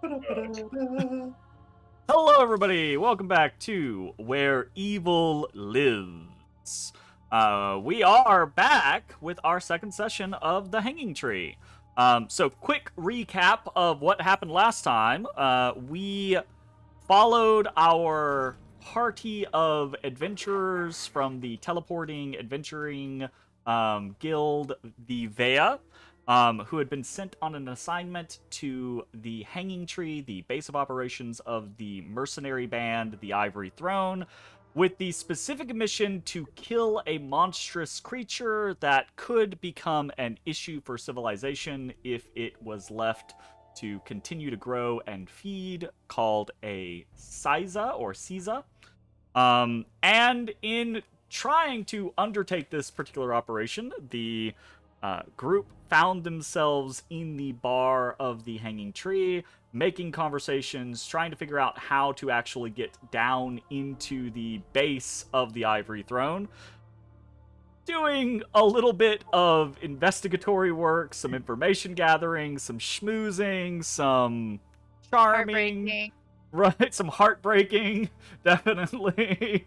Hello, everybody! Welcome back to Where Evil Lives. We are back with our second session of The Hanging Tree. So, quick recap of what happened last time. We followed our party of adventurers from the teleporting adventuring guild, the VAEA, who had been sent on an assignment to the Hanging Tree, the base of operations of the mercenary band, the Ivory Throne, with the specific mission to kill a monstrous creature that could become an issue for civilization if it was left to continue to grow and feed, called a Scyza or Scyza. And in trying to undertake this particular operation, the group found themselves in the bar of the Hanging Tree, making conversations, trying to figure out how to actually get down into the base of the Ivory Throne, doing a little bit of investigatory work, some information gathering, some schmoozing, some charming, right, some heartbreaking, definitely,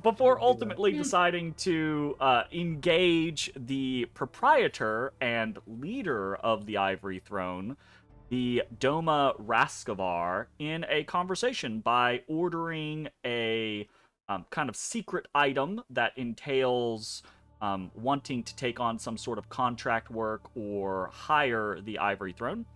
before ultimately deciding to engage the proprietor and leader of the Ivory Throne, the Dohma Raskovar, in a conversation by ordering a kind of secret item that entails wanting to take on some sort of contract work or hire the Ivory Throne.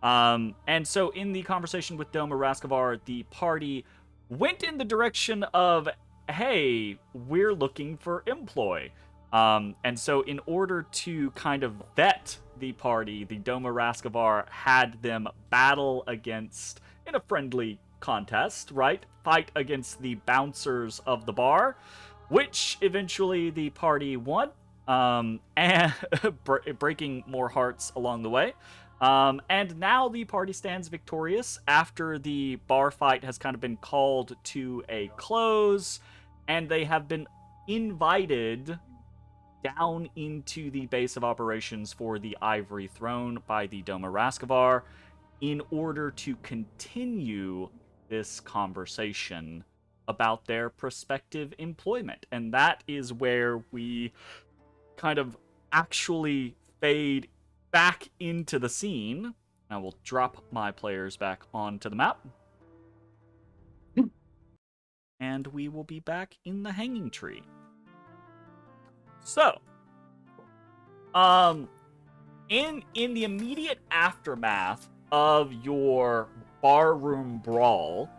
And so in the conversation with Dohma Raskovar, the party went in the direction of, hey, we're looking for employ. And so in order to kind of vet the party, the Dohma Raskovar had them battle against, in a friendly contest, right? Fight against the bouncers of the bar, which eventually the party won, and breaking more hearts along the way. And now the party stands victorious after the bar fight has kind of been called to a close, and they have been invited down into the base of operations for the Ivory Throne by the Dohma Raskovar in order to continue this conversation about their prospective employment. And that is where we kind of actually fade back into the scene. I will drop my players back onto the map. And we will be back in the Hanging Tree. So, in the immediate aftermath of your barroom brawl,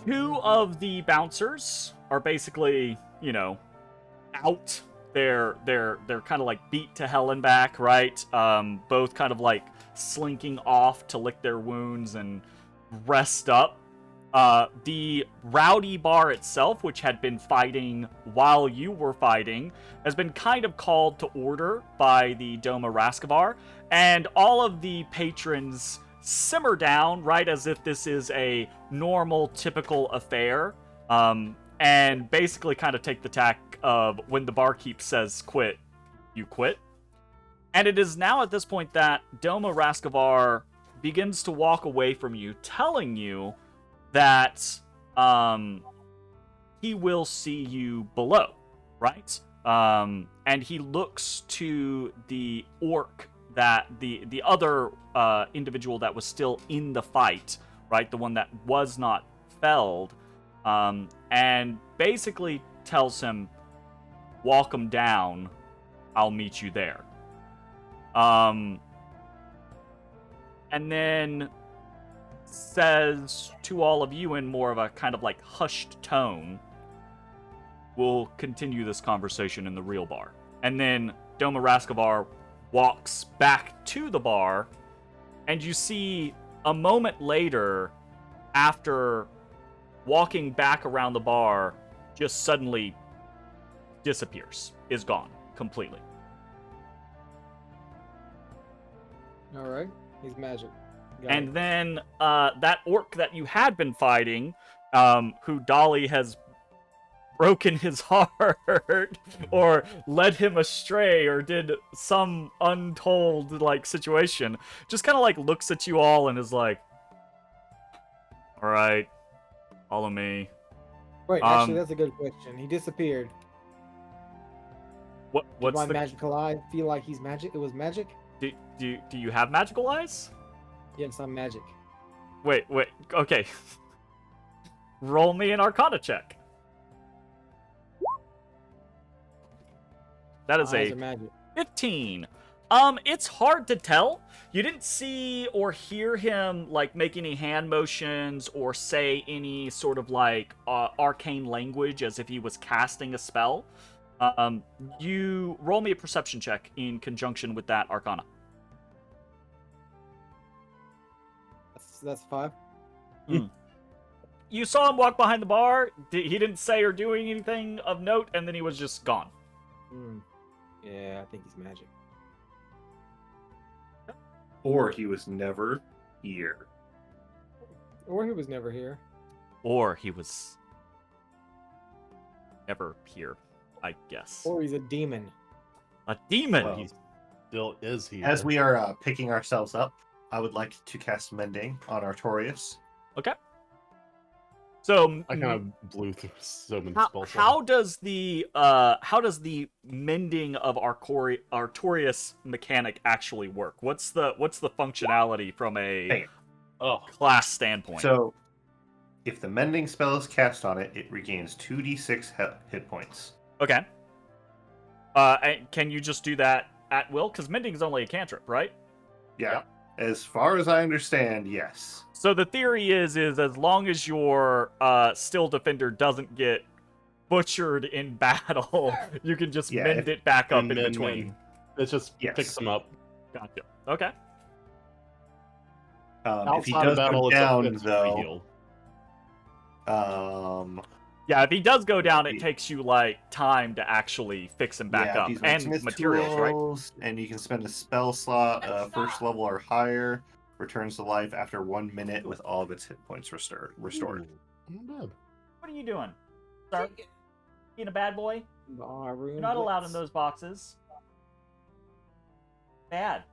two of the bouncers are basically, out. They're kind of like beat to hell and back, right? Both kind of like slinking off to lick their wounds and rest up. The rowdy bar itself, which had been fighting while you were fighting, has been kind of called to order by the Dohma Raskovar, and all of the patrons simmer down, right, as if this is a normal, typical affair, and basically kind of take the tack of when the barkeep says quit, you quit. And it is now at this point that Dohma Raskovar begins to walk away from you, telling you that he will see you below, right? And he looks to the orc, that the other individual that was still in the fight, right? The one that was not felled, and basically tells him, walk him down, I'll meet you there. And then says to all of you in more of a kind of like hushed tone, we'll continue this conversation in the real bar. And then Dohma Raskovar walks back to the bar, and you see a moment later, after walking back around the bar, just suddenly disappears, is gone completely. Alright, he's magic. And then that orc that you had been fighting, who Dolly has broken his heart or led him astray or did some untold like situation, just kind of like looks at you all and is like, all right, follow me. Wait, actually, that's a good question. He disappeared. What's my the magical eye feel like he's magic? It was magic? do you have magical eyes? Yes, I'm magic. Wait, okay. Roll me an Arcana check. That is Eyes a are magic. 15. It's hard to tell. You didn't see or hear him like make any hand motions or say any sort of like arcane language as if he was casting a spell. You roll me a perception check in conjunction with that Arcana. That's 5. You saw him walk behind the bar. He didn't say or do anything of note, and then he was just gone. Yeah, I think he's magic. Or he was never here. Or he was never here. Or he was never here, I guess. Or he's a demon. A demon! Well, He still is here. As we are picking ourselves up, I would like to cast Mending on Artorias. Okay. So I kind of blew through so many how, spells. how does the mending of Artorias mechanic actually work? What's the functionality from a class standpoint? So, if the Mending spell is cast on it, it regains 2d6 hit points. Okay. And can you just do that at will? Because mending is only a cantrip, right? Yeah. Yep. As far as I understand, yes. So the theory is as long as your still defender doesn't get butchered in battle, you can just mend it back up in between. It's just Yes. fix them up. Gotcha. Okay. If he Outside does of battle, go it's a down, fixed though, Yeah, if he does go down, it takes you like time to actually fix him back yeah, up, he's and Smith materials, right? tools, and you can spend a spell slot, first level or higher, returns to life after 1 minute with all of its hit points restored. Not bad. What are you doing, sir? Being a bad boy? You're You're not allowed in those boxes. Bad.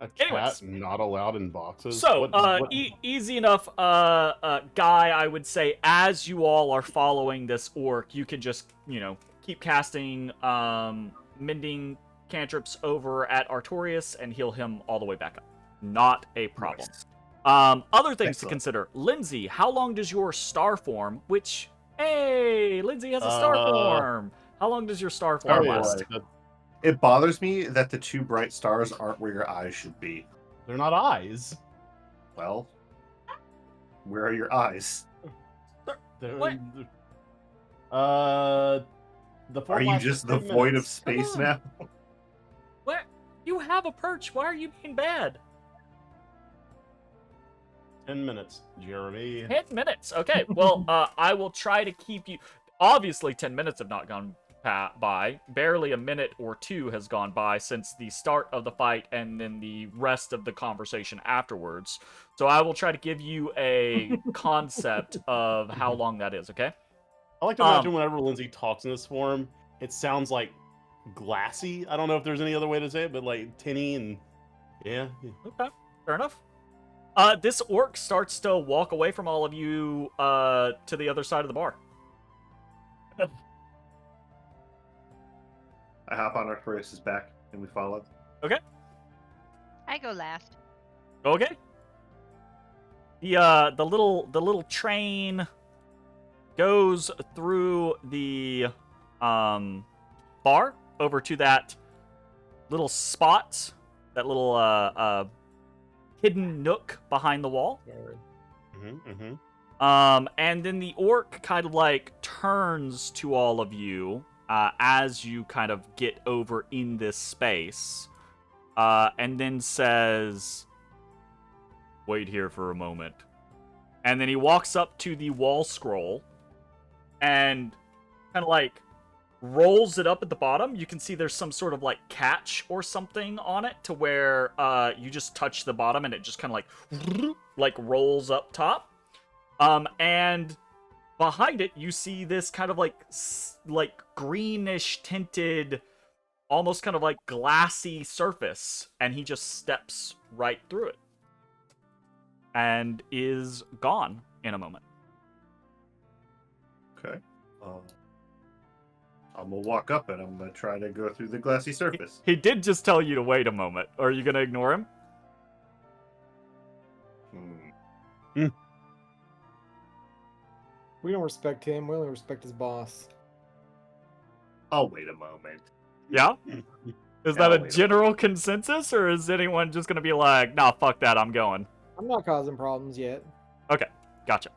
A cat Anyways. not allowed in boxes. So, What- easy enough, guy, I would say, as you all are following this orc, you can just, keep casting, mending cantrips over at Artorias and heal him all the way back up. Not a problem. Nice. Other things to Excellent. consider. Linsey, how long does your star form, which, hey, Linsey has a star form. How long does your star form Oh, yeah, last? It bothers me that the 2 bright stars aren't where your eyes should be. They're not eyes. Well, where are your eyes? They're, What? The form Are you lasts just for the 10 void of minutes. space Come on. now? Where? You have a perch. Why are you being bad? 10 minutes, Jeremy. 10 minutes. Okay, well, I will try to keep you... Obviously, 10 minutes have not gone by. Barely a minute or 2 has gone by since the start of the fight and then the rest of the conversation afterwards. So I will try to give you a concept of how long that is, okay? I like to imagine whenever Linsey talks in this form, it sounds like glassy. I don't know if there's any other way to say it, but like tinny and yeah. Okay, fair enough. This orc starts to walk away from all of you to the other side of the bar. I hop on Artorias' back and we follow. Okay. I go last. Okay. The little train goes through the bar over to that little spot, that little hidden nook behind the wall. And then the orc kind of like turns to all of you as you kind of get over in this space, and then says, "Wait here for a moment." And then he walks up to the wall scroll and kind of like rolls it up at the bottom. You can see there's some sort of like catch or something on it to where you just touch the bottom and it just kind of like rolls up top. And behind it, you see this kind of like greenish tinted, almost kind of like glassy surface, and he just steps right through it and is gone in a moment. Okay. I'm gonna walk up and I'm gonna try to go through the glassy surface. He did just tell you to wait a moment. Are you gonna ignore him? We don't respect him. We only respect his boss. I'll wait a moment. Yeah? Is Yeah, that a I'll wait general consensus, or is anyone just gonna be like, nah, fuck that, I'm going? I'm not causing problems yet. Okay, gotcha.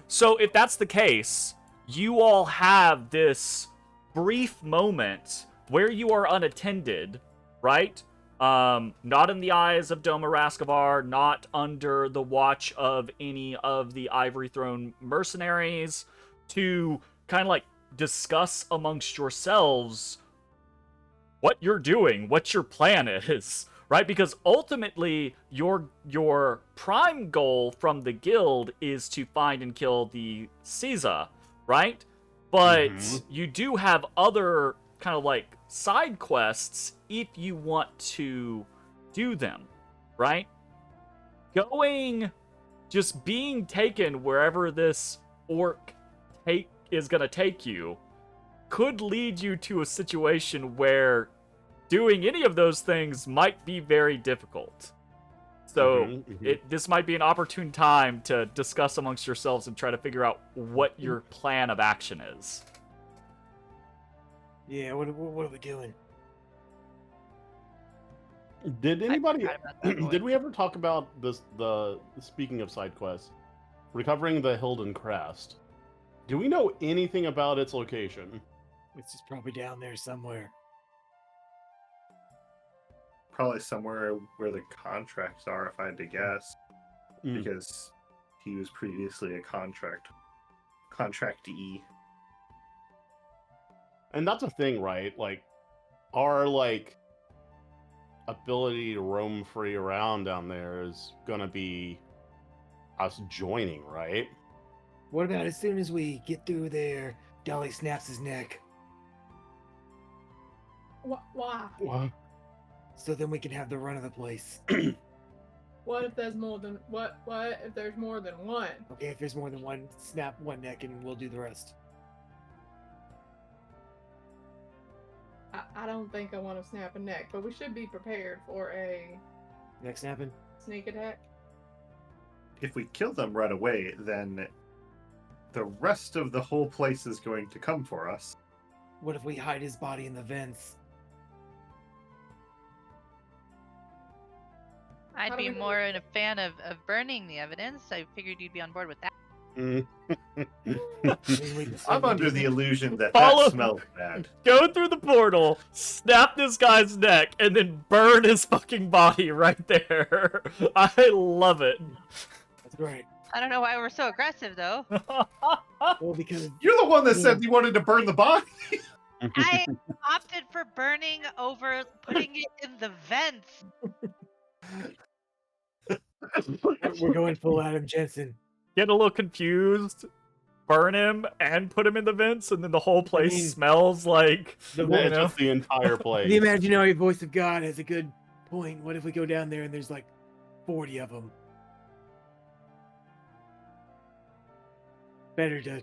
So if that's the case, you all have this brief moment where you are unattended, right? Not in the eyes of Dohma Raskovar, not under the watch of any of the Ivory Throne mercenaries, to kind of like discuss amongst yourselves what you're doing, what your plan is, right? Because ultimately, your prime goal from the guild is to find and kill the Scyza, right? But you do have other kind of like side quests if you want to do them, right? Just being taken wherever this orc is gonna take you could lead you to a situation where doing any of those things might be very difficult. So this might be an opportune time to discuss amongst yourselves and try to figure out what your plan of action is. Yeah, what are we doing? Did anybody? forgot about that voice. Did we ever talk about this? Speaking of side quests, recovering the Hilden Crest. Do we know anything about its location? It's just probably down there somewhere. Probably somewhere where the contracts are, if I had to guess, because he was previously a contractee. And that's a thing, right? Like, our ability to roam free around down there is gonna be us joining, right? What about as soon as we get through there, Dolly snaps his neck, Why? What? so then we can have the run of the place. What if there's more than what if there's more than one? Okay, if there's more than one, snap one neck and we'll do the rest. I don't think I want to snap a neck, but we should be prepared for a Neck snapping? sneak attack. If we kill them right away, then the rest of the whole place is going to come for us. What if we hide his body in the vents? I'd How do be we know more that- a fan of burning the evidence. I figured you'd be on board with that. I mean, we can I'm certainly under do the that. illusion that Follow- that smells bad. Go through the portal, snap this guy's neck, and then burn his fucking body right there. I love it. That's great. I don't know why we're so aggressive though. Well, because You're the one that said you wanted to burn the body. I opted for burning over putting it in the vents. we're going full Adam Jensen. Get a little confused, burn him, and put him in the vents, and then the whole place mean, smells like, The you voice, know? Just the entire place. the imaginary voice of God has a good point. What if we go down there and there's like 40 of them? Better to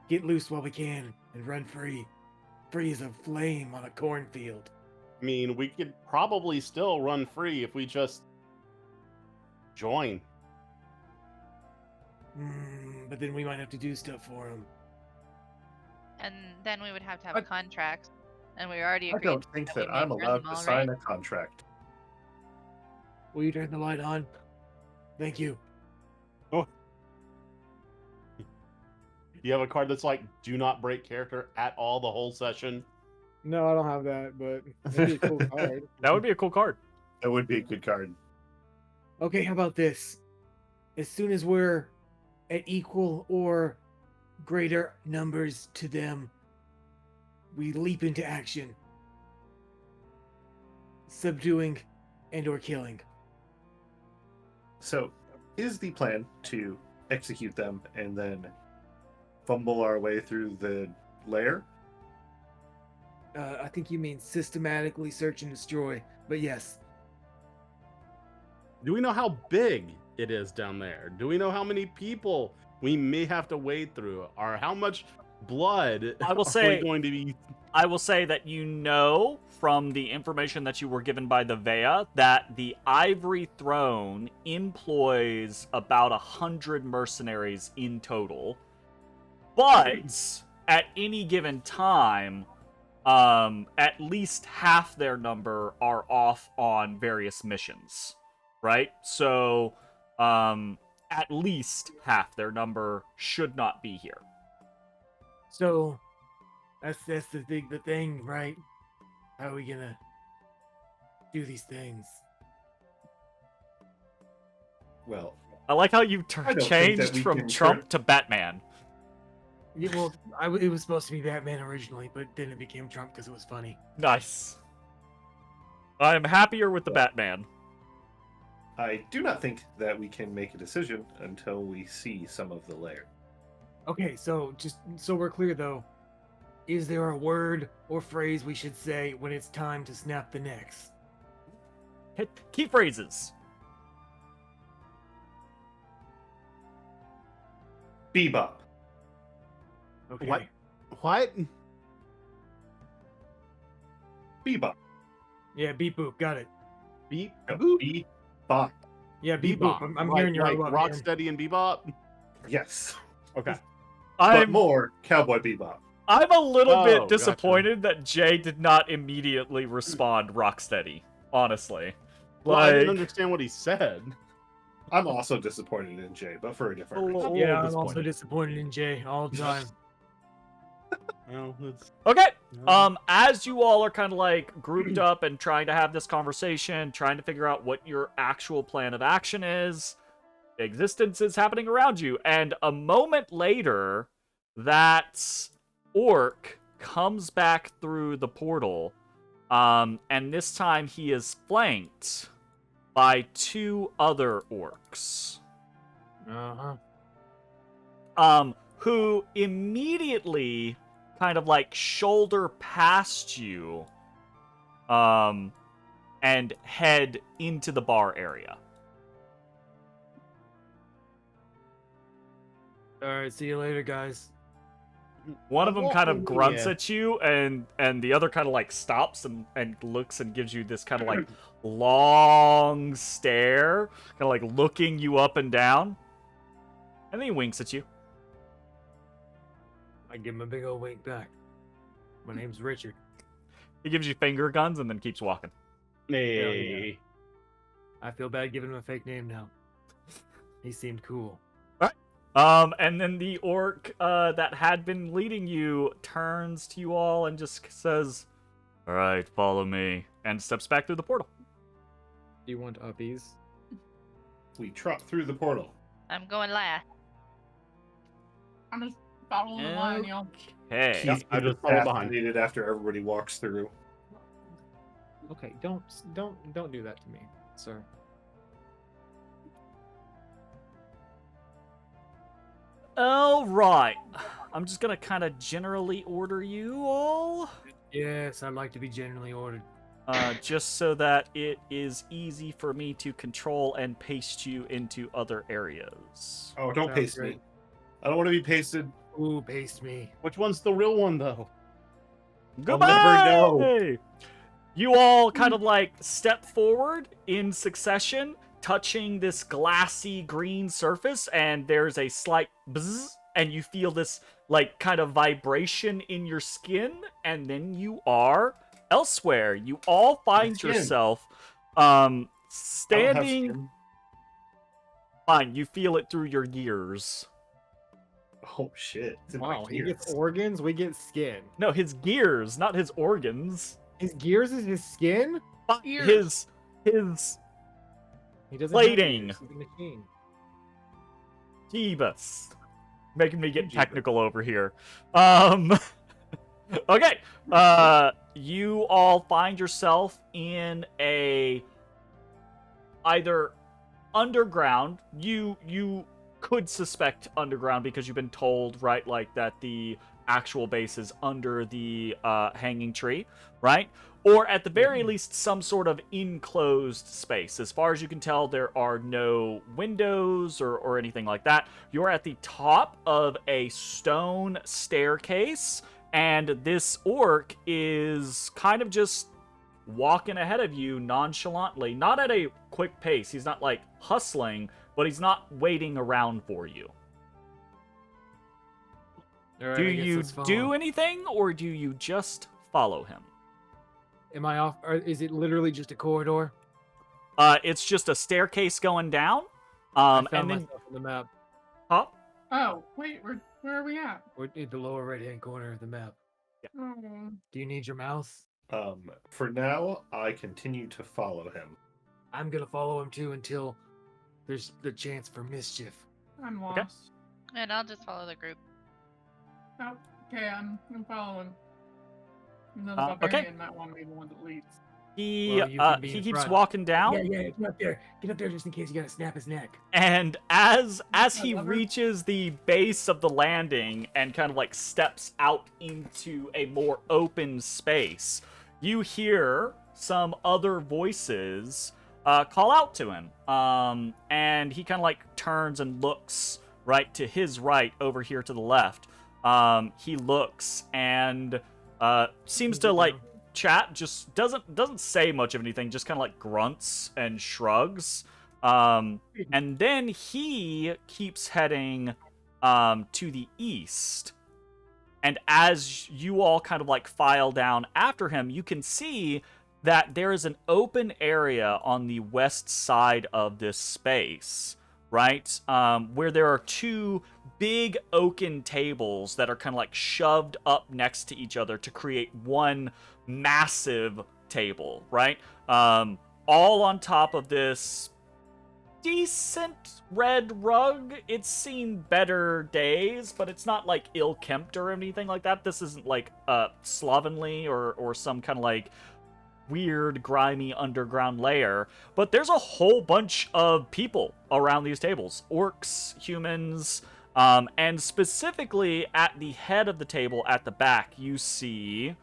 get loose while we can and run free. Free as a flame on a cornfield. I mean, we could probably still run free if we just join. But then we might have to do stuff for him. And then we would have to have contracts. And we already I agreed. don't think we that may I'm burn allowed them to all, sign right? a contract. Will you turn the light on? Thank you. You have a card that's like, do not break character at all the whole session. No, I don't have that, but it'd be a cool card. that would be a cool card. That would be a good card. Okay, how about this? As soon as we're at equal or greater numbers to them, we leap into action. Subduing and or killing. So, is the plan to execute them and then fumble our way through the lair? I think you mean systematically search and destroy, but yes. Do we know how big it is down there? Do we know how many people we may have to wade through? Or how much blood I will are say- we going to be? I will say that you know from the information that you were given by the VAEA that the Ivory Throne employs about 100 mercenaries in total. But at any given time, at least half their number are off on various missions, right? So, at least half their number should not be here. So that's the thing, right? How are we gonna do these things? Well, I like how you I don't think that changed we from can Trump to Batman. Yeah, well, it was supposed to be Batman originally, but then it became Trump because it was funny. Nice. I'm happier with the Batman. I do not think that we can make a decision until we see some of the lair. Okay, so just so we're clear though, is there a word or phrase we should say when it's time to snap the necks? Key phrases. Bebop. Okay. What? Bebop. Yeah, beep boop, got it. Beep? No, Boop? Bebop. Yeah, beep boop. I'm like, hearing you like right. Rocksteady and Bebop? Yes. Okay. But I'm more Cowboy Bebop. I'm a little Oh, bit gotcha. disappointed that Jay did not immediately respond Rocksteady. Honestly, Well, I didn't like, understand what he said. I'm also disappointed in Jay, but for a different reason. little Yeah, I'm also disappointed. disappointed in Jay all the time. Well, it's, Okay. no. As you all are kind of like grouped up and trying to have this conversation, trying to figure out what your actual plan of action is, existence is happening around you, and a moment later, that orc comes back through the portal, and this time he is flanked by two other orcs. Who immediately kind of like shoulder past you, and head into the bar area. All right, see you later, guys. One of them kind of grunts Yeah. at you, and the other kind of like stops and looks and gives you this kind of like long stare, kind of like looking you up and down, and then he winks at you. I give him a big old wink back. My name's Richard. He gives you finger guns and then keeps walking. Hey. I feel bad giving him a fake name now. He seemed cool. And then the orc that had been leading you turns to you all and just says, "All right, follow me," and steps back through the portal. Do you want uppies? We trot through the portal. I'm going last. I'm just following the line, y'all. Hey. He's I just follow behind. assassinated after everybody walks through. Okay, don't do that to me, sir. All right. I'm just gonna kind of generally order you all, Yes, I'd like to be generally ordered. just so that it is easy for me to control and paste you into other areas. Oh, don't Sounds paste great. me. I don't want to be pasted. Ooh, paste me. Which one's the real one, though? Goodbye! never You all kind of like step forward in succession, touching this glassy green surface, and there's a slight buzz, and you feel this like kind of vibration in your skin, and then you are elsewhere. You all find skin. yourself I don't have standing. skin. Fine, you feel it through your gears. Oh shit! It's in my Wow, he gets gears. organs, we get skin. No, his gears, not his organs. His gears is his skin? His He doesn't have Plating. gears, he's a machine. Jeebus. Making me get Jeebus. technical over here. Okay. You all find yourself in a either underground. You could suspect underground because you've been told, right, like that the actual base is under the hanging tree, right? Or at the very least, some sort of enclosed space. As far as you can tell, there are no windows or anything like that. You're at the top of a stone staircase, and this orc is kind of just walking ahead of you nonchalantly, not at a quick pace. He's not like hustling, but he's not waiting around for you. All right, Do I guess you let's follow do him. anything, or do you just follow him? Am I off? Or is it literally just a corridor? It's just a staircase going down. I found And then myself on the map. hop. Oh, wait, where are we at? We're in the lower right-hand corner of the map. Oh, Do you need your mouse? For now, I continue to follow him. I'm gonna follow him too until there's the chance for mischief. I'm Okay. lost. And I'll just follow the group. Oh, okay, I'm following. No, the Okay. barbarian might want to be the one that leads. He Well, you can be he in keeps front. walking down. Yeah, get up there. Get up there just in case you gotta snap his neck. And as he love her. reaches the base of the landing and kind of like steps out into a more open space, you hear some other voices call out to him. And he kind of like turns and looks right to his right over here to the left. He looks and seems to like chat, just doesn't say much of anything, just kind of like grunts and shrugs. And then he keeps heading to the east. And as you all kind of like file down after him, you can see that there is an open area on the west side of this space, right? Where there are two big oaken tables that are kind of like shoved up next to each other to create one massive table, right? All on top of this decent red rug. It's seen better days, but it's not like ill-kempt or anything like that. This isn't like slovenly or some kind of like weird, grimy underground layer. But there's a whole bunch of people around these tables. Orcs, humans, and specifically at the head of the table at the back, you see...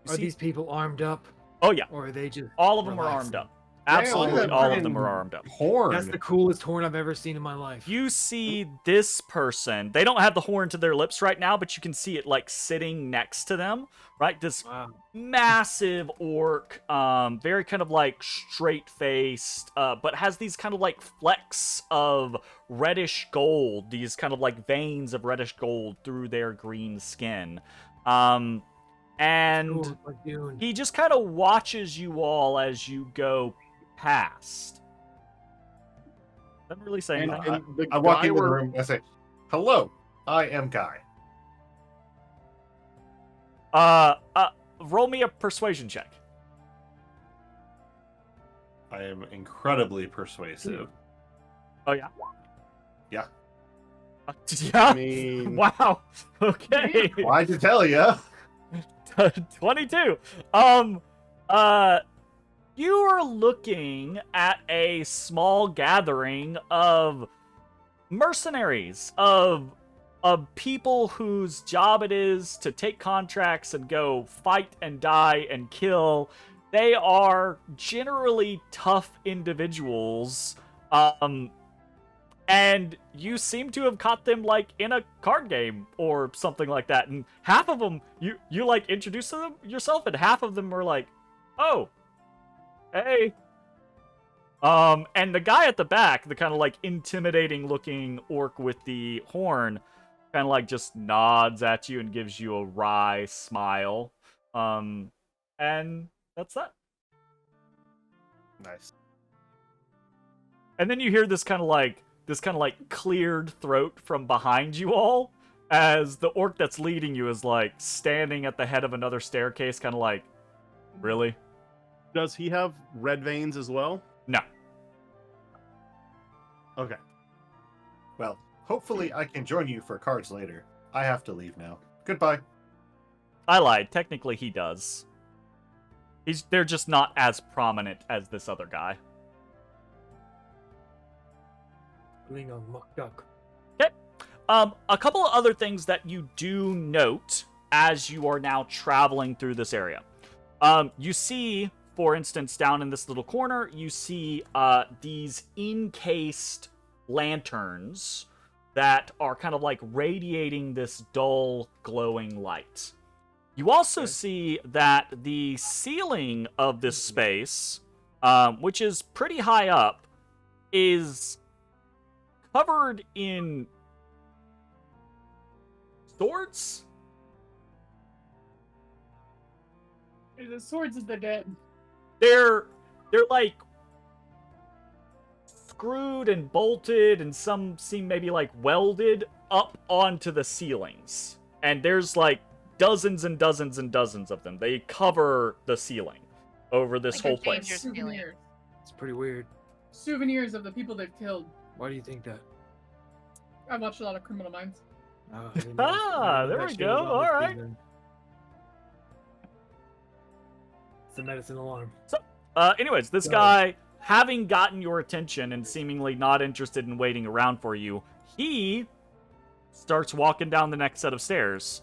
Are these people armed up, Oh, yeah. or are they just All of them are relaxing? armed up. Absolutely that all of them friggin' are armed up. Horn. That's the coolest horn I've ever seen in my life. You see this person. They don't have the horn to their lips right now, but you can see it like sitting next to them, right? This Wow. massive orc, very kind of like straight-faced, but has these kind of like flecks of reddish gold, these kind of like veins of reddish gold through their green skin. And Cool, like Dune. he just kind of watches you all as you go past. Doesn't really say And, anything. and the I walk guy into the we're- room and I say, "Hello, I am Guy." Roll me a persuasion check. I am incredibly persuasive. Oh yeah. Yeah. Yeah. I mean, Wow. Okay. Why'd to tell ya? 22. You are looking at a small gathering of mercenaries, of people whose job it is to take contracts and go fight and die and kill. They are generally tough individuals. And you seem to have caught them, like, in a card game or something like that. And half of them, you like, introduce them yourself, and half of them were like, oh, hey. And the guy at the back, the kind of, like, intimidating-looking orc with the horn, kind of, like, just nods at you and gives you a wry smile. And that's that. Nice. And then you hear this kind of like cleared throat from behind you all, as the orc that's leading you is like standing at the head of another staircase, kind of like, really? does he have red veins as well? No. Okay. Well, hopefully I can join you for cards later. I have to leave now. Goodbye. I lied. Technically, he does. They're just not as prominent as this other guy. Ling on muck duck. A couple of other things that you do note as you are now traveling through this area. You see, for instance, down in this little corner, you see these encased lanterns that are kind of like radiating this dull, glowing light. You also see that the ceiling of this space, which is pretty high up, is covered in swords? The swords of the dead. They're like screwed and bolted, and some seem maybe like welded up onto the ceilings. And there's like dozens and dozens and dozens of them. They cover the ceiling over this Like a whole dangerous place. feeling. Souvenirs. It's pretty weird. Souvenirs of the people they've killed. Why do you think that? I've watched a lot of Criminal Minds. I didn't know- I didn't know There that we shit go. was on All this right. season. It's a medicine alarm. Anyways, this Go. guy, having gotten your attention and seemingly not interested in waiting around for you, he starts walking down the next set of stairs.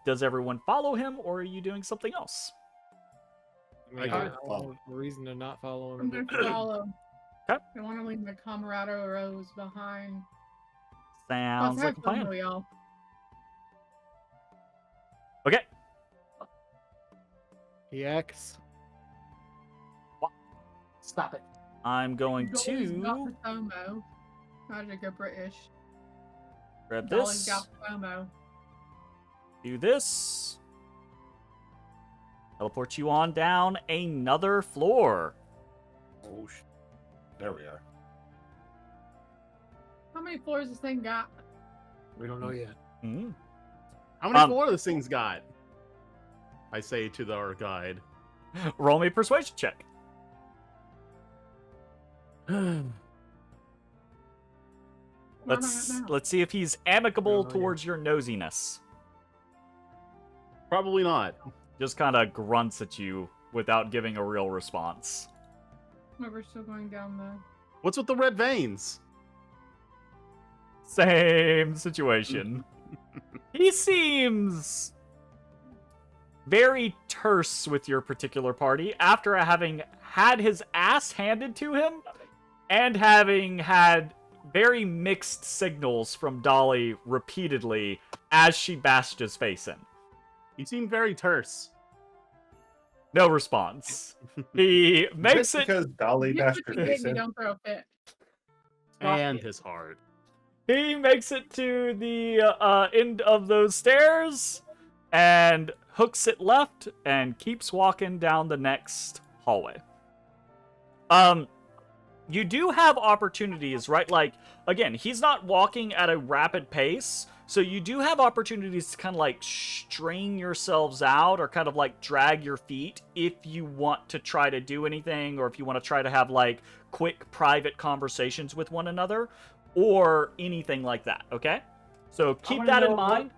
Does everyone follow him, or are you doing something else? I mean, I I do. don't have a reason to not follow I'm him. gonna follow. Okay. I want to leave my camaraderos behind. Sounds Let's like have a fun, plan. though, y'all. Okay. EX. Stop it. I'm going Dolly's got to the FOMO. Magic or British. grab Dolly's this, got FOMO. do this, teleport you on down another floor. Oh, there we are. How many floors this thing got? We don't know yet. Hmm. How many Um, floors this thing's got? I say to our guide. Roll me a persuasion check. Why not now? Let's see if he's amicable know yet. towards your nosiness. Probably not. Just kind of grunts at you without giving a real response. No, we're still going down the. What's with the red veins? Same situation. He seems very terse with your particular party after having had his ass handed to him and having had very mixed signals from Dolly repeatedly as she bashed his face in. You seem very terse. No response. He makes Just it. because Dolly You bashed put her the face kid, you in. don't throw a fit. And his heart. He makes it to the end of those stairs and hooks it left and keeps walking down the next hallway. You do have opportunities, right? Like, again, he's not walking at a rapid pace, so you do have opportunities to kind of like string yourselves out or kind of like drag your feet if you want to try to do anything, or if you want to try to have like quick private conversations with one another or anything like that, okay? So keep that in mind.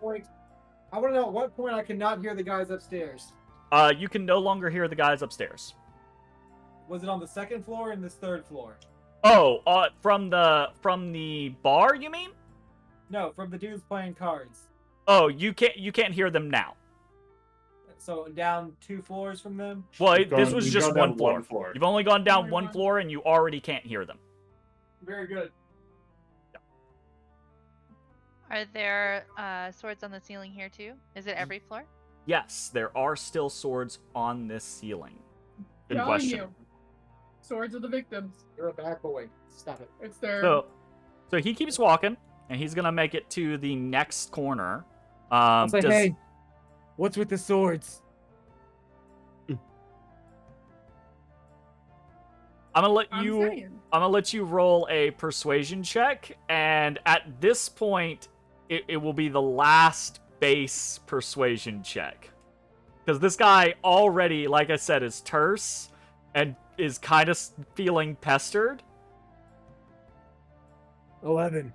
I want to know at what point I cannot hear the guys upstairs. You can no longer hear the guys upstairs. Was it on the second floor or in this third floor? Oh, from the bar, you mean? No, from the dudes playing cards. Oh, you can't hear them now. So down 2 floors from them. Well, You've this gone- was you've just gone down one floor. one floor. You've only gone down Only one one. floor, and you already can't hear them. Very good. Are there swords on the ceiling here too? Is it every floor? Yes, there are still swords on this ceiling. Good Telling question. you. Swords of the victims. You're a bad boy. Stop it. It's their. So he keeps walking, and he's gonna make it to the next corner. I'll say, does- hey, what's with the swords? I'm gonna let I'm you. saying. I'm gonna let you roll a persuasion check, and at this point, it will be the last base persuasion check. Because this guy already, like I said, is terse and is kind of feeling pestered. 11.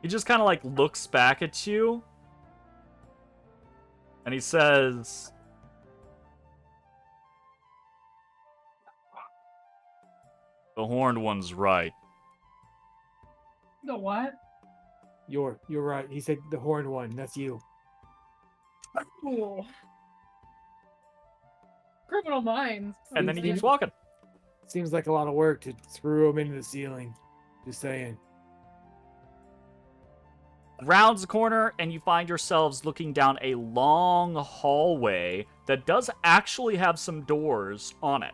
He just kind of like looks back at you, and he says, "The horned one's right. The what? You're right. He said the horned one. That's you. Cool. Criminal minds. And then he keeps walking. Seems like a lot of work to screw him into the ceiling. Just saying. Rounds the corner, and you find yourselves looking down a long hallway that does actually have some doors on it.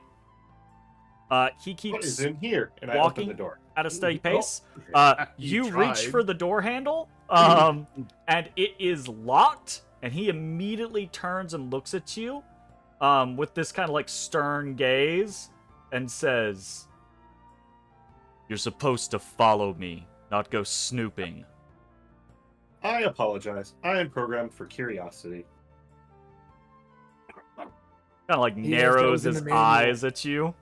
He What is keeps in here? And I walking open the door. at a steady Oh. pace. You reach tried. for the door handle, and it is locked, and he immediately turns and looks at you with this kind of like stern gaze and says, "You're supposed to follow me, not go snooping." I apologize. I am programmed for curiosity. Kind of like He has narrows those in his the manual. eyes at you.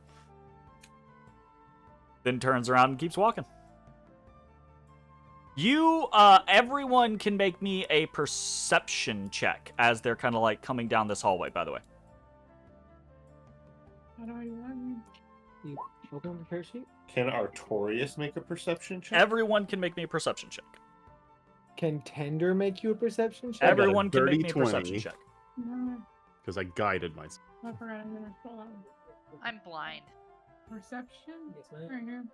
Then turns around and keeps walking. Everyone can make me a perception check as they're kind of like coming down this hallway, by the way. How do I do that? You open the parachute? Can Artorias make a perception check? Everyone can make me a perception check. Can Tender make you a perception check? got a Everyone can make me a 30-20. perception check. No, Because I guided myself. I forgot I'm gonna spell out. I'm blind. Perception? Yes, ma'am. Right here.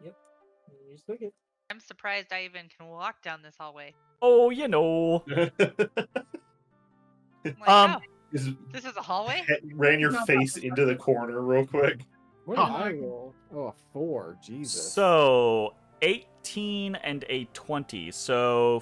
Yep. You just click it. I'm surprised I even can walk down this hallway. Oh, you know. I'm like, Um, oh, Just this is a hallway? ran your No, face that's- into the corner real quick. What did Huh. I roll? Oh, a 4. Jesus. So, 18 and a 20. So,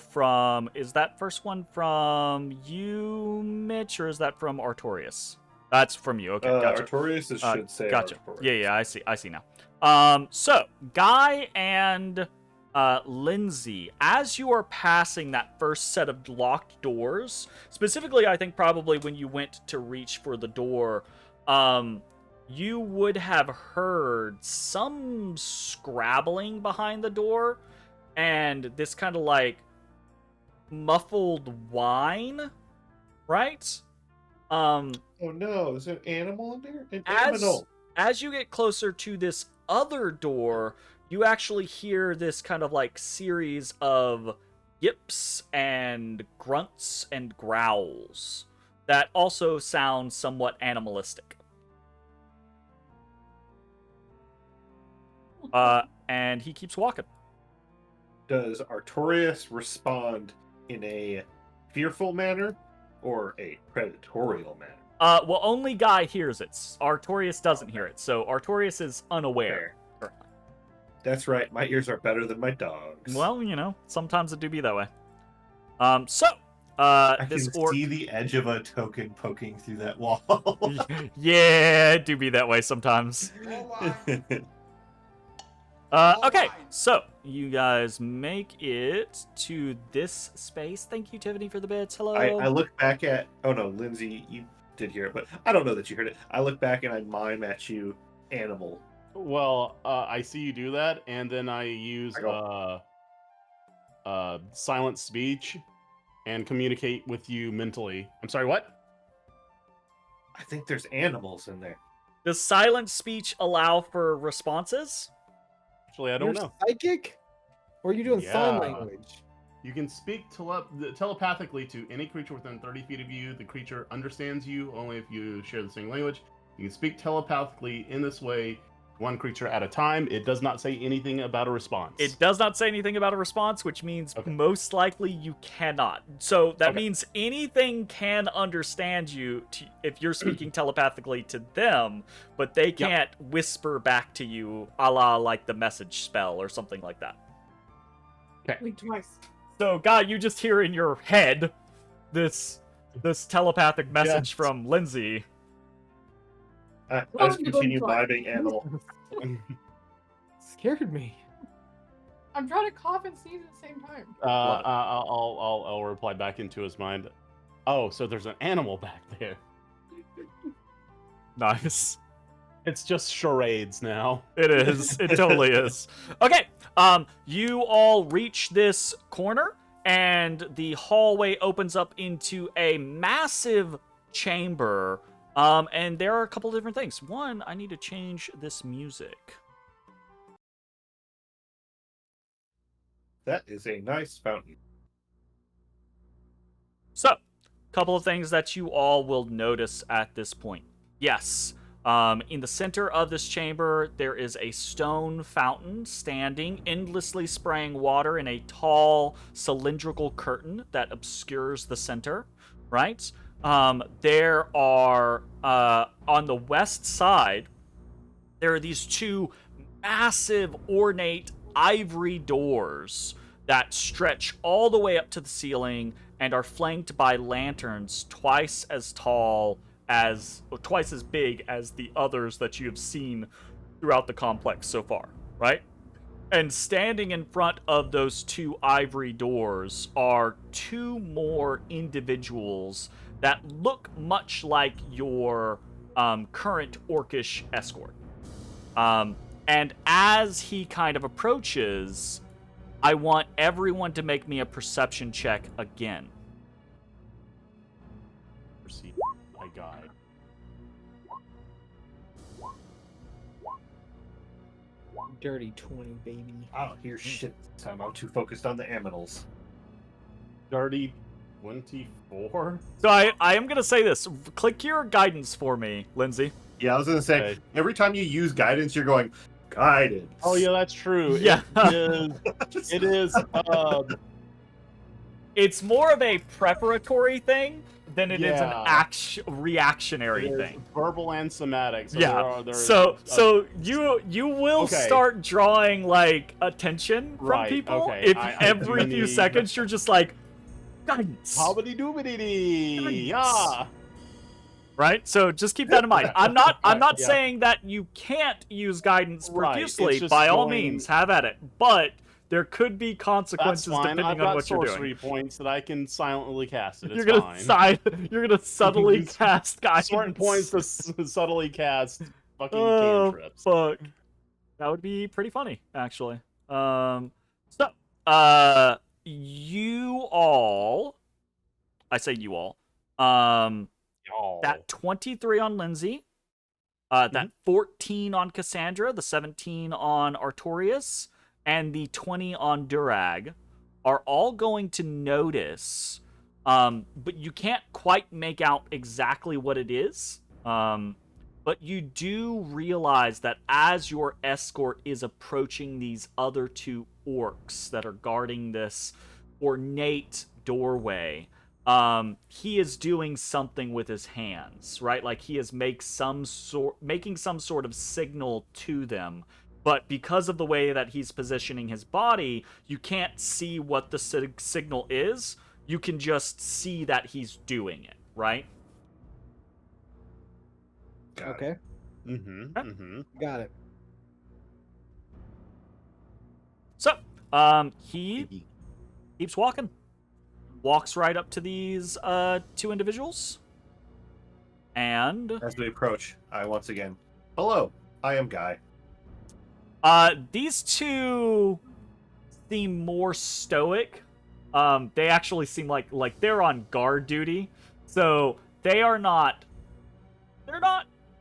is that first one from you, Mitch, or is that from Artorias? That's from you. Okay, gotcha. Artorias should say Gotcha. Artorias. Yeah, I see now. So Guy and Linsey, as you are passing that first set of locked doors, specifically, I think probably when you went to reach for the door, you would have heard some scrabbling behind the door, and this kind of like muffled whine, right? Oh no, is there an animal in there? An animal. As you get closer to this other door, you actually hear this kind of like series of yips and grunts and growls that also sound somewhat animalistic. And he keeps walking. Does Artorias respond in a fearful manner or a predatorial manner? Well, only Guy hears it. Artorias doesn't hear it, so Artorias is unaware. That's right. My ears are better than my dog's. Well, you know, sometimes it do be that way. I This can orc... see the edge of a token poking through that wall. Yeah, it do be that way sometimes. Okay, so you guys make it to this space. Thank you, Tiffany, for the bits. Hello. I look back at. Oh no, Linsey, you did hear it, but I don't know that you heard it. I look back and I mime at you, animal. Well, I see you do that, and then I use silent speech and communicate with you mentally. I'm sorry, what? I think there's animals in there. Does silent speech allow for responses? Actually, I don't You're know. psychic? Or are you doing sign Yeah. language? You can speak telepathically to any creature within 30 feet of you. The creature understands you only if you share the same language. You can speak telepathically in this way, one creature at a time. It does not say anything about a response. It does not say anything about a response, which means Okay. most likely you cannot. So that Okay. means anything can understand you if you're speaking telepathically to them, but they can't whisper back to you a la like the message spell or something like that. Like twice. So, God, you just hear in your head this telepathic message Yes. from Linsey. I Well, just you continue don't try. miming animal. Scared me. I'm trying to cough and sneeze at the same time. I'll reply back into his mind. Oh, so there's an animal back there. Nice. It's just charades now. It is. It totally is. Okay. You all reach this corner, and the hallway opens up into a massive chamber. And there are a couple different things. One, I need to change this music. That is a nice fountain. So, a couple of things that you all will notice at this point. Yes, in the center of this chamber, there is a stone fountain standing, endlessly spraying water in a tall cylindrical curtain that obscures the center, right? There are, on the west side, there are these two massive, ornate ivory doors that stretch all the way up to the ceiling and are flanked by lanterns twice as tall as, or twice as big as the others that you have seen throughout the complex so far, right? And standing in front of those two ivory doors are two more individuals that look much like your current orcish escort. And as he kind of approaches, I want everyone to make me a perception check again. Proceed by guide. Dirty 20, baby. I don't hear shit this time. I'm too focused on the aminals. Dirty 24. So I am going to say this. Click your guidance for me, Linsey. Yeah, I was gonna say, Okay. every time you use guidance, you're going, guidance. Oh yeah, that's true. Yeah. It is. It's more of a preparatory thing than it is an Yeah. reactionary It is thing. verbal and somatic. So Yeah. there So you will Okay. start drawing like attention from Right, people okay. if I every do few need- seconds you're just like guidance. Hobbity doobity. Guidance. Yeah. Right? So just keep that in mind. I'm not Yeah. saying that you can't use guidance Right, profusely. it's just By all going- means, have at it. But there could be That's consequences fine. depending I've on got what you're doing. sorcery points that I can silently cast it. It's You're gonna fine. you're gonna subtly cast guidance. Certain points to subtly cast fucking Oh, cantrips. fuck. That would be pretty funny, actually. You all, I say you all, Y'all. that 23 on Linsey, that 14 on Cassandra, the 17 on Artorias, and the 20 on Durrag are all going to notice, but you can't quite make out exactly what it is. But you do realize that as your escort is approaching these other two orcs that are guarding this ornate doorway, he is doing something with his hands, right? Like he is making some sort of signal to them. But because of the way that he's positioning his body, you can't see what the signal is. You can just see that he's doing it, right? Got it. Okay, got it. So, he keeps walking. Walks right up to these two individuals. And As we approach, I once again, hello, I am Guy. these two seem more stoic. They actually seem like they're on guard duty. So they're not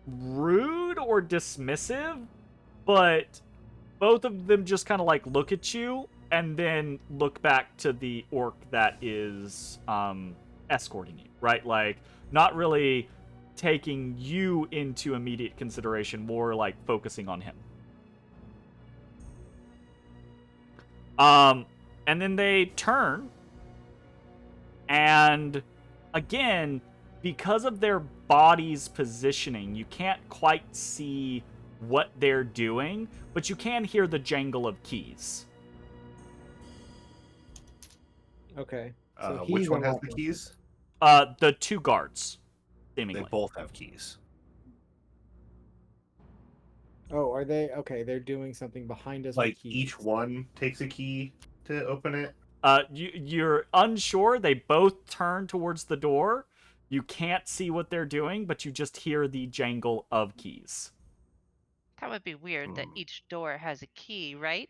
rude or dismissive, but both of them just kind of like look at you and then look back to the orc that is escorting you, right? Like not really taking you into immediate consideration, more like focusing on him. And then they turn, and again, because of their body's positioning, you can't quite see what they're doing, but you can hear the jangle of keys. Okay. Which one has the unlocking. keys? The two guards, seemingly. They both have keys. Oh, are they? Okay, they're doing something behind us. with Like keys. each one takes a key to open it. You're unsure. They both turn towards the door. You can't see what they're doing, but you just hear the jangle of keys. That would be weird that each door has a key, right?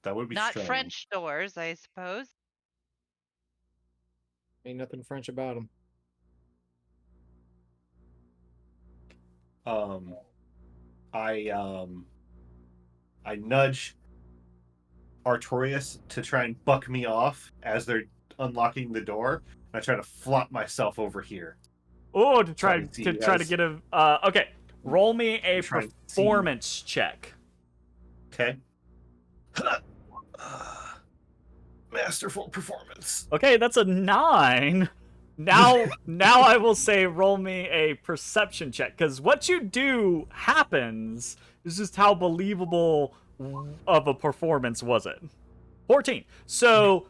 That would be Not strange. French doors, I suppose. Ain't nothing French about them. I nudge Artorias to try and buck me off as they're unlocking the door. I try to flop myself over here. Oh, to try Try to see to you try to guys. get a. Okay, roll me a Try and see. performance check. Okay. Masterful performance. Okay, that's a 9. Now I will say roll me a perception check, because what you do happens. It's just how believable of a performance was it. 14. So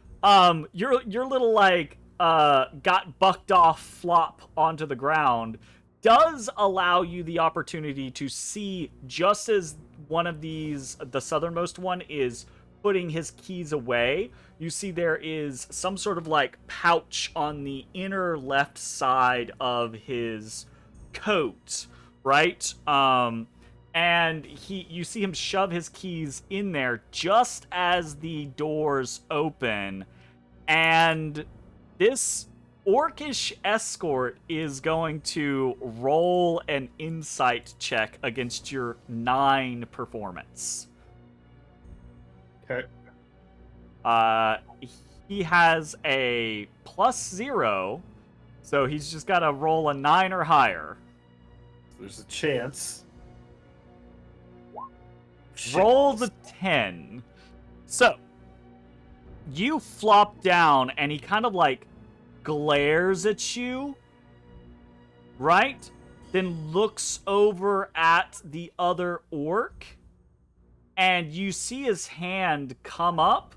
your little like got bucked off flop onto the ground does allow you the opportunity to see, just as one of these, the southernmost one, is putting his keys away, you see there is some sort of like pouch on the inner left side of his coat, right? And you see him shove his keys in there just as the doors open, and this orcish escort is going to roll an insight check against your 9 performance. Okay. He has a +0, so he's just got to roll a 9 or higher. There's a chance. Roll the 10. So, you flop down, and he kind of like glares at you, right? Then looks over at the other orc, and you see his hand come up,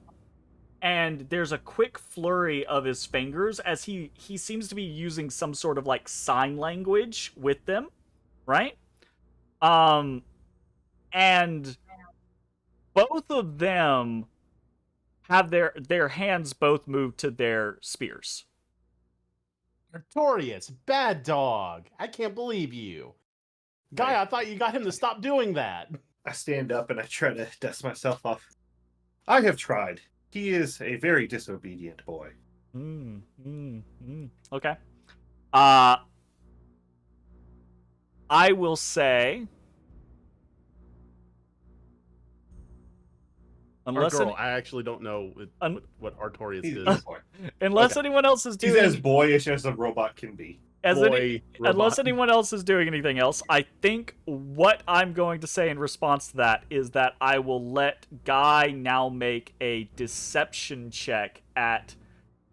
and there's a quick flurry of his fingers as he seems to be using some sort of like sign language with them, right? And both of them have their hands both moved to their spears. Artorias, bad dog. I can't believe you. Guy, I thought you got him to stop doing that. I stand up and I try to dust myself off. I have tried. He is a very disobedient boy. Okay. I will say, unless I actually don't know what Artorias He's is. a boy. unless Okay. anyone else is He's doing as boyish as a robot can be. Boy, unless robot. anyone else is doing anything else, I think what I'm going to say in response to that is that I will let Guy now make a deception check at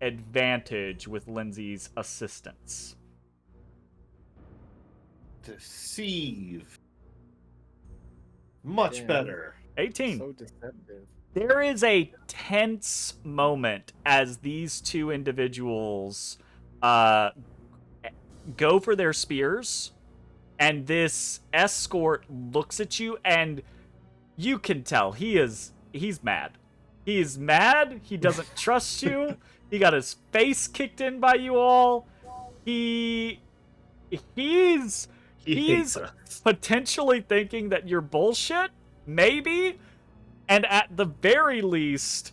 advantage with Linsey's assistance. Deceive. Much Damn. better. 18. So deceptive. There is a tense moment as these two individuals go for their spears, and this escort looks at you, and you can tell he's mad. He's mad. He doesn't trust you. He got his face kicked in by you all. He's hates us. potentially thinking that you're bullshit, maybe. And at the very least,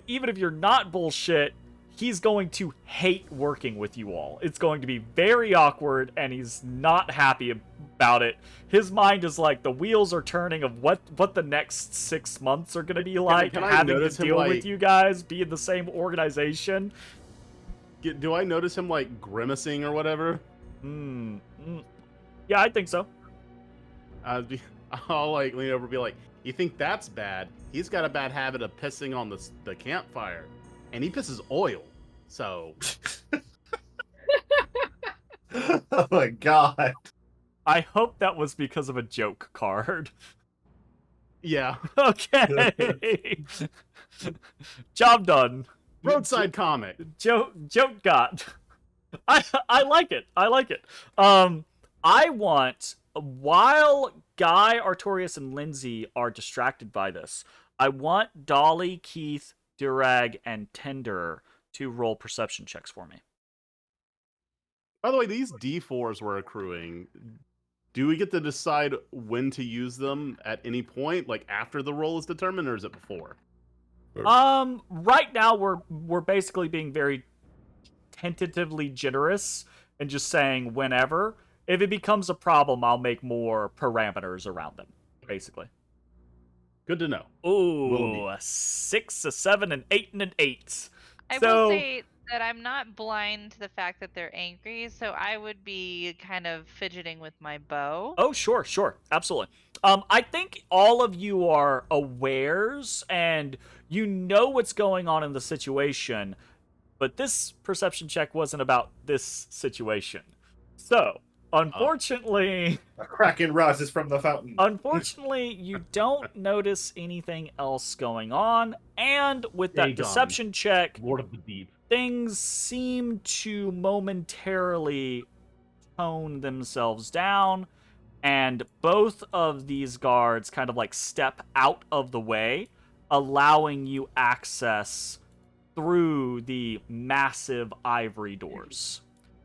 even if you're not bullshit, he's going to hate working with you all. It's going to be very awkward, and he's not happy about it. His mind is like, the wheels are turning of what the next 6 months are going to be like, can I having to notice him, deal with like- you guys, be in the same organization. Do I notice him like grimacing or whatever? Yeah, I think so. I'll like lean over and be like, "You think that's bad? He's got a bad habit of pissing on the campfire, and he pisses oil. So Oh my god. I hope that was because of a joke card. yeah, Okay. Job done. roadside comic. Joke got. I like it. I like it. I want, while Guy, Artorias, and Linsey are distracted by this, I want Dolly, Keith, Durrag, and Tender to roll perception checks for me. By the way, these D4s we're accruing. Do we get to decide when to use them at any point, like after the roll is determined, or is it before? Right now we're basically being very tentatively generous and just saying whenever. If it becomes a problem, I'll make more parameters around them, basically. Good to know. Ooh, a 6, a 7, an 8, and an 8. I So- will say that I'm not blind to the fact that they're angry, so I would be kind of fidgeting with my bow. Oh, sure, absolutely. I think all of you are awares, and you know what's going on in the situation, but this perception check wasn't about this situation. So, unfortunately... A kraken rises from the fountain. Unfortunately, you don't notice anything else going on, and with that Dagon, deception check, Lord of the Deep. things seem to momentarily tone themselves down, and both of these guards kind of like step out of the way, allowing you access through the massive ivory doors.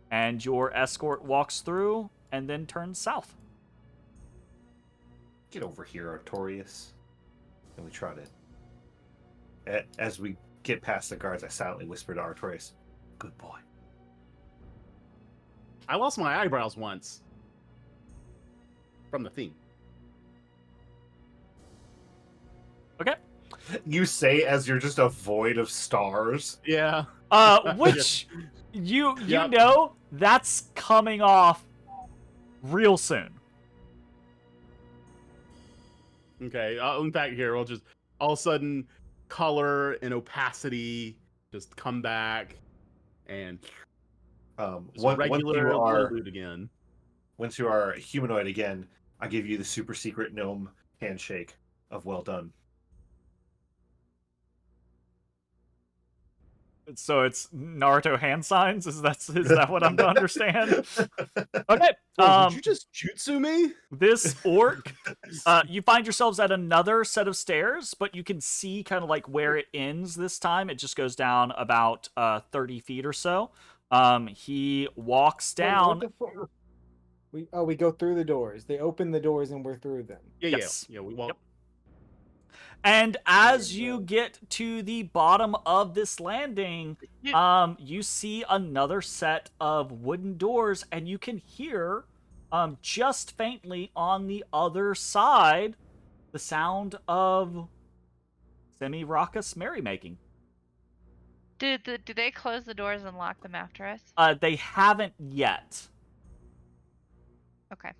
And your escort walks through and then turns south. Get over here, Artorias. And we trot in. As we get past the guards, I silently whisper to Artorias, "Good boy." I lost my eyebrows once. From the theme. Okay. You say as you're just a void of stars. Yeah. Which you Yep. know that's coming off real soon. Okay. In fact, here we'll just all of a sudden color and opacity just come back, and just regular loot again. Once you are humanoid again, I give you the super secret gnome handshake of well done. So it's Naruto hand signs? Is that what I'm to understand? Okay. Did you just jutsu me? This orc, you find yourselves at another set of stairs, but you can see kind of like where it ends this time. It just goes down about 30 feet or so. He walks down. We go through the doors. They open the doors and we're through them. Yes. Yeah. We walk. Yep. And as you get to the bottom of this landing, you see another set of wooden doors, and you can hear, just faintly on the other side, the sound of semi-raucous merrymaking. Do they close the doors and lock them after us? They haven't yet. Okay.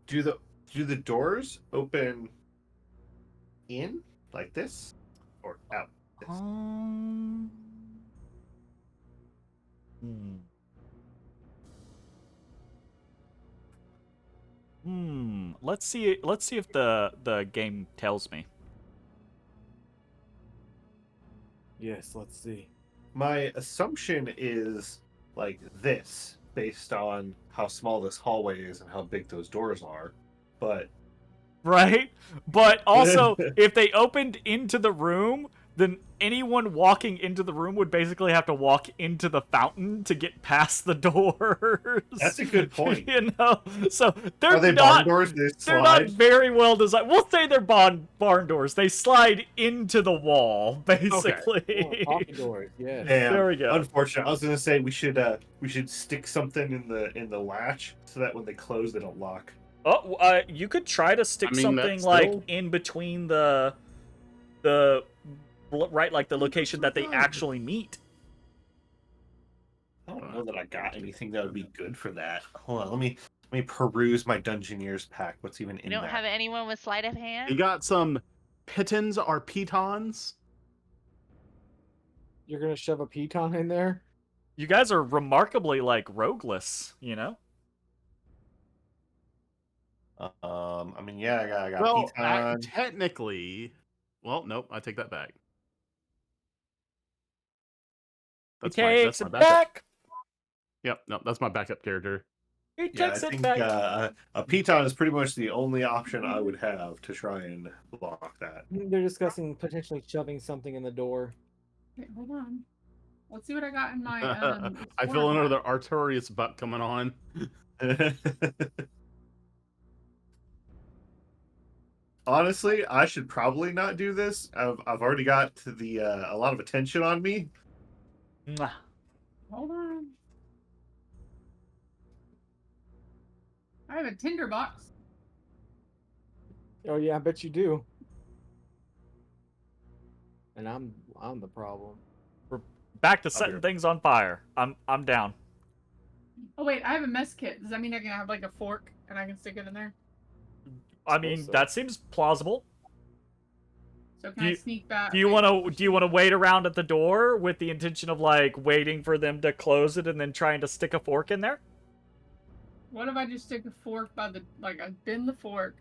Do the doors open in like this or out? This? Let's see if the game tells me. Yes, let's see. My assumption is like this, based on how small this hallway is and how big those doors are. But right? But also, if they opened into the room, then anyone walking into the room would basically have to walk into the fountain to get past the doors. That's a good point. You know? So are they barn doors? They're not very well designed. We'll say they're barn doors. They slide into the wall, basically. Okay. Talking doors, yes. Damn, there we go. Unfortunate. I was gonna say we should stick something in the latch so that when they close they don't lock. Oh, you could try to stick something like in between the right, like the location that they actually meet. I don't know that I got anything that would be good for that. Hold on, let me peruse my Dungeoneer's pack. What's even in You don't there? have anyone with sleight of hand? You got some pitons or pitons? You're gonna shove a piton in there? You guys are remarkably like rogueless, you know. I mean, yeah, I got well, piton. Technically, well, nope, I take that back. That's takes my it backup. back. Yep, no, that's my backup character. He Yeah, takes I it think back. a piton is pretty much the only option I would have to try and block that. They're discussing potentially shoving something in the door. Okay, hold on. Let's see what I got in my. I feel another Artorias butt coming on. Honestly, I should probably not do this. I've already got the a lot of attention on me. Mwah. Hold on. I have a tinderbox. Oh yeah, I bet you do. And I'm the problem. We're back to I'll be setting right- things on fire. I'm down. Oh wait, I have a mess kit. Does that mean I can have like a fork and I can stick it in there? I mean, so. that seems plausible. So can I sneak back? Do you want to wait around at the door with the intention of like waiting for them to close it and then trying to stick a fork in there? What if I just stick a fork by the I bend the fork,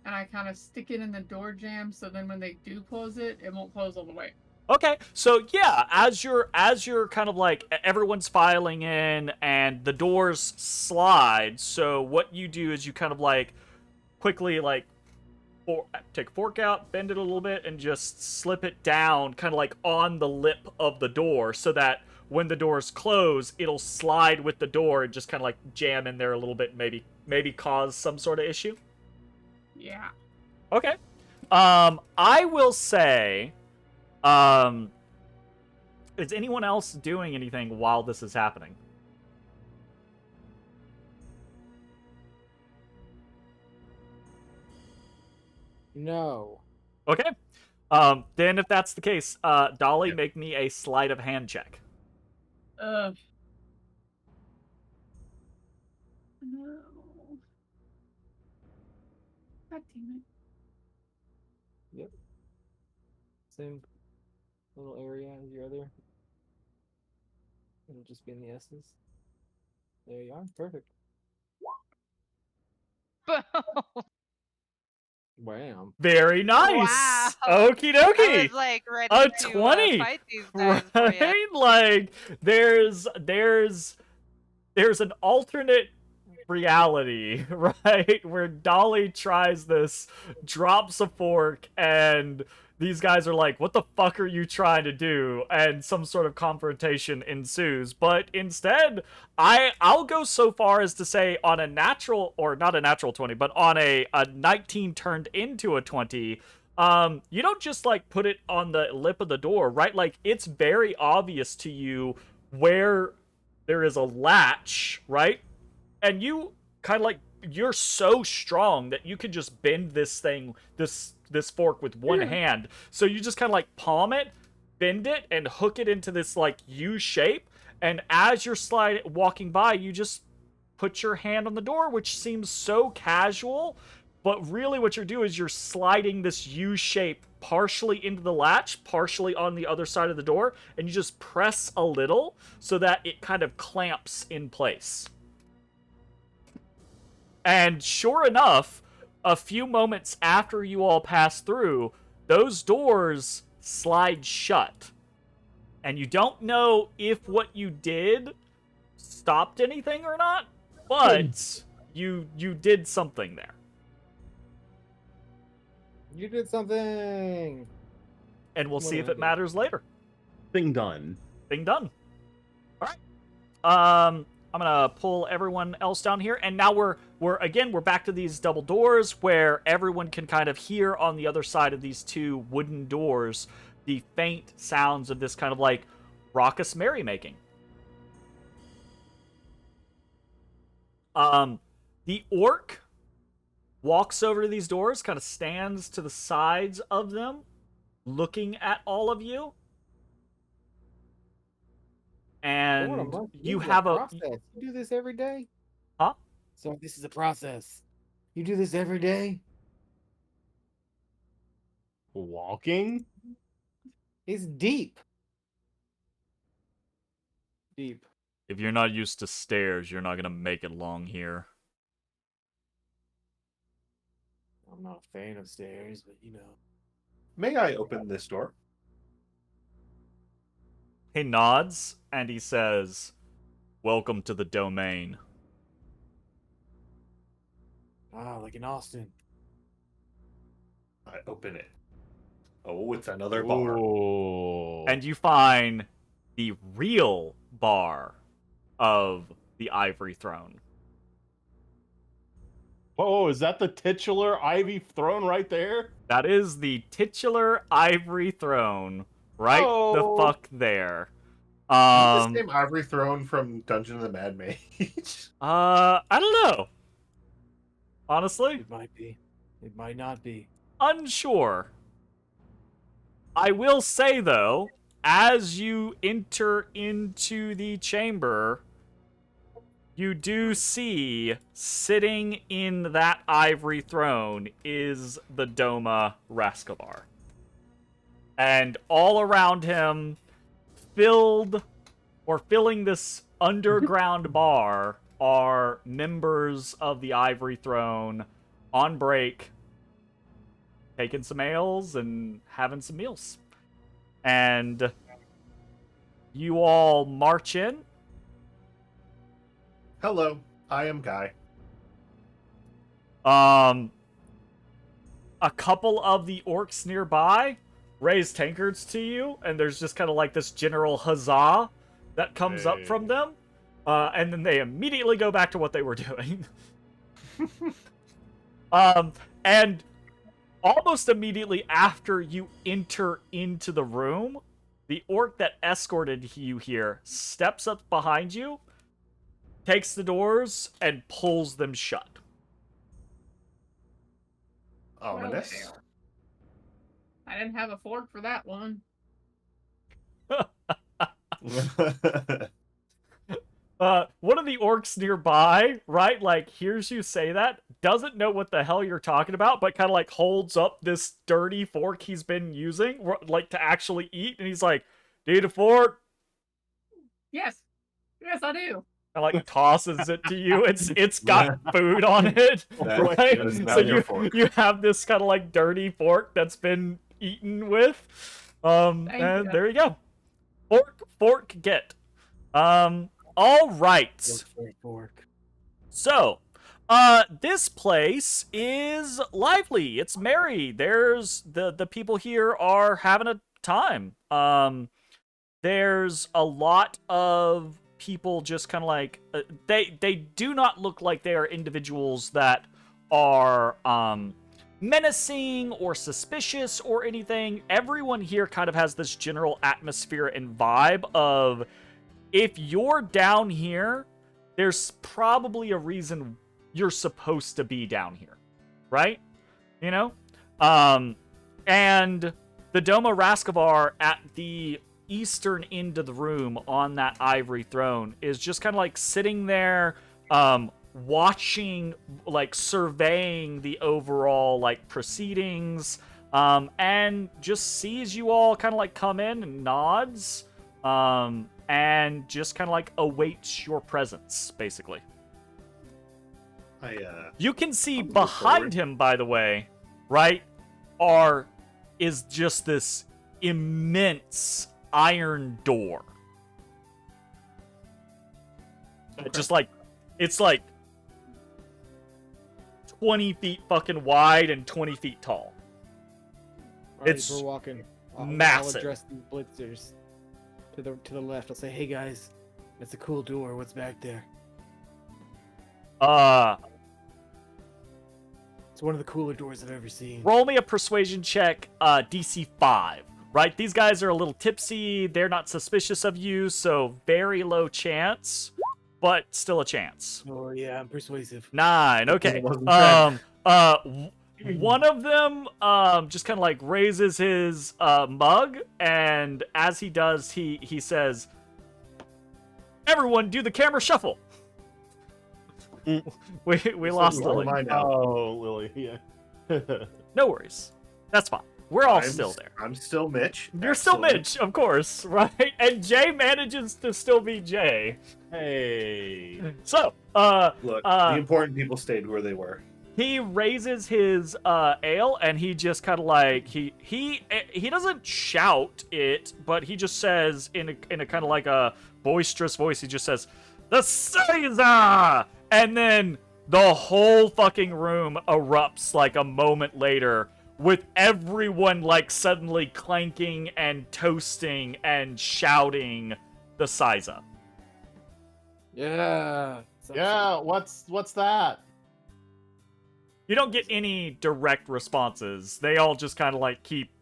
and I kind of stick it in the door jamb, so then when they do close it, it won't close all the way. Okay, so yeah, as you're kind of like everyone's filing in and the doors slide, so what you do is you kind of like quickly like take a fork out, bend it a little bit, and just slip it down kind of like on the lip of the door so that when the doors close, it'll slide with the door and just kind of like jam in there a little bit, maybe cause some sort of issue. Yeah. Okay. I will say, is anyone else doing anything while this is happening? No. Okay. Then if that's the case, Dolly, make me a sleight of hand check. No. God damn it. Yep. Same little area as your other. It'll just be in the S's. There you are. Perfect. Wham. Very nice. Wow. Okie dokie. I was like ready A to 20. fight these guys for ya. Right? Like there's an alternate reality, right? Where Dolly tries this, drops a fork, and these guys are like, what the fuck are you trying to do? And some sort of confrontation ensues. But instead, I'll go so far as to say on a natural, or not a natural 20, but on a 19 turned into a 20, you don't just like put it on the lip of the door, right? Like it's very obvious to you where there is a latch, right? And you kind of like, you're so strong that you can just bend this thing, this fork with one hand. So you just kind of like palm it, bend it, and hook it into this like U shape. And as you're walking by, you just put your hand on the door, which seems so casual. But really what you're doing is you're sliding this U shape partially into the latch, partially on the other side of the door. And you just press a little so that it kind of clamps in place. And sure enough, a few moments after you all pass through, those doors slide shut. And you don't know if what you did stopped anything or not, but you did something there. You did something. And we'll What see did if I it do? matters later. Thing done. Thing done. All right. I'm gonna pull everyone else down here, and now we're back to these double doors where everyone can kind of hear on the other side of these two wooden doors the faint sounds of this kind of like raucous merrymaking. The orc walks over to these doors, kind of stands to the sides of them, looking at all of you. And you have a process. You do this every day? Huh? So this is a process. You do this every day? Walking? It's deep. Deep. If you're not used to stairs, you're not gonna make it long here. I'm not a fan of stairs, but you know. May I open this door? He nods and he says, "Welcome to the domain." Ah, like in Austin. I open it. Oh, it's another bar. Oh. And you find the real bar of the Ivory Throne. Oh, is that the titular Ivy Throne right there? That is the titular Ivory Throne right Oh. the fuck there. Is this the same Ivory Throne from Dungeon of the Mad Mage? I don't know. Honestly, It might be. It might not be. Unsure. I will say, though, as you enter into the chamber, you do see, sitting in that ivory throne, is the Dohma Raskovar. And all around him, filling this underground bar, are members of the Ivory Throne on break, taking some ales and having some meals. And you all march in. Hello, I am Guy. A couple of the orcs nearby raise tankards to you, and there's just kind of like this general huzzah that comes up from them. And then they immediately go back to what they were doing. And almost immediately after you enter into the room, the orc that escorted you here steps up behind you, takes the doors, and pulls them shut. Ominous. I didn't have a fork for that one. One of the orcs nearby, right, like, hears you say that, doesn't know what the hell you're talking about, but kind of, like, holds up this dirty fork he's been using, like, to actually eat, and he's like, "Need a fork?" Yes. Yes, I do. And, like, tosses it to you. It's got food on it, right? So you have this kind of, like, dirty fork that's been eaten with. And there you go. Fork get. All right. Fork. So, this place is lively. It's merry. There's the people here are having a time. There's a lot of people just kind of like they do not look like they are individuals that are menacing or suspicious or anything. Everyone here kind of has this general atmosphere and vibe of, if you're down here, there's probably a reason you're supposed to be down here, right? You know? And the Dohma Raskovar at the eastern end of the room on that ivory throne is just kind of like sitting there, watching, like, surveying the overall, like, proceedings, and just sees you all kind of like come in and nods, and just kind of like awaits your presence, basically. You can see behind him, by the way, right, is just this immense iron door. Okay. Just like, it's like 20 feet fucking wide and 20 feet tall. All right, it's we're walking. massive. I'll address the blitzers to the left. I'll say, "Hey guys, that's a cool door. What's back there?" It's one of the cooler doors I've ever seen. Roll me a persuasion check, DC 5. Right? These guys are a little tipsy. They're not suspicious of you, so very low chance, but still a chance. Oh yeah, I'm persuasive. 9. Okay. One of them just kind of like raises his mug, and as he does, he says, "Everyone, do the camera shuffle." We lost Lily. Oh, Lily, yeah. No worries. That's fine. We're all still there. I'm still Mitch. You're still Mitch, of course, right? And Jay manages to still be Jay. Hey. So, look, the important people stayed where they were. He raises his ale, and he just kind of like he doesn't shout it, but he just says in a kind of like a boisterous voice, he just says, "The Scyza!" And then the whole fucking room erupts like a moment later, with everyone like suddenly clanking and toasting and shouting the Scyza. Yeah. Yeah, what's that? You don't get any direct responses. They all just kind of like keep,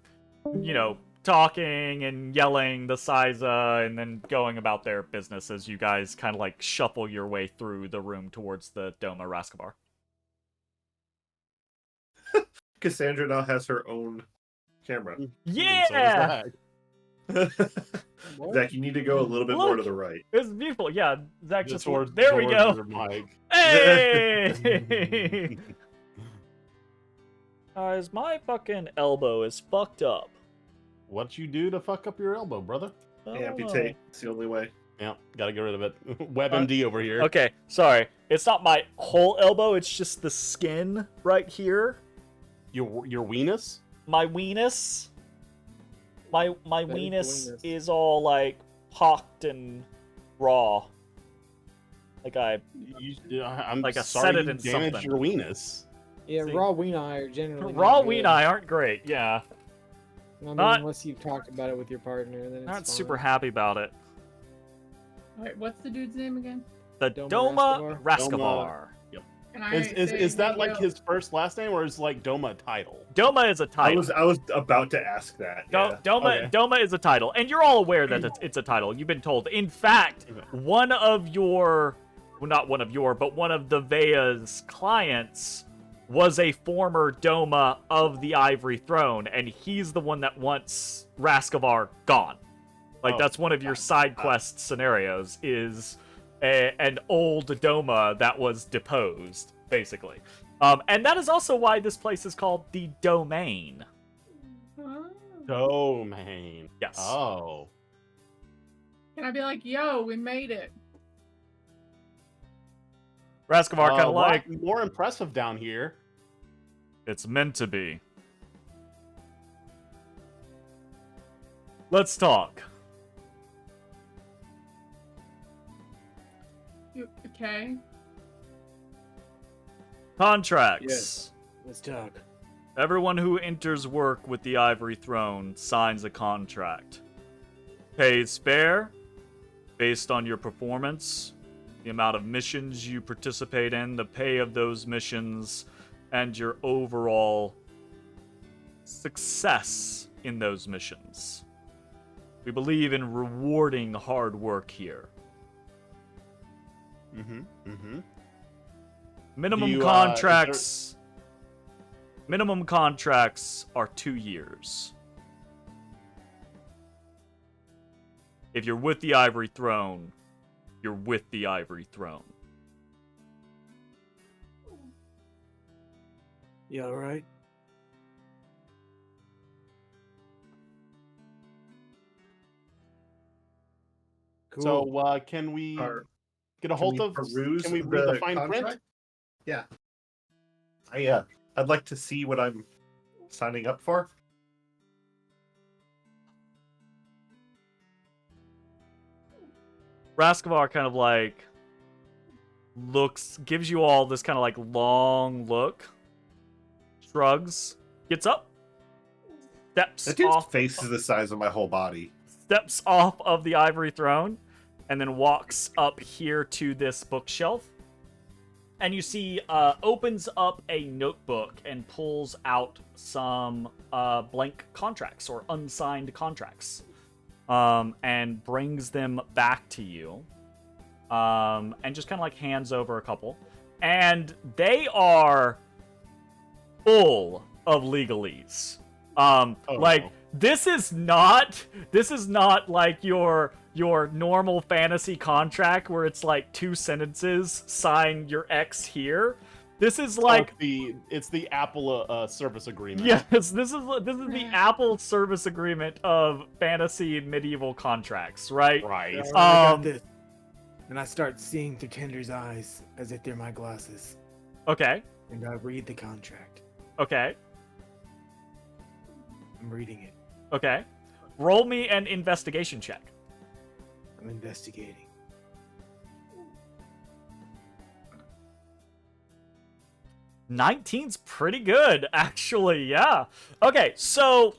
talking and yelling the Scyza and then going about their business as you guys kind of like shuffle your way through the room towards the Dohma Raskovar. Cassandra now has her own camera. And Yeah! so does Zach. Zach, you need to go a little bit more to Look! the right. It's beautiful. Yeah, Zach just Towards- there we towards go. your mic. Hey! Guys, my fucking elbow is fucked up. What you do to fuck up your elbow, brother? Amputate. It's the only way. Yeah, gotta get rid of it. WebMD over here. Okay, sorry. It's not my whole elbow, it's just the skin right here. Your weenus? My weenus. My is the weenus weenus. is all like pocked and raw. Like I'm Like I sorry said it you in damaged something. your weenus. Yeah, See. raw ween eye are generally raw not ween good. eye aren't great. Yeah, I mean, not- unless you've talked about it with your partner, then it's not super fine. happy about it. Alright, what's the dude's name again? The Doma Doma Raskovar? Raskovar. Can I Is say that hey, like yo? his first last name, or is like Doma a title? Doma is a title. I was about to ask that. Yeah. Doma, Okay. Doma is a title, and you're all aware that it's a title. You've been told. In fact, Okay. one of your, well, not one of your, but one of the VAEA's clients was a former Doma of the Ivory Throne, and he's the one that wants Raskovar gone. Like, Oh, that's one of your side quest scenarios, is an old Doma that was deposed, basically. And that is also why this place is called the Domain. Huh? Domain. Yes. Oh. Can I be like, yo, we made it? Raskovar kind of Well, like, more impressive down here. it's meant to be. Let's talk. Okay. Contracts. Yes. Let's talk. Everyone who enters work with the Ivory Throne signs a contract. Pays fair, based on your performance, the amount of missions you participate in, the pay of those missions, and your overall success in those missions. We believe in rewarding hard work here. Minimum Do you, contracts. Minimum contracts are 2 years. If you're with the Ivory Throne, you're with the Ivory Throne. You alright? Cool. So, can we Are- get a Can hold we of? peruse Can we read the fine print? contract? Yeah. I'd like to see what I'm signing up for. Raskovar kind of like gives you all this kind of like long look, shrugs, gets up, That steps dude's off, face is the size of my whole body. steps off of the Ivory Throne, and then walks up here to this bookshelf. And you see, opens up a notebook and pulls out some blank contracts or unsigned contracts, and brings them back to you, and just kind of like hands over a couple. And they are full of legalese. Like, no. this is not like your normal fantasy contract where it's like 2 sentences, sign your X here. This is like, it's the Apple service agreement. yes, this is the Apple service agreement of fantasy and medieval contracts, right? Right. Alright, I got um, this. And I start seeing through Tender's eyes as if they're my glasses. Okay, And I read the contract. okay, I'm reading it. okay. Roll me an investigation check. I'm investigating. '19's pretty good, actually, yeah. Okay, so,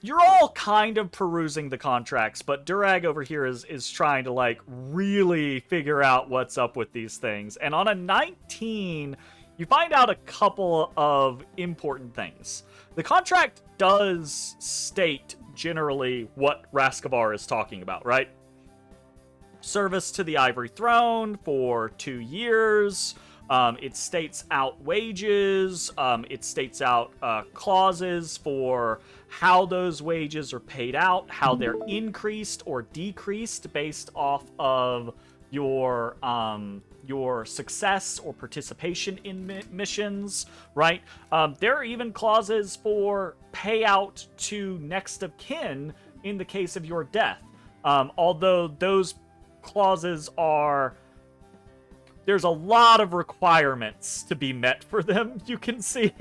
you're all kind of perusing the contracts, but Durrag over here is trying to, like, really figure out what's up with these things. And on a 19, you find out a couple of important things. The contract does state generally what Raskovar is talking about, right? Service to the Ivory Throne for 2 years. It states out wages. It states out clauses for how those wages are paid out, how they're increased or decreased based off of your success or participation in missions, right? There are even clauses for payout to next of kin in the case of your death. Although those clauses are... There's a lot of requirements to be met for them, you can see,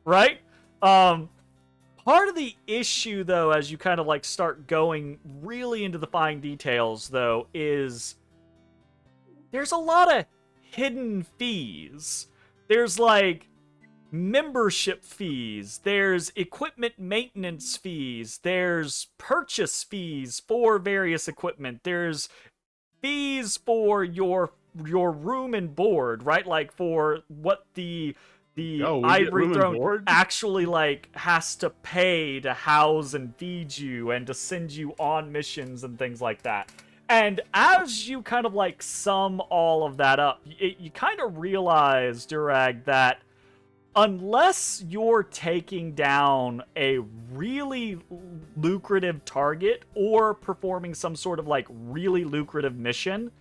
right? Part of the issue, though, as you kind of like start going really into the fine details, though, is there's a lot of hidden fees. There's like membership fees, there's equipment maintenance fees, there's purchase fees for various equipment, there's fees for your room and board, right? Like for what the Ivory Throne actually like has to pay to house and feed you and to send you on missions and things like that. And as you kind of like sum all of that up, you kind of realize, Durrag, that unless you're taking down a really lucrative target or performing some sort of like really lucrative mission,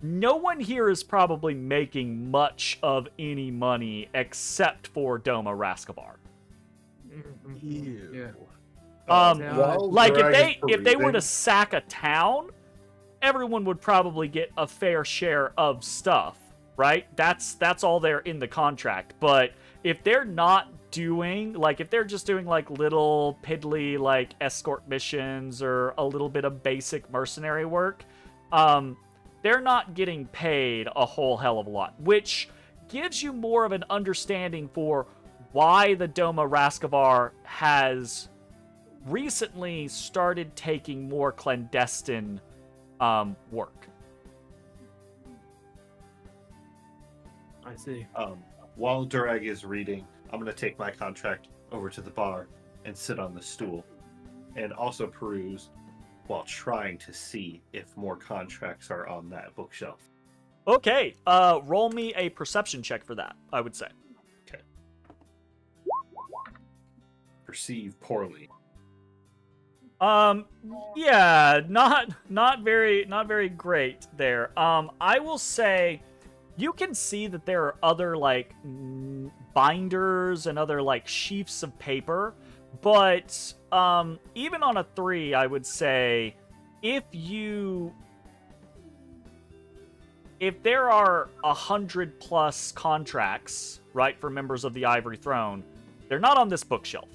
no one here is probably making much of any money except for Dohma Raskovar. Yeah. Like if they were to sack a town, everyone would probably get a fair share of stuff, right? That's all there in the contract. But if they're not doing, like, if they're just doing like little piddly like escort missions or a little bit of basic mercenary work, they're not getting paid a whole hell of a lot, which gives you more of an understanding for why the Dohma Raskovar has recently started taking more clandestine work. I see. While Durrag is reading, I'm going to take my contract over to the bar and sit on the stool and also peruse while trying to see if more contracts are on that bookshelf. Okay, roll me a perception check for that, I would say. Okay. Perceive poorly. Yeah, not very great there. I will say you can see that there are other like binders and other like sheafs of paper, but even on a 3, I would say if there are 100+ contracts, right, for members of the Ivory Throne, they're not on this bookshelf.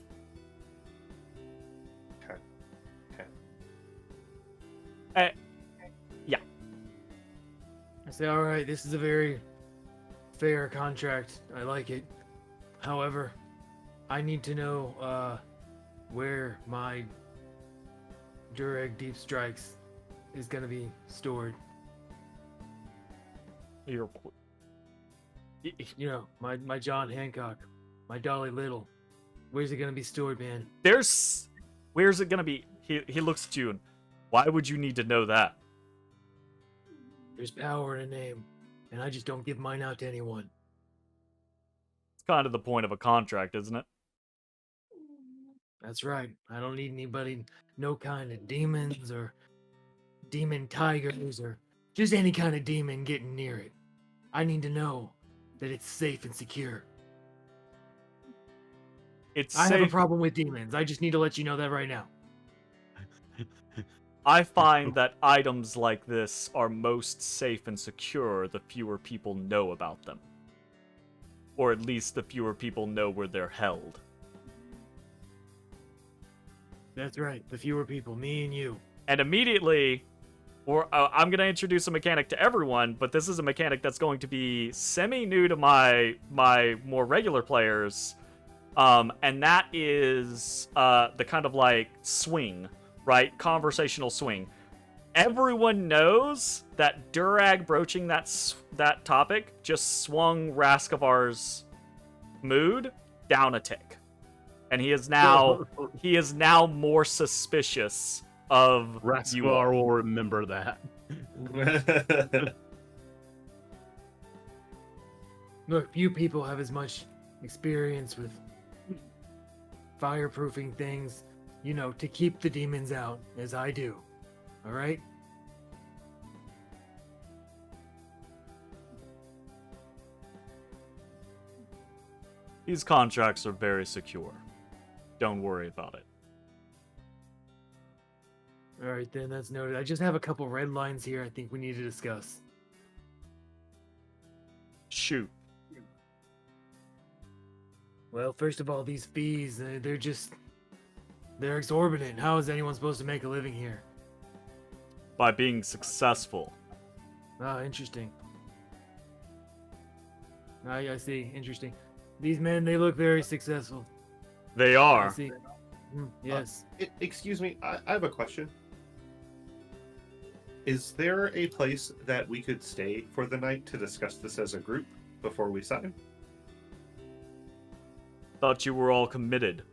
Yeah. I say, all right, this is a very fair contract. I like it. However, I need to know where my Durrag Deep Strikes is going to be stored. You know, my John Hancock, my Dolly Little. Where's it going to be stored, man? Where's it going to be? He looks at you and, why would you need to know that? There's power in a name, and I just don't give mine out to anyone. It's kind of the point of a contract, isn't it? That's right. I don't need anybody, no kind of demons or demon tigers or just any kind of demon getting near it. I need to know that it's safe and secure. I have a problem with demons. I just need to let you know that right now. I find that items like this are most safe and secure the fewer people know about them. Or at least the fewer people know where they're held. That's right. The fewer people, me and you. And immediately, I'm going to introduce a mechanic to everyone, but this is a mechanic that's going to be semi-new to my more regular players. And that is the kind of like swing. Right? Conversational swing. Everyone knows that Durrag broaching that topic just swung Raskovar's mood down a tick. And he is now more suspicious of Raskovar will remember that. Look, few people have as much experience with fireproofing things, to keep the demons out as I do. All right? These contracts are very secure. Don't worry about it. All right, then, that's noted. I just have a couple red lines here I think we need to discuss. Shoot. Well, first of all, these fees, they're exorbitant. How is anyone supposed to make a living here? By being successful. Ah, interesting. I see. Interesting. These men, they look very successful. They I are. see. Yes. Excuse me, I have a question. Is there a place that we could stay for the night to discuss this as a group before we sign? Thought you were all committed.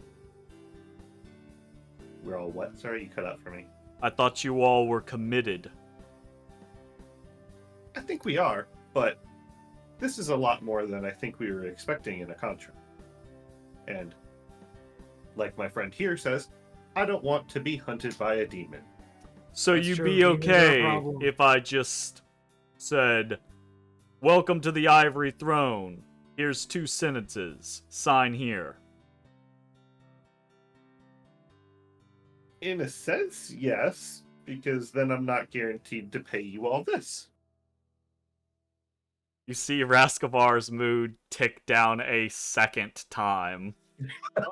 We're all what? Sorry, you cut out for me. I thought you all were committed. I think we are, but this is a lot more than I think we were expecting in a contract. And like my friend here says, I don't want to be hunted by a demon. So That's you'd true, be demons are a okay problem. if I just said, "Welcome to the Ivory Throne. Here's 2 sentences. Sign here." In a sense, yes, because then I'm not guaranteed to pay you all this. You see Raskovar's mood tick down a second time.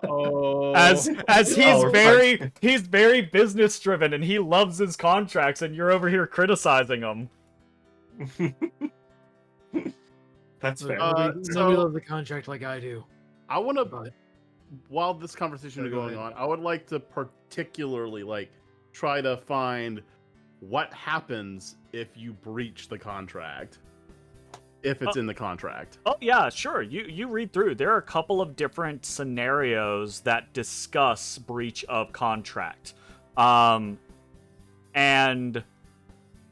Oh. As Oh, we're he's very business driven and he loves his contracts and you're over here criticizing him. That's fair. Nobody so- loves the contract like I do. I want to, But while this conversation Yeah, is go going ahead. on, I would like to particularly try to find what happens if you breach the contract. If it's in the contract. Oh yeah, sure. You read through. There are a couple of different scenarios that discuss breach of contract. And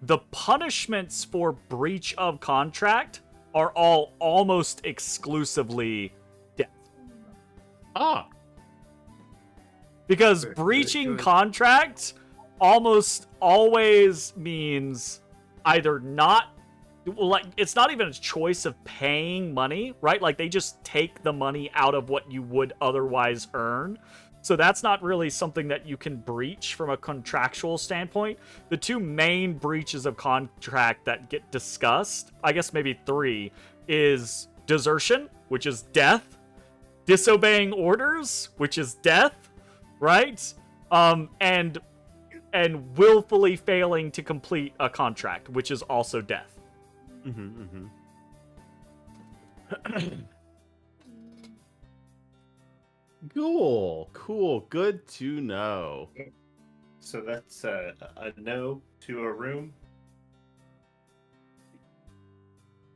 the punishments for breach of contract are all almost exclusively death. Ah, Because Very breaching good. contract almost always means either not, like, it's not even a choice of paying money, right? Like, they just take the money out of what you would otherwise earn. So that's not really something that you can breach from a contractual standpoint. The 2 main breaches of contract that get discussed, I guess maybe 3, is desertion, which is death, disobeying orders, which is death, right? And willfully failing to complete a contract, which is also death. Cool. Good to know. So that's a no to a room.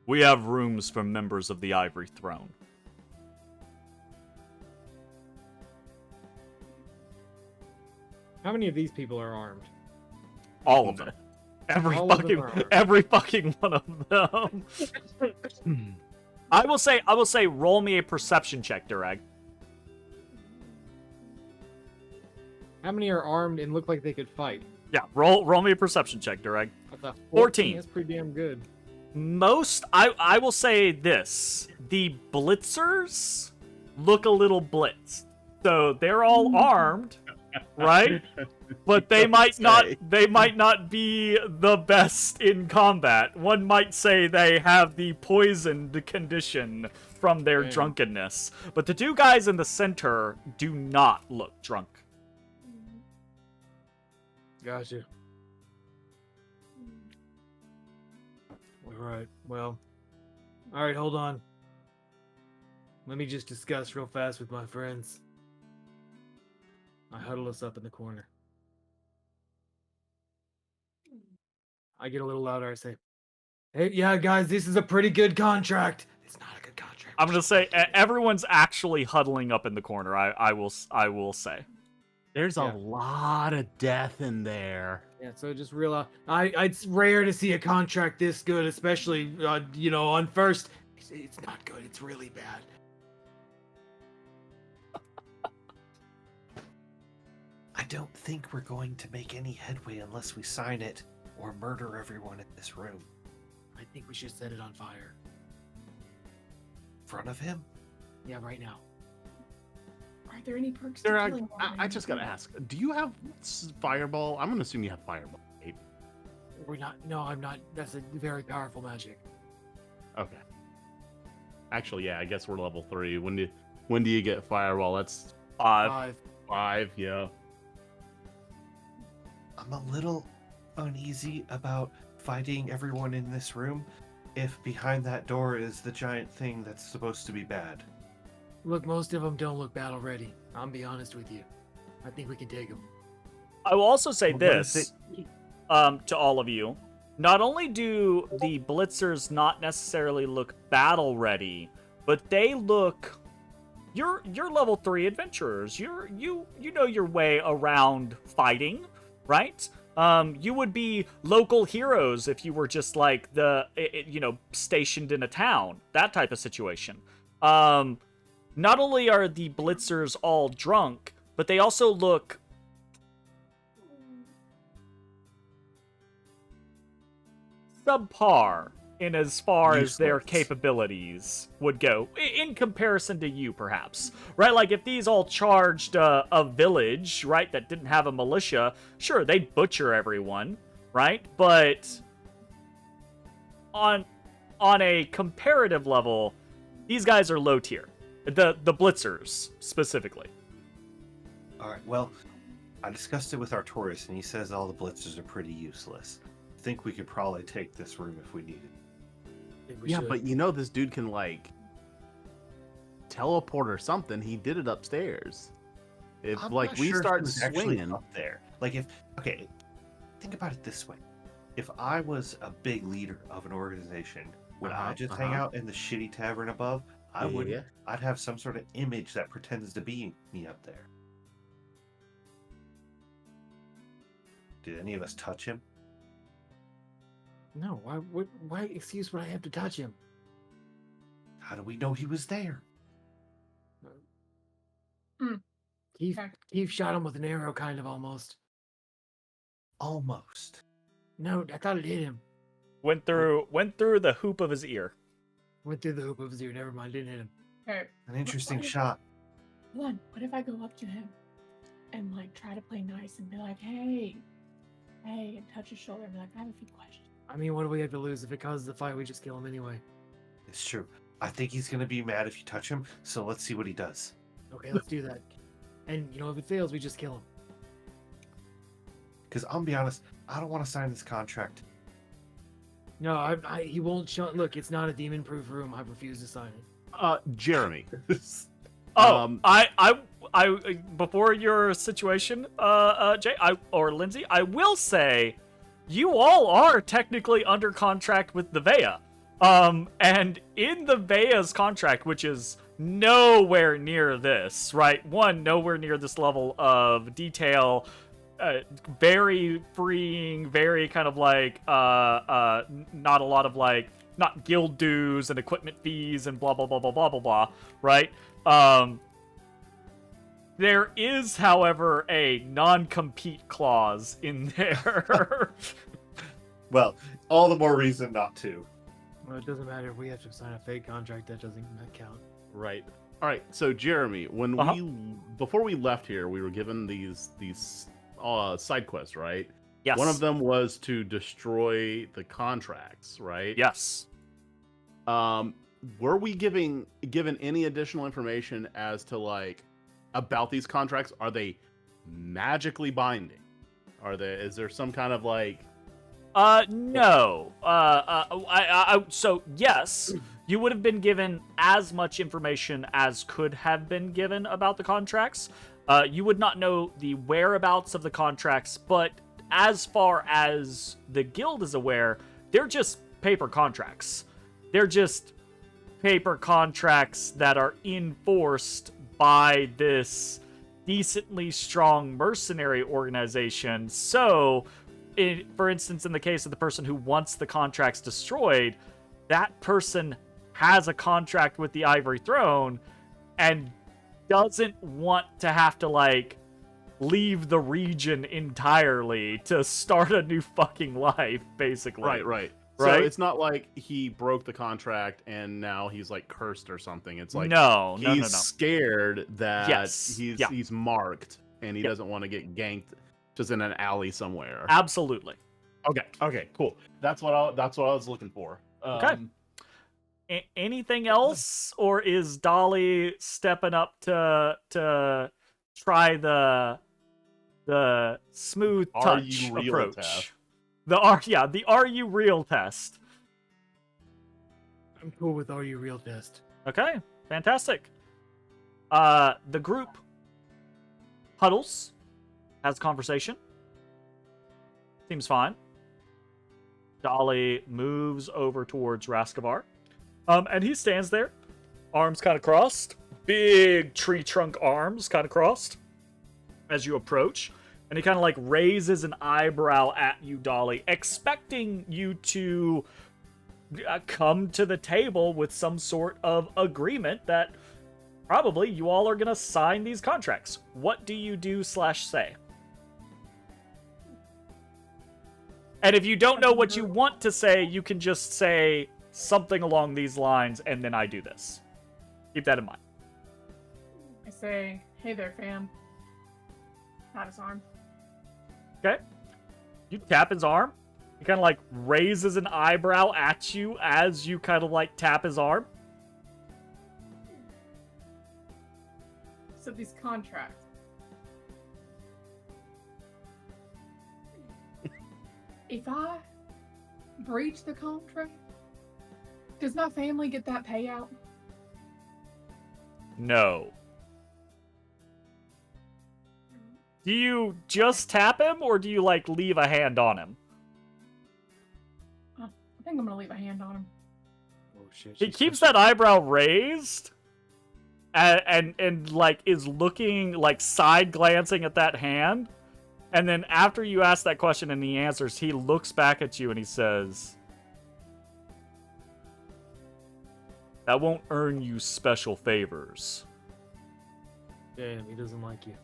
We have rooms for members of the Ivory Throne. How many of these people are armed? All of them. Every All of them are armed. every fucking one of them. I will say roll me a perception check, Durrag. How many are armed and look like they could fight? Yeah, roll me a perception check, Durrag. What's that, 14. That's pretty damn good. Most I will say this. The blitzers look a little blitzed. So they're all armed, right? But they might not be the best in combat. One might say they have the poisoned condition from their Damn. drunkenness. But the 2 guys in the center do not look drunk. Gotcha. Alright, well. Alright, hold on. Let me just discuss real fast with my friends. I huddle us up in the corner. I get a little louder. I say, "Hey, yeah, guys, this is a pretty good contract." It's not a good contract. I'm gonna say everyone's actually huddling up in the corner. I will say. There's Yeah. a lot of death in there. Yeah, so just realize, it's rare to see a contract this good, especially on first. It's not good. It's really bad. I don't think we're going to make any headway unless we sign it or murder everyone in this room. I think we should set it on fire. In front of him? Yeah, right now. Are there any perks to Durrag, killing I just gotta ask, do you have fireball? I'm gonna assume you have fireball, right? We're not. No, I'm not. That's a very powerful magic. Okay. Actually, yeah, I guess we're level 3. When do you get fireball? That's 5. 5, yeah. I'm a little uneasy about fighting everyone in this room if behind that door is the giant thing that's supposed to be bad. Look, most of them don't look battle ready. I'll be honest with you. I think we can take them. I will also say Well, what if this to all of you. Not only do the blitzers not necessarily look battle ready, but they look you're level 3 adventurers. You know your way around fighting, right? You would be local heroes if you were just like stationed in a town, that type of situation. Not only are the blitzers all drunk, but they also look subpar in as far as their capabilities would go, in comparison to you, perhaps. Right? Like, if these all charged a village, right, that didn't have a militia, sure, they'd butcher everyone, right? But on a comparative level, these guys are low tier. The blitzers, specifically. Alright, well, I discussed it with Artorias, and he says all the blitzers are pretty useless. I think we could probably take this room if we needed. Yeah, but you know this dude can, like, teleport or something. He did it upstairs. If, I'm like, not we sure if start it was actually swinging... up there. Like, okay, think about it this way. If I was a big leader of an organization, would I just hang out in the shitty tavern above? I wouldn't. I'd have some sort of image that pretends to be me up there. Did any of us touch him? No, why excuse would I have to touch him? How do we know he was there? Keith shot him with an arrow, kind of, almost. Almost. No, I thought it hit him. Went through the hoop of his ear. Went through the hoop of his ear. Never mind, didn't hit him. Okay. An interesting shot. What if I go up to him and like try to play nice and be like, hey, and touch his shoulder and be like, I have a few questions. I mean, what do we have to lose? If it causes the fight, we just kill him anyway. It's true. I think he's gonna be mad if you touch him, so let's see what he does. Okay, let's do that. And, if it fails, we just kill him. Because I'll be honest, I don't want to sign this contract. No, he won't show. Look, it's not a demon-proof room. I refuse to sign it. Jeremy. I before your situation, Jay, or Linsey, I will say, you all are technically under contract with the VAEA. And in the VAEA's contract, which is nowhere near this, right? Nowhere near this level of detail. Very freeing, very kind of like, not a lot of like, not guild dues and equipment fees and blah, blah, blah, blah, blah, blah, blah, right? There is, however, a non-compete clause in there. Well, all the more reason not to. Well, it doesn't matter if we have to sign a fake contract. That doesn't count. Right. All right. So, Jeremy, before we left here, we were given these side quests, right? Yes. One of them was to destroy the contracts, right? Yes. Were we given any additional information as to, like, about these contracts? Are they magically binding? Is there some kind of, like... No. So yes, you would have been given as much information as could have been given about the contracts. You would not know the whereabouts of the contracts, but as far as the guild is aware, they're just paper contracts. They're just paper contracts that are enforced by this decently strong mercenary organization. So, for instance, in the case of the person who wants the contracts destroyed, that person has a contract with the Ivory Throne and doesn't want to have to, like, leave the region entirely to start a new fucking life, basically. Right. So Right? it's not like he broke the contract and now he's like cursed or something. It's like no. he's scared that Yes. he's marked and he doesn't want to get ganked just in an alley somewhere. Absolutely. Okay, cool. That's what I was looking for. Okay. Anything else, or is Dolly stepping up to try the smooth Are touch you real approach? test? The are you real test. I'm cool with Are You Real test. Okay, fantastic. The group huddles, has a conversation. Seems fine. Dolly moves over towards Raskovar. And he stands there, arms kind of crossed, big tree trunk arms kind of crossed as you approach. And he kind of like raises an eyebrow at you, Dolly, expecting you to come to the table with some sort of agreement that probably you all are going to sign these contracts. What do you do/say? And if you don't know what you want to say, you can just say something along these lines, and then I do this. Keep that in mind. I say, hey there, fam. Pat his arm. Okay? You tap his arm. He kind of like raises an eyebrow at you as you kind of like tap his arm. So these contracts. If I breach the contract, does my family get that payout? No. Do you just tap him, or do you like leave a hand on him? I think I'm gonna leave a hand on him. Oh shit. He keeps that eyebrow raised and like is looking like side glancing at that hand. And then after you ask that question and he answers, he looks back at you and he says, "That won't earn you special favors." Damn, he doesn't like you.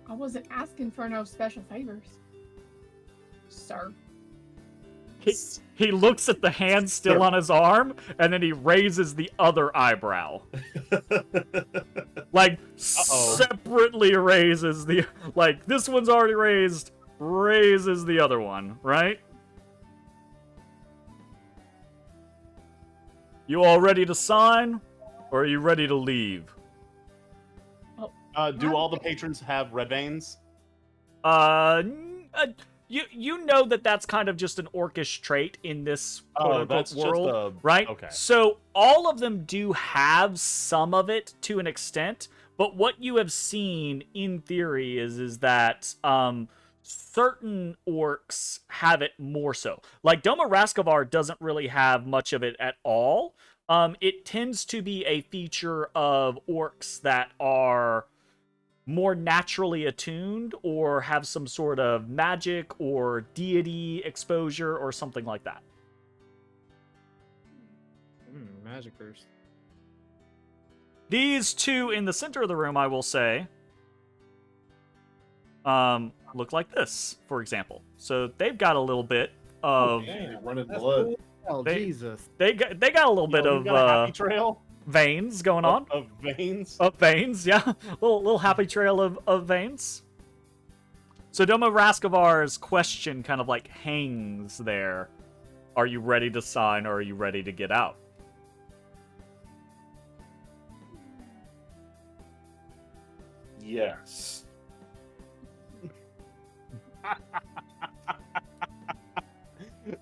I wasn't asking for no special favors, sir. He looks at the hand still on his arm, and then he raises the other eyebrow. Like, separately raises the... Like, this one's already raised, raises the other one, right? You all ready to sign, or are you ready to leave? Do all the patrons have red veins? You know that that's kind of just an orcish trait in this quote-unquote world, right? Okay. So all of them do have some of it to an extent, but what you have seen in theory is that certain orcs have it more so. Like Dohma Raskovar doesn't really have much of it at all. It tends to be a feature of orcs that are more naturally attuned or have some sort of magic or deity exposure or something like that. Magicers. These two in the center of the room, I will say, look like this, for example. So they've got a little bit of... running That's blood. cool. Oh, They- Jesus. They got a little bit You of got a happy trail veins going on. of veins. Of veins, yeah. little happy trail of veins. So Dohma Raskovar's question kind of like hangs there. Are you ready to sign, or are you ready to get out? Yes.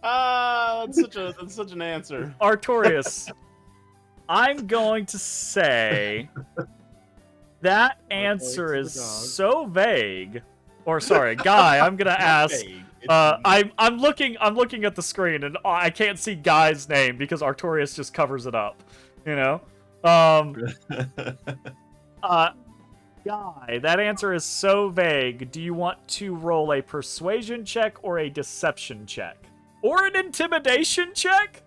That's such an answer. Artorias, I'm going to say that answer is so vague. Or sorry, Guy, I'm gonna ask. I'm looking at the screen and I can't see Guy's name because Artorias just covers it up. You know? Guy, that answer is so vague. Do you want to roll a persuasion check or a deception check? Or an intimidation check?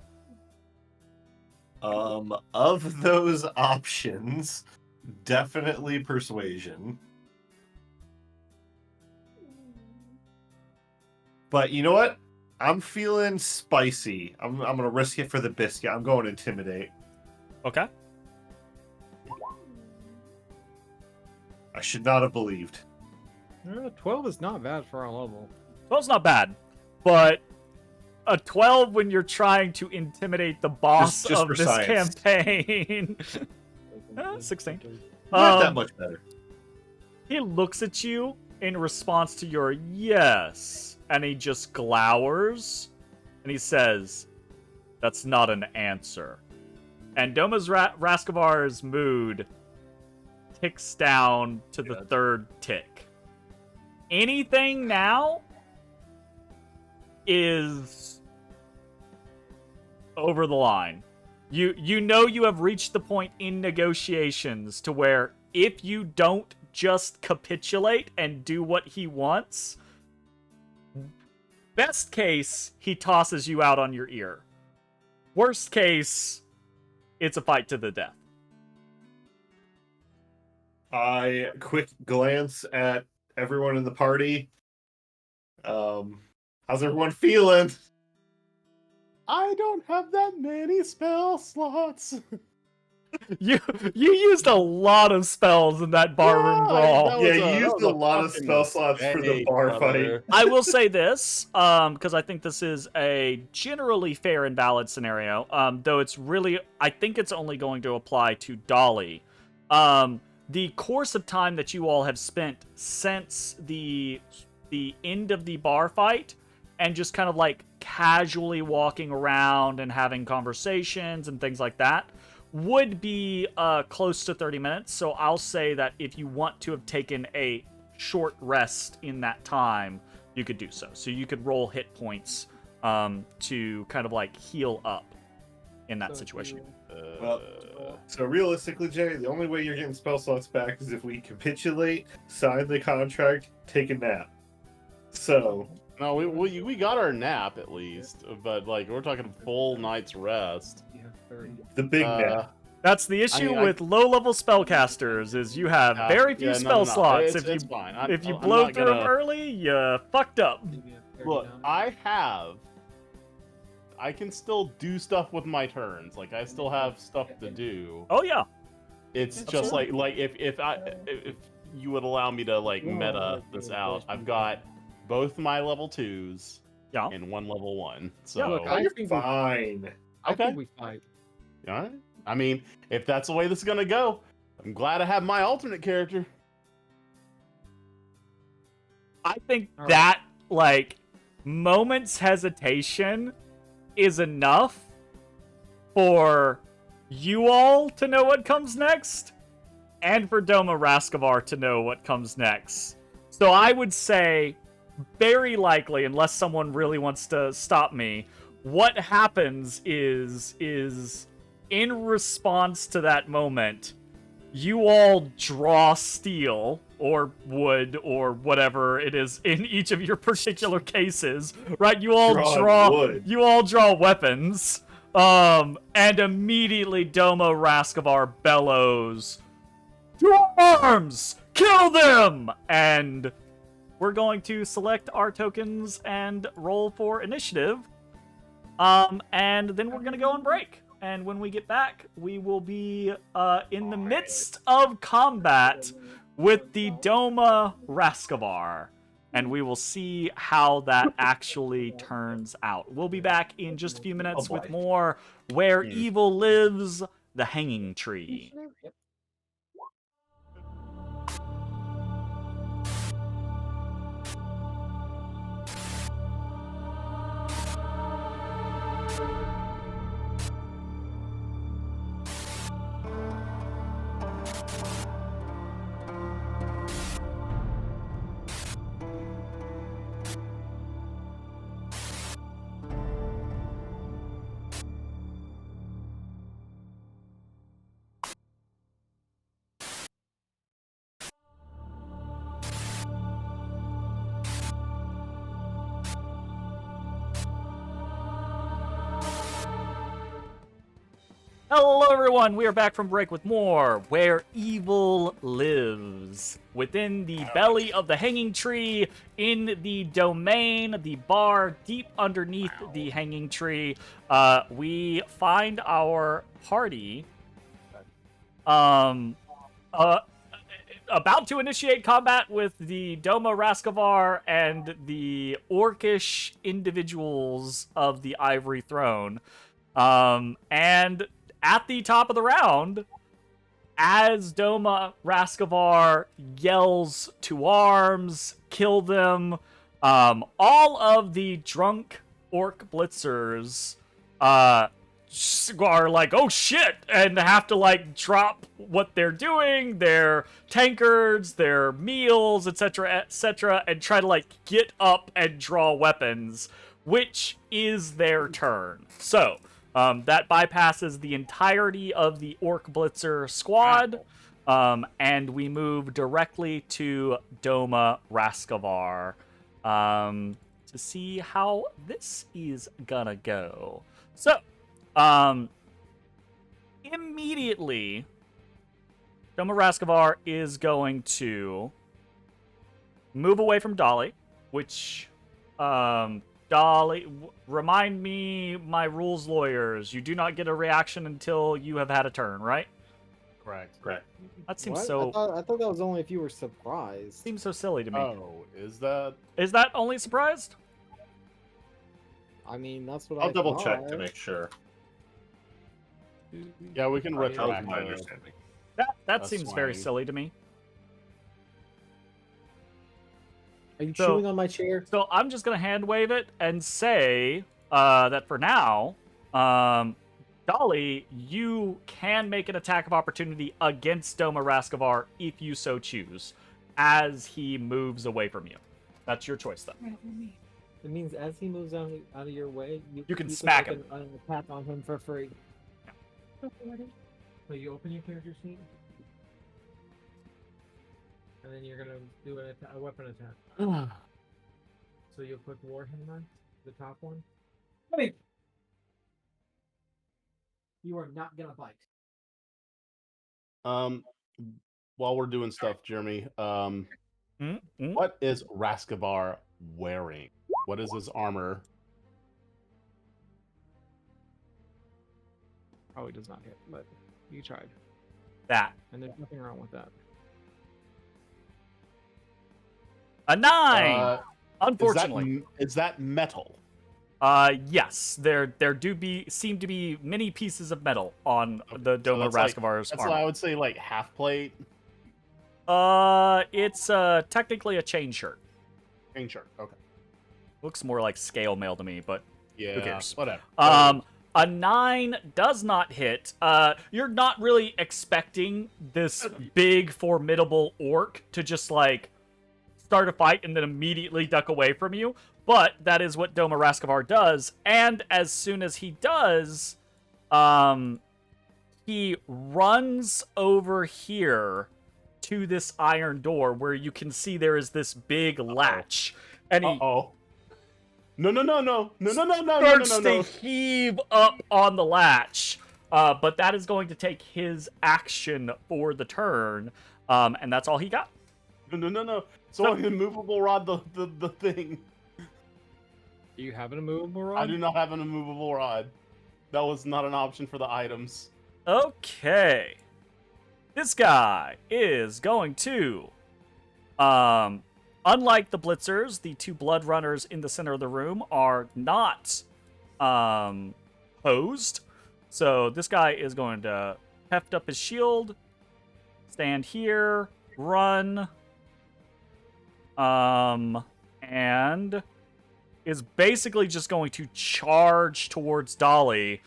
Of those options, definitely persuasion. But you know what? I'm feeling spicy. I'm gonna risk it for the biscuit. I'm going intimidate. Okay. I should not have believed. 12 is not bad for our level. 12's not bad, but a 12 when you're trying to intimidate the boss Just of for this science. campaign. 16. Not that much better. He looks at you in response to your yes, and he just glowers, and he says, "That's not an answer." And Dohma Raskovar's mood ticks down to the third tick. Anything now is over the line. You know you have reached the point in negotiations to where if you don't just capitulate and do what he wants, best case, he tosses you out on your ear. Worst case, it's a fight to the death. I quick glance at everyone in the party. How's everyone feeling? I don't have that many spell slots. You used a lot of spells in that barroom brawl. that Yeah, was you that used was a lot of fucking spell slots for the mistake, bar brother. I will say this, because I think this is a generally fair and valid scenario, though it's really, I think it's only going to apply to Dolly. The course of time that you all have spent since the end of the bar fight, and just kind of like casually walking around and having conversations and things like that, would be close to 30 minutes. So I'll say that if you want to have taken a short rest in that time, you could do so. So you could roll hit points to kind of like heal up in that situation. Well, so realistically, Jay, the only way you're getting spell slots back is if we capitulate, sign the contract, take a nap. So No, we got our nap at least, but like we're talking full night's rest. Yeah, 30. the big nap. That's the issue mean, with low-level spellcasters, is you have very few spell slots. It's fine. If you I'm blow not through them gonna- early, you fucked up. Yeah, 30 Look, now. I can still do stuff with my turns. Like I still have stuff to do. Oh yeah. It's just like if you would allow me to like meta this out, I've got both my level 2s Yeah. and one level 1. So look, Oh, I you're think fine. I Okay. think we fight. all right. I mean, if that's the way this is gonna go, I'm glad I have my alternate character. I think All right. that, like, moments hesitation is enough for you all to know what comes next, and for Dohma Raskovar to know what comes next. So I would say, very likely, unless someone really wants to stop me, what happens is in response to that moment, you all draw steel or wood or whatever it is in each of your particular cases, right? You all draw weapons, and immediately Dohma Raskovar bellows, "To arms! Kill them!" And we're going to select our tokens and roll for initiative, and then we're gonna go on break. And when we get back, we will be in the midst of combat with the Dohma Raskovar. And we will see how that actually turns out. We'll be back in just a few minutes with more Where Evil Lives, the Hanging Tree. Hello, everyone. We are back from break with more Where Evil Lives. Within the belly of the hanging tree, in the domain, the bar deep underneath the hanging tree, we find our party about to initiate combat with the Dohma Raskovar and the orcish individuals of the Ivory Throne. And at the top of the round, as Dohma Raskovar yells to arms, kill them, all of the drunk orc blitzers are like, oh shit, and have to like drop what they're doing, their tankards, their meals, etc., and try to like get up and draw weapons, which is their turn. So that bypasses the entirety of the Orc Blitzer squad, and we move directly to Dohma Raskovar to see how this is gonna go. So, immediately, Dohma Raskovar is going to move away from Dolly, which, Dolly, remind me, my rules lawyers, you do not get a reaction until you have had a turn, right? Correct. That seems What? so... I thought that was only if you were surprised. Seems so silly to me. Oh, is that? Is that only surprised? I mean, that's what I'll I double thought. check to make sure. Yeah, we can That was retroact. my understanding. That That's seems very fine. silly to me. Are you So- chewing on my chair? So I'm just gonna hand wave it and say that for now, Dolly, you can make an attack of opportunity against Dohma Raskovar if you so choose, as he moves away from you. That's your choice, though. It means as he moves out of your way, You can smack make an attack on him for free. So you open your character sheet, and then you're gonna do a weapon attack. So you'll click Warhammer, the top one. Wait. You are not gonna bite. While we're doing stuff, Jeremy, what is Raskovar wearing? What is his armor? Probably does not hit, but you tried, That. and there's nothing wrong with that. A 9! Unfortunately. Is that metal? Yes. There seem to be many pieces of metal on the So Dohma that's Raskovar's That's why I armor. would say like half plate. It's technically a chain shirt. Chain shirt. Okay. Looks more like scale mail to me, but Yeah. cares? Whatever. A 9 does not hit. You're not really expecting this big, formidable orc to just, like, start a fight and then immediately duck away from you. But that is what Dohma Raskovar does. And as soon as he does, he runs over here to this iron door where you can see there is this big latch. And he starts to heave up on the latch, but that is going to take his action for the turn, and that's all he got. No. So I can movable rod the thing. Do you have an immovable rod? I do not have an immovable rod. That was not an option for the items. Okay, this guy is going to, unlike the blitzers, the two blood runners in the center of the room are not posed. So this guy is going to heft up his shield, stand here, run, and is basically just going to charge towards Dolly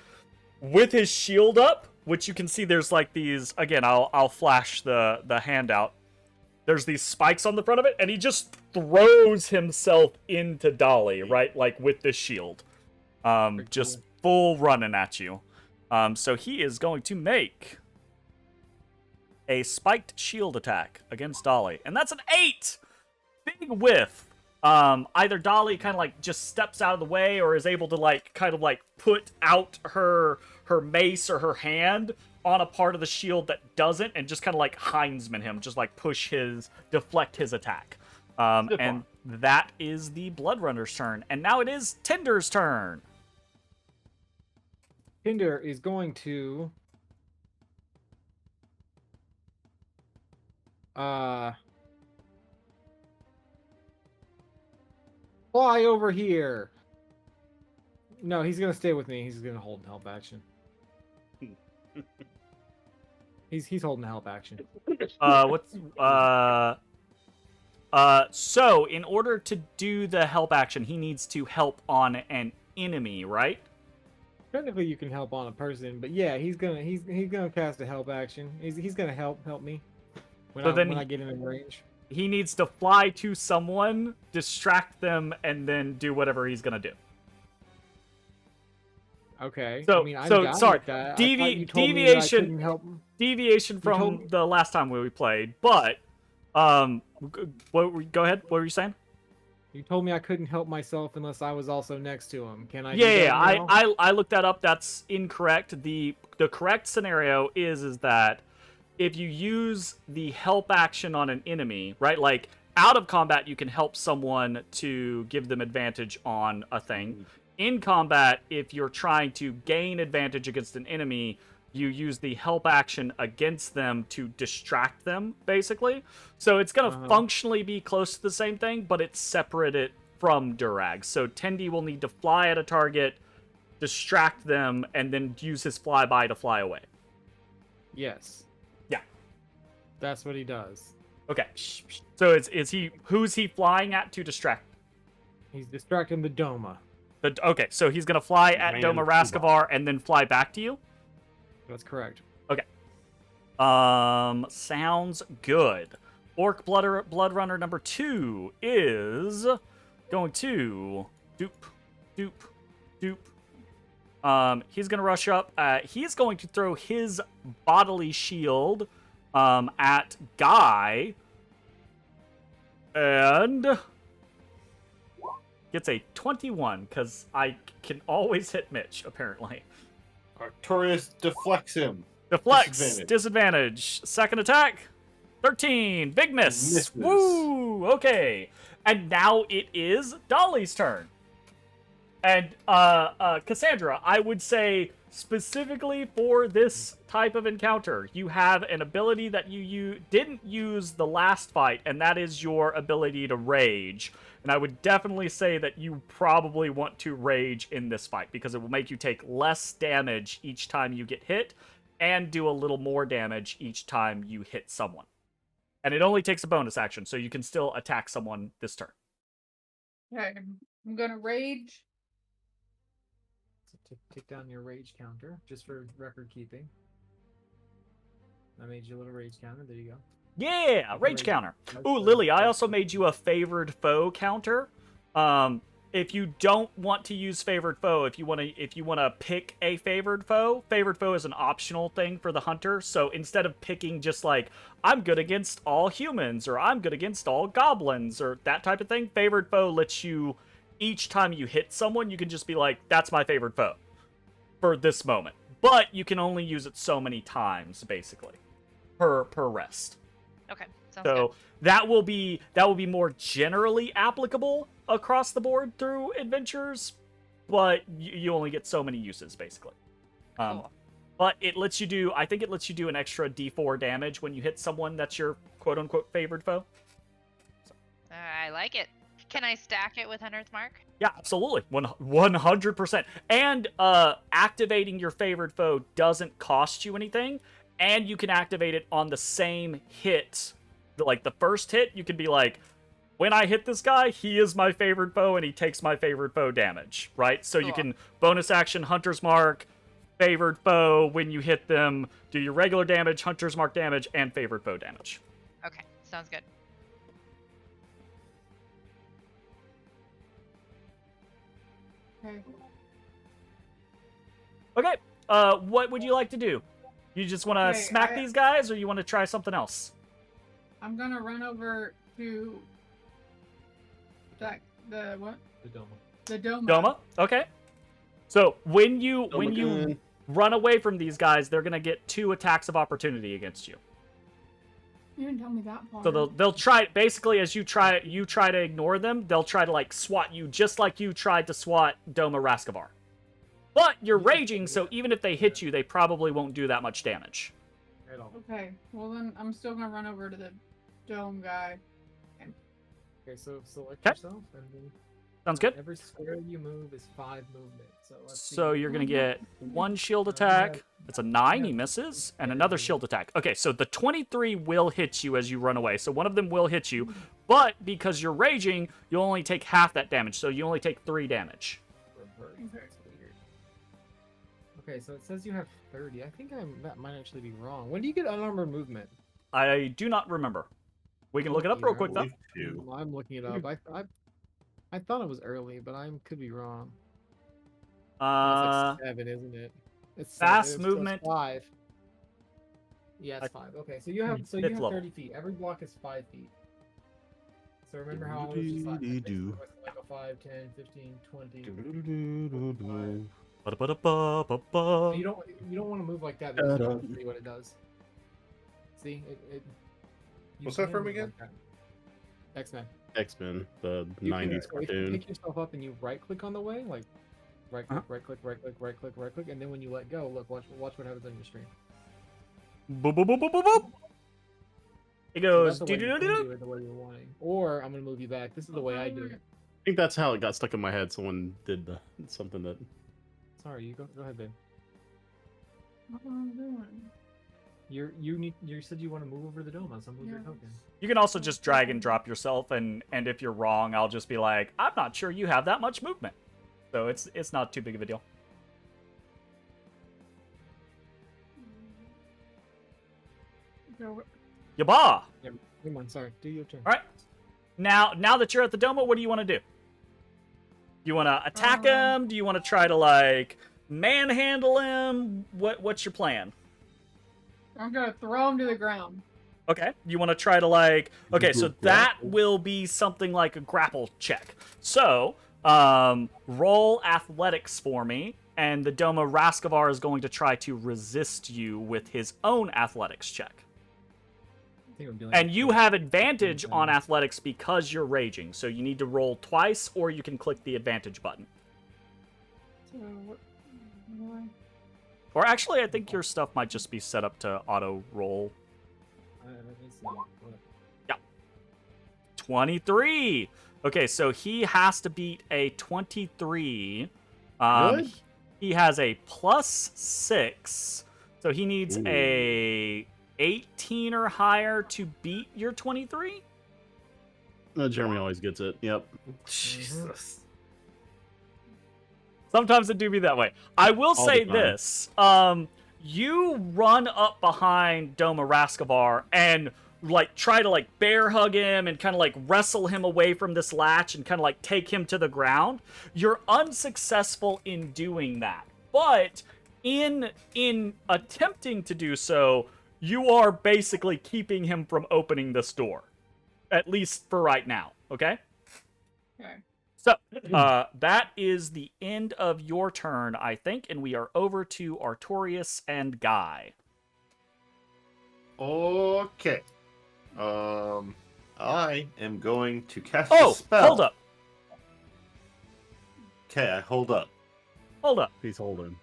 with his shield up, which you can see there's like these, again, I'll flash the handout. There's these spikes on the front of it, and he just throws himself into Dolly, right? Like, with the shield. Just full running at you. So he is going to make a spiked shield attack against Dolly. And that's an 8! Big whiff. either Dolly kind of like just steps out of the way or is able to like kind of like put out her mace or her hand on a part of the shield that doesn't, and just kind of like Heinzman him, just like deflect his attack. And that is the Blood Runner's turn. And now it is Tinder's turn. Tinder is going to fly over here. No, he's gonna stay with me. He's gonna hold help action. He's holding help action. So in order to do the help action, he needs to help on an enemy, right? Technically, you can help on a person, but yeah, he's gonna cast a help action. He's gonna help me when I get in range. He needs to fly to someone, distract them, and then do whatever he's gonna do. Okay. So, I mean, I'm so down sorry. with that. Deviation from the last time we played, but go ahead. What were you saying? You told me I couldn't help myself unless I was also next to him. Can I? Yeah. I looked that up. That's incorrect. The correct scenario is that if you use the help action on an enemy, right? Like out of combat, you can help someone to give them advantage on a thing. In combat, if you're trying to gain advantage against an enemy, you use the help action against them to distract them, basically. So it's going to functionally be close to the same thing, but it's separated from Durrag. So Tendi will need to fly at a target, distract them, and then use his flyby to fly away. Yes. Yeah. That's what he does. Okay. So who's he flying at to distract? He's distracting the Dohma. Okay, so he's going to fly at Dohma Raskovar and then fly back to you? That's correct. Okay. Sounds good. Orc Blood Runner number 2 is going to doop. He's going to rush up. He's going to throw his bodily shield at Guy. And gets a 21, because I can always hit Mitch, apparently. Arcturus deflects him. Deflects. Disadvantage. Second attack. 13. Big miss. Misses. Woo! Okay. And now it is Dolly's turn. And, Cassandra, I would say specifically for this type of encounter, you have an ability that you didn't use the last fight, and that is your ability to rage. And I would definitely say that you probably want to rage in this fight, because it will make you take less damage each time you get hit, and do a little more damage each time you hit someone. And it only takes a bonus action, so you can still attack someone this turn. Okay, I'm gonna rage. So take down your rage counter, just for record keeping. I made you a little rage counter. There you go. Yeah, rage counter. Ooh, Lily, I also made you a favored foe counter. If you don't want to use favored foe, if you want to pick a favored foe is an optional thing for the hunter. So instead of picking just like I'm good against all humans or I'm good against all goblins or that type of thing, favored foe lets you, each time you hit someone, you can just be like, that's my favored foe for this moment. But you can only use it so many times, basically, per rest. Okay, sounds So good. that will be more generally applicable across the board through adventures, but you only get so many uses, basically. Cool. But it lets you do, I think it lets you do an extra D4 damage when you hit someone that's your quote-unquote favored foe. I like it. Can I stack it with Hunter's Mark? Yeah, absolutely. 100%. And activating your favored foe doesn't cost you anything, and you can activate it on the same hit. Like the first hit, you can be like, when I hit this guy, he is my favored foe and he takes my favored foe damage, right? So you can bonus action Hunter's Mark, favored foe, when you hit them, do your regular damage, Hunter's Mark damage, and favored foe damage. Okay, sounds good. Okay. Okay, what would you like to do? You just want to Okay, smack these guys, or you want to try something else? I'm gonna run over to The what? The Doma. The Dohma. Dohma? Okay. So when you run away from these guys, they're gonna get 2 attacks of opportunity against you. You didn't tell me that part. So they'll try, basically, as you try to ignore them, they'll try to like swat you just like you tried to swat Dohma Raskovar. But you're raging, so even if they hit you, they probably won't do that much damage. At all. Okay, well then I'm still gonna run over to the dome guy. Okay, so select Okay. yourself, and then Sounds good. every square you move is 5 movement. So let's So see. you're gonna get 1 shield attack. It's a 9, he misses, and another shield attack. Okay, so the 23 will hit you as you run away. So one of them will hit you, but because you're raging, you'll only take half that damage. So you only take 3 damage. Reverse. That's weird. Okay, so it says you have 30. I think that might actually be wrong. When do you get unarmored movement? I do not remember. We can look it up real quick though. I'm looking it up. I thought it was early, but I could be wrong. It's like 7, isn't it? It's Fast 7, movement. It's 5. Yeah, it's 5. Okay, so you have Fifth 30 level. feet. Every block is 5 feet. So remember how I was just like, like a 5, 10, 15, 20. Ba-da-ba-da-ba-ba-ba. You don't want to move like that. Because you don't see what it does. See it. You What's that can from move again? like that. X-Men. X-Men, the You can- 90s if you cartoon. pick yourself up and you right click on the way, like right click, and then when you let go, look, watch what happens on your screen. Boop, boop, boop, boop, boop, boop. It So goes that's the way you can do-do-do-do-do. do it the way you're wanting. Or I'm gonna move you back. This is the way I do it. I think that's how it got stuck in my head. Someone did something that. Sorry, you go ahead, babe. What am I doing? You said you want to move over the dome, so move your Yes. token. You can also just drag and drop yourself, and if you're wrong, I'll just be like, I'm not sure you have that much movement. So it's not too big of a deal. Go. Yaba! Come on, sorry. Do your turn. All right. Now that you're at the Doma, what do you want to do? You want to attack him? Do you want to try to like manhandle him? What's your plan? I'm gonna throw him to the ground. Okay. You want to try to like... Okay, so Grapple. that will be something like a grapple check. So, roll athletics for me, and the Dohma Raskovar is going to try to resist you with his own athletics check. I think it would be like And you have advantage on times. athletics because you're raging, so you need to roll twice, or you can click the advantage button. So what? do I- Or actually, I think your stuff might just be set up to auto roll. Let me see. What- 23! Okay, so he has to beat a 23. Good. He has a +6, so he needs Ooh. a 18 or higher to beat your 23? Jeremy always gets it. Yep. Jesus. Sometimes it do be that way. I will All say the time. this. You run up behind Dohma Raskovar and like try to like bear hug him and kind of like wrestle him away from this latch and kind of like take him to the ground. You're unsuccessful in doing that. But in attempting to do so, you are basically keeping him from opening this door. At least for right now, okay? Okay. So, that is the end of your turn, I think, and we are over to Artorias and Guy. Okay. I am going to cast a Oh, spell. hold up. Okay, I hold up. Hold up. He's holding.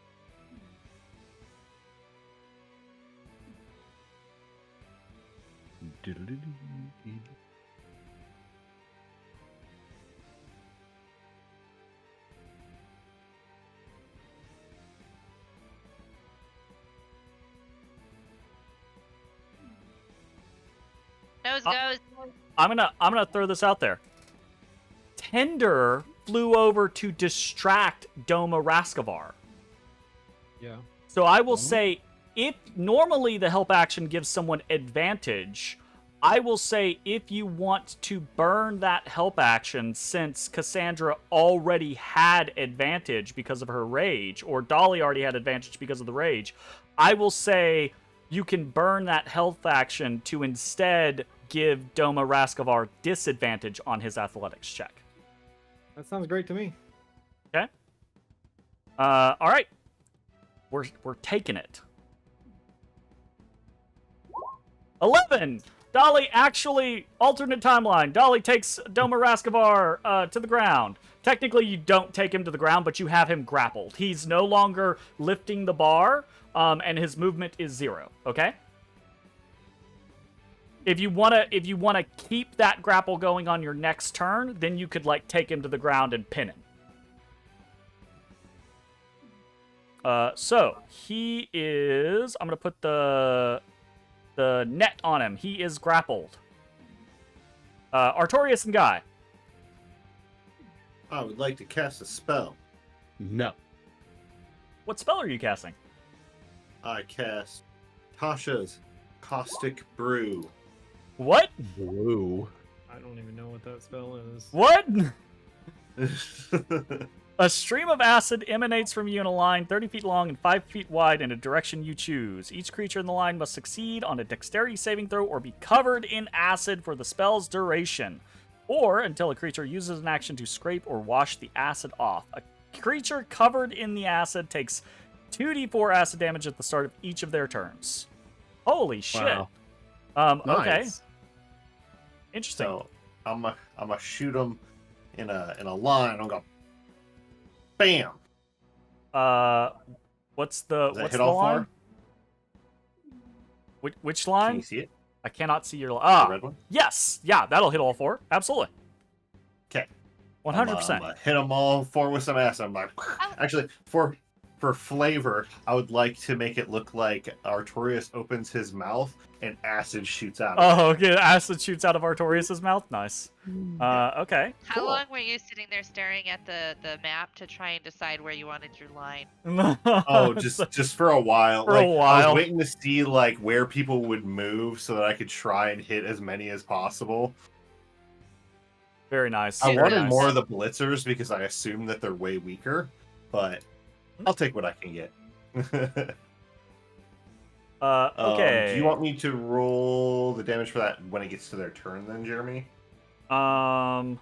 Nose goes. I'm gonna throw this out there. Tender flew over to distract Dohma Raskovar. Yeah. So I will say, if normally the help action gives someone advantage, I will say if you want to burn that help action, since Cassandra already had advantage because of her rage, or Dolly already had advantage because of the rage, I will say you can burn that health action to instead give Dohma Raskovar disadvantage on his athletics check. That sounds great to me. Okay. All right. We're taking it. 11. Dolly actually alternate timeline. Dolly takes Dohma Raskovar to the ground. Technically, you don't take him to the ground, but you have him grappled. He's no longer lifting the bar, and his movement is 0. Okay. If you wanna keep that grapple going on your next turn, then you could like take him to the ground and pin him. So he is. I'm gonna put the net on him. He is grappled. Artorias and Guy. I would like to cast a spell. No. What spell are you casting? I cast Tasha's Caustic Brew. What? Woo. I don't even know what that spell is. What? A stream of acid emanates from you in a line 30 feet long and 5 feet wide in a direction you choose. Each creature in the line must succeed on a dexterity saving throw or be covered in acid for the spell's duration, or until a creature uses an action to scrape or wash the acid off. A creature covered in the acid takes 2d4 acid damage at the start of each of their turns. Holy shit. Wow. Okay. Nice. Interesting. So I'm gonna shoot him in a line. I'm gonna bam. What's the Does that what's hit the all line? four? Which Can line? you see it? I cannot see your line. The red one. Yes. Yeah, that'll hit all 4. Absolutely. Okay. 100%. I'm gonna hit them all 4 with some acid. I'm like, actually, for flavor, I would like to make it look like Artorias opens his mouth and acid shoots out. Oh, okay. Acid shoots out of Artorias' mouth. Nice. Okay. How Cool. long were you sitting there staring at the map to try and decide where you wanted your line? Oh, just for a while. For a I while. was waiting to see like where people would move so that I could try and hit as many as possible. Very nice. I Very wanted nice. more of the blitzers because I assume that they're way weaker, but I'll take what I can get. Okay. Do you want me to roll the damage for that when it gets to their turn then, Jeremy? Un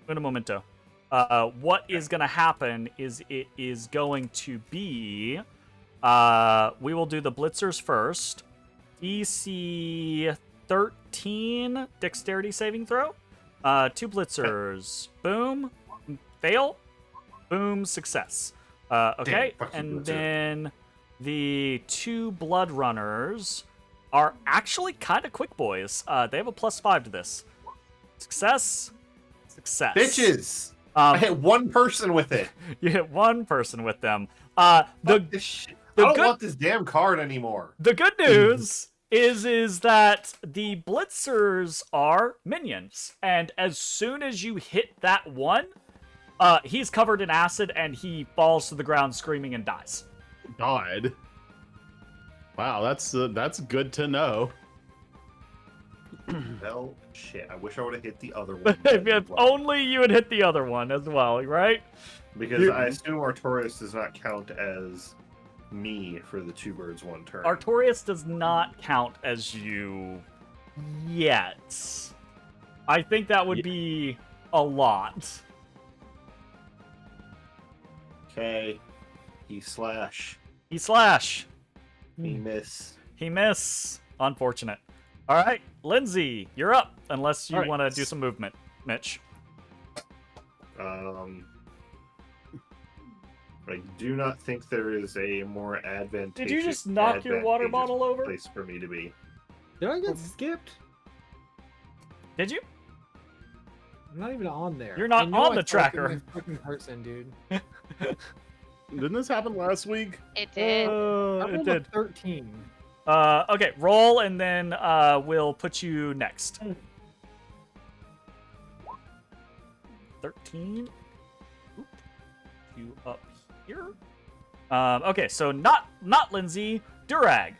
momento. What is going to happen is it is going to be... we will do the blitzers first. DC 13 dexterity saving throw. 2 blitzers. Boom. Fail. Boom. Success. Okay. Damn, fuck you, and blitzer. then the 2 blood runners are actually kind of quick boys. They have a +5 to this. Success. Success. Bitches! I hit one person with it. You hit one person with them. Fuck this shit. the I don't good- want this damn card anymore. The good news is that the blitzers are minions, and as soon as you hit that one, he's covered in acid and he falls to the ground screaming and dies. God. Wow, that's good to know. Well, shit. I wish I would have hit the other one. If only you had hit the other one as well, right? Because I assume Artorias does not count as me for the 2 birds 1 turn. Artorias does not count as you yet. I think that would be a lot. Okay. He slash. He slash. Me miss. He miss. Unfortunate. All right, Linsey, you're up. Unless you All right. want to do some movement, Mitch. I do not think there is a more advantageous. Did you just knock your water bottle over? Place for me to be. Did I get skipped? Did you? I'm not even on there. You're not I know on I the talked to tracker. my freaking person, dude. Didn't this happen last week? It did. I It rolled did. a 13. Okay, roll and then we'll put you next. 13. Oop. You up here. Okay, so not Linsey, Durrag.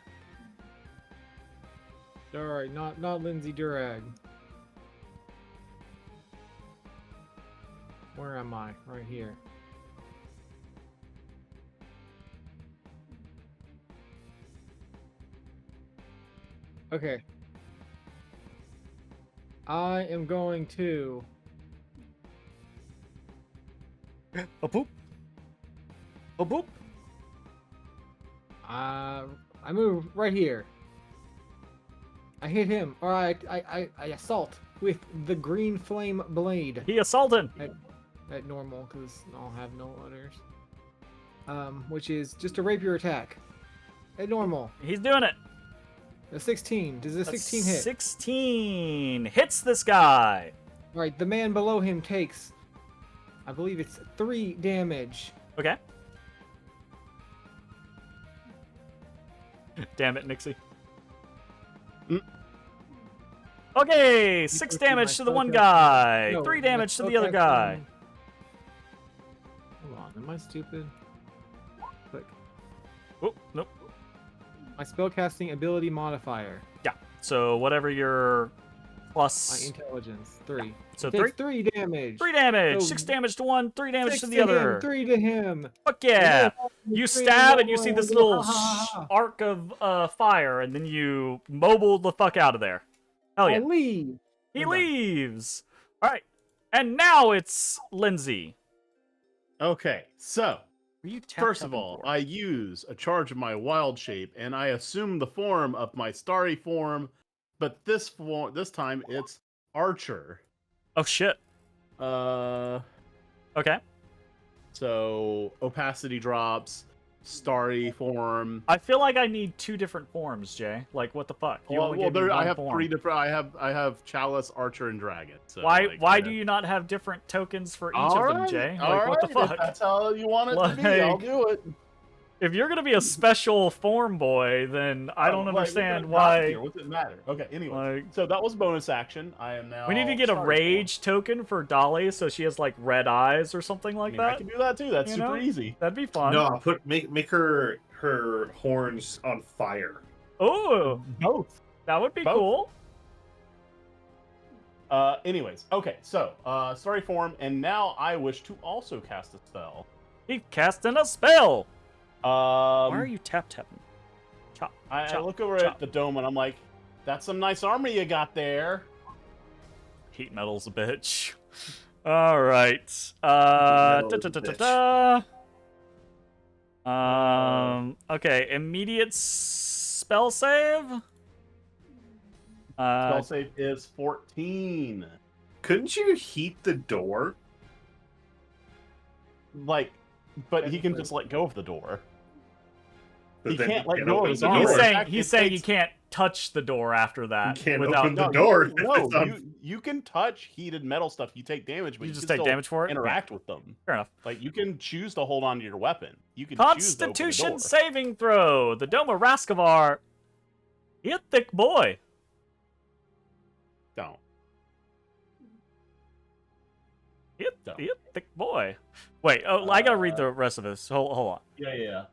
All right, not Linsey Durrag. Where am I? Right here. Okay. I am going to A boop. A boop. I move right here. I hit him, or I assault with the green flame blade He assaulted. at normal, because I'll have no others. Which is just a rapier attack at normal. He's doing it. A 16. Does a 16 hit? 16 hits this guy. All right, the man below him takes, I believe it's 3 damage. Okay. Damn it, Nixie. Okay, 6 damage to the one guy, 3 damage to the other guy. Hold on, am I stupid? Click. Oh, nope. My spellcasting ability modifier. Yeah, so whatever your My plus... intelligence, 3. So It takes 3 damage. 3 damage, So 6 damage to one, 3 damage 6 to the other. Him, 3 to him. Fuck yeah! You stab and you see this little Ah. arc of fire, and then you mobile the fuck out of there. Hell yeah. I leave. He I'm done. leaves! Alright, and now it's Linsey. Okay, so Were you first of all, I use a charge of my wild shape, and I assume the form of my starry form, but this time it's archer. Oh shit. Okay. So opacity drops, starry form. I feel like I need 2 different forms, Jay. Like, what the fuck? You only gave me I one have form. 3 different. I have chalice, archer, and dragon. So Why do you not have different tokens for each of them, Jay? Like, what the If fuck? that's how you want it to be, I'll Like, do it. If you're gonna be a special form boy, then I don't Like, understand what's why. here? What's it matter? Okay, anyway. Like, So that was bonus action. I am now. we need to get a starry rage token for Dolly, so she has like red eyes or something like form. I that. can do that too. That's You super know? easy. That'd be fun. No, make her horns on fire. Oh, Both. that would be Both. cool. Anyways, okay. So starry form, and now I wish to also cast a spell. He casting a spell. Why Why are you tapping? Chop. I chop, look over chop. at the dome and I'm like, "That's some nice armor you got there." Heat metal's a bitch. All right. Metal is a Okay. Immediate spell save. Spell save is 14. Couldn't you heat the door? Like, but he can just let go of the door. But He then can't you let can't go of open his the armor. He's door. saying It he's saying you takes- can't touch the door after that You can't without. open the door. No, It's on- you can touch heated metal stuff. You take damage, but You you just can take still damage for it. interact with them. Fair enough. Like you can choose to hold on to your weapon. You can choose to open the Constitution door. saving throw. The Dohma Raskovar. He a thick boy. Don't. He a thick boy. Wait. Oh, I gotta read the rest of this. Hold on. Yeah.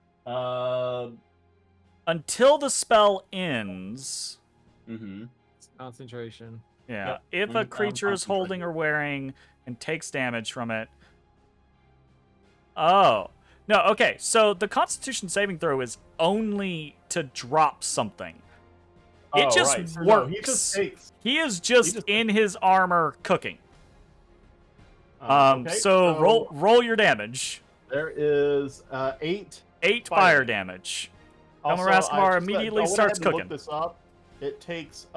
Until the spell ends. Mm-hmm. Concentration. Yeah. Yep. If a I'm creature is holding concentrating. or wearing and takes damage from it. Oh. No, okay. So the Constitution saving throw is only to drop something. It just right. So, works. no, he just takes. He is just just- in his armor cooking. Okay, So roll your damage. There is 8. 8 Fire fire damage. Also, Dohma Raskovar I just- immediately I went starts ahead and cooking. looked this up. It takes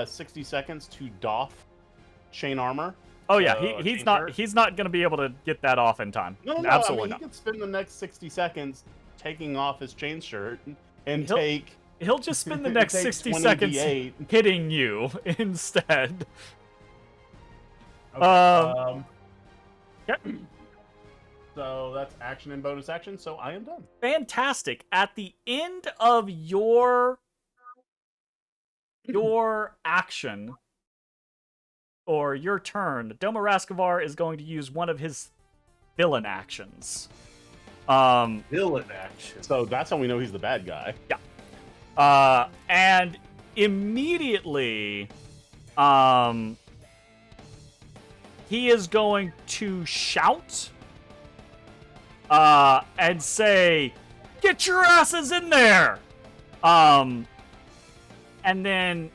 60 seconds to doff chain armor. Oh yeah, So, he's chain not shirt. he's not gonna be able to get that off in time. No, Absolutely I mean, not. he could spend the next 60 seconds taking off his chain shirt and He'll- take. He'll just spend the next take 60 20 seconds D8. hitting you instead. Okay, Yep. So that's action and bonus action. So I am done. Fantastic. At the end of your action or your turn, Dohma Raskovar is going to use one of his villain actions. Villain action. So that's how we know he's the bad guy. And immediately, he is going to shout, and say, "Get your asses in there!" And then,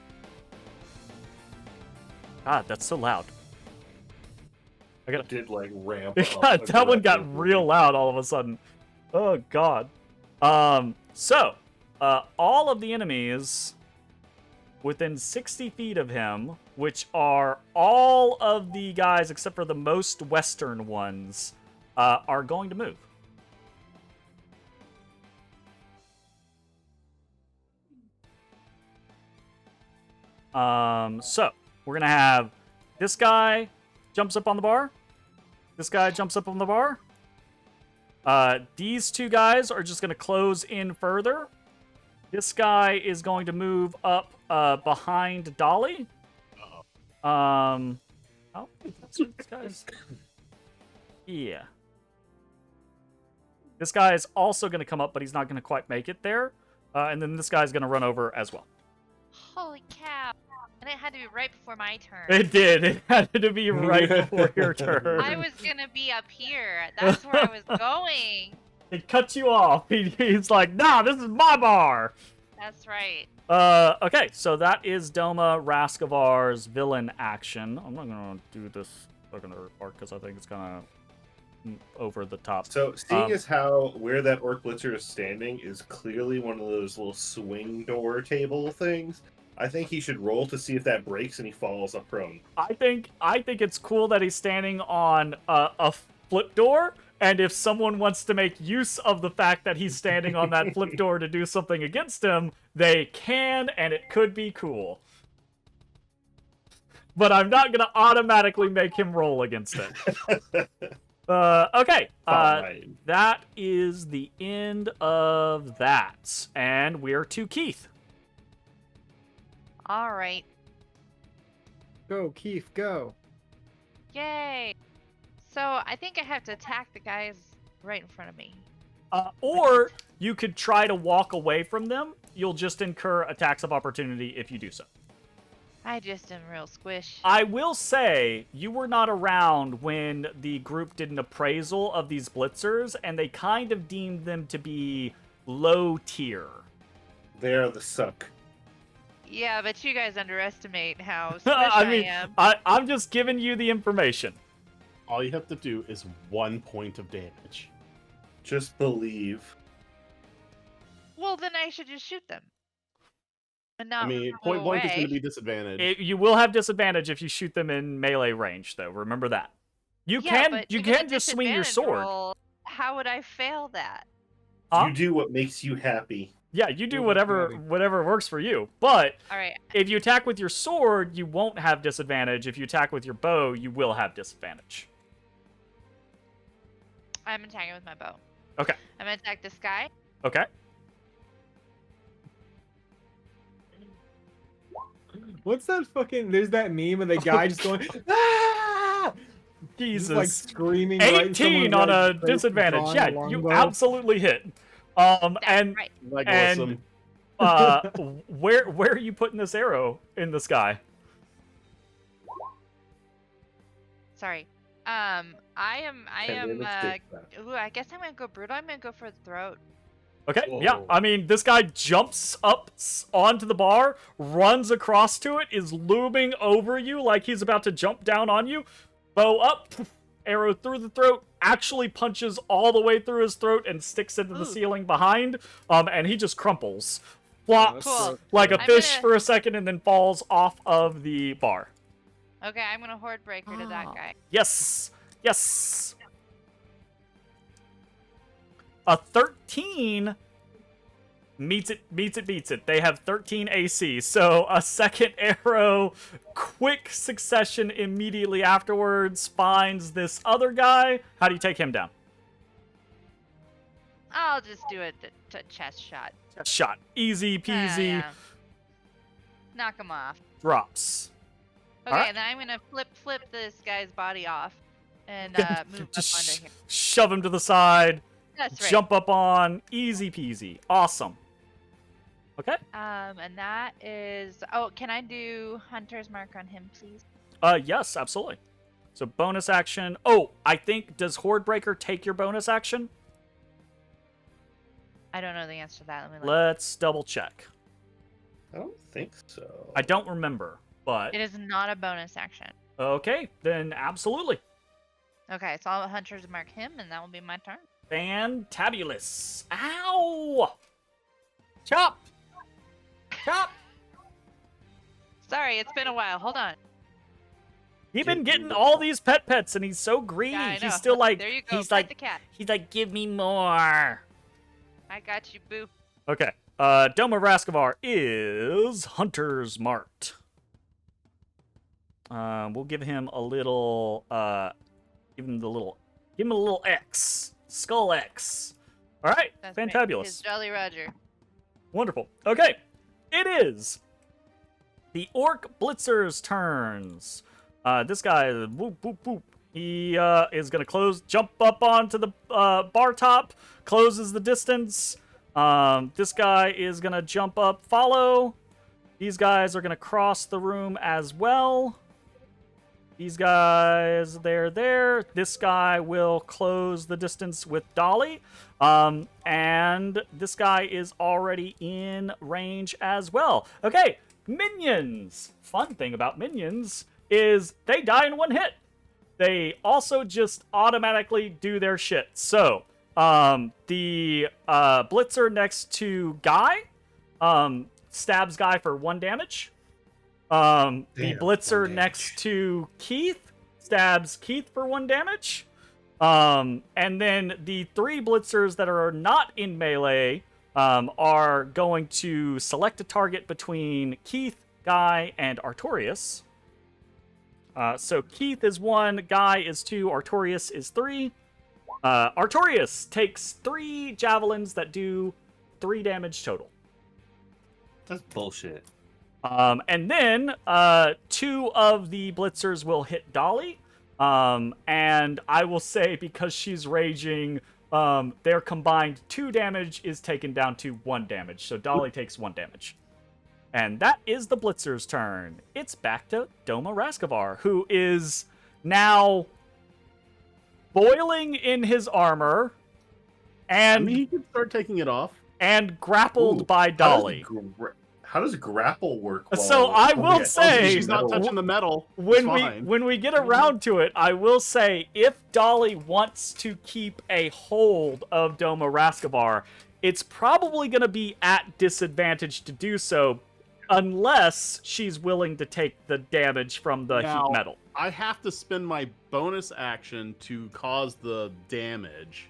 God, that's so loud. did like ramp God, up. that one got aggressively. real loud all of a sudden. Oh god. So all of the enemies within 60 feet of him, which are all of the guys except for the most western ones, are going to move. So we're gonna have this guy jumps up on the bar. This guy jumps up on the bar. These two guys are just gonna close in further. This guy is going to move up behind Dolly. Oh, this guy's... Yeah. This guy is also going to come up, but he's not going to quite make it there. And then this guy's going to run over as well. Holy cow. And it had to be right before my turn. It did. It had to be right before your turn. I was going to be up here. That's where I was going. It cut you off. He's like, nah, this is my bar. That's right. Okay, so that is Dohma Raskovar's villain action. I'm not going to do this secondary part because I think it's kind of over the top. So, seeing as how where that Orc Blitzer is standing is clearly one of those little swing door table things, I think he should roll to see if that breaks and he falls up prone. I think it's cool that he's standing on a flip door, and if someone wants to make use of the fact that he's standing on that flip door to do something against him, they can, and it could be cool. But I'm not going to automatically make him roll against it. Okay. Fine. That is the end of that. And we're to Keith. All right. Go, Keith, go. Yay. So I think I have to attack the guys right in front of me. Or you could try to walk away from them. You'll just incur attacks of opportunity if you do so. I just am real squish. I will say, you were not around when the group did an appraisal of these blitzers, and they kind of deemed them to be low tier. They are the suck. Yeah, but you guys underestimate how squish I am. I'm just giving you the information. All you have to do is 1 point of damage. Just believe. Well, then I should just shoot them. And not I mean, roll point blank is away. going to be disadvantage. You will have disadvantage if you shoot them in melee range, though. Remember that. You Yeah, can but you even a can just swing your disadvantage sword. roll, how would I fail that? Huh? You do what makes you happy. Yeah, you do Ooh, whatever daddy. whatever works for you. But All right. if you attack with your sword, you won't have disadvantage. If you attack with your bow, you will have disadvantage. I'm attacking with my bow. Okay. I'm gonna attack this guy. Okay. What's that fucking? There's that meme of the guy just going, ah! Jesus. Just, like screaming. right in 18 someone's, on a like, face and disadvantage. drawing Yeah, a you longbow. absolutely hit. That's And right. Like and- awesome. where are you putting this arrow in the sky? Sorry. I am. Let's take that. Ooh, I guess I'm gonna go brutal. I'm gonna go for the throat. Okay, yeah. Whoa. I mean, this guy jumps up onto the bar, runs across to it, is looming over you like he's about to jump down on you. Bow up, arrow through the throat, actually punches all the way through his throat and sticks into the Ooh. ceiling behind, and he just crumples. Flops Cool. like a I'm fish gonna- for a second and then falls off of the bar. Okay, I'm gonna horde breaker to that guy. Yes! Yes! A 13 beats it. They have 13 AC, so a second arrow, quick succession immediately afterwards, finds this other guy. How do you take him down? I'll just do a chest shot. Shot. Easy peasy. Yeah. Knock him off. Drops. Okay, Alright. and then I'm gonna flip this guy's body off and move up Just onto here. shove him to the side. That's right. Jump up on. Easy peasy. Awesome. Okay. And that is. Oh, can I do Hunter's Mark on him, please? Yes, absolutely. So bonus action. Oh, I think, does Horde Breaker take your bonus action? I don't know the answer to that. Let me look. Let's double check. I don't think so. I don't remember, but It is not a bonus action. okay, then absolutely. Okay, so I'll hunters mark him, and that will be my turn. Fantabulous. Ow! Chop! Chop! Sorry, it's been a while. Hold on. He's been getting all these pets, and he's so greedy. Yeah, I know. He's still like, There you go. he's Pet like, the cat. he's like, give me more. I got you, boo. Okay. Dohma Raskovar is Hunter's Mart. We'll give him a little, give him a little X. Skull X. All right. That's Fantabulous. His Jolly Roger. Wonderful. Okay. It is the Orc Blitzer's turns. This guy, whoop, whoop, whoop. He is going to jump up onto the bar top, closes the distance. This guy is going to jump up, follow. These guys are going to cross the room as well. These guys, they're there. This guy will close the distance with Dolly. And this guy is already in range as well. Okay, minions. Fun thing about minions is they die in one hit. They also just automatically do their shit. So, the Blitzer next to Guy stabs Guy for 1 damage. The Blitzer next to Keith stabs Keith for 1 damage. And then the 3 Blitzers that are not in melee are going to select a target between Keith, Guy, and Artorias. So Keith is 1, Guy is 2, Artorias is 3. Artorias takes 3 javelins that do 3 damage total. That's bullshit. And then 2 of the Blitzers will hit Dolly. And I will say, because she's raging, their combined 2 damage is taken down to 1 damage. So Dolly takes 1 damage. And that is the Blitzer's turn. It's back to Dohma Raskovar, who is now boiling in his armor, and he can start taking it off. And grappled by Dolly. How does grapple work? So I will say, she's not touching the metal. When we get around to it, I will say, if Dolly wants to keep a hold of Dohma Raskovar, it's probably going to be at disadvantage to do so, unless she's willing to take the damage from the heat metal. I have to spend my bonus action to cause the damage.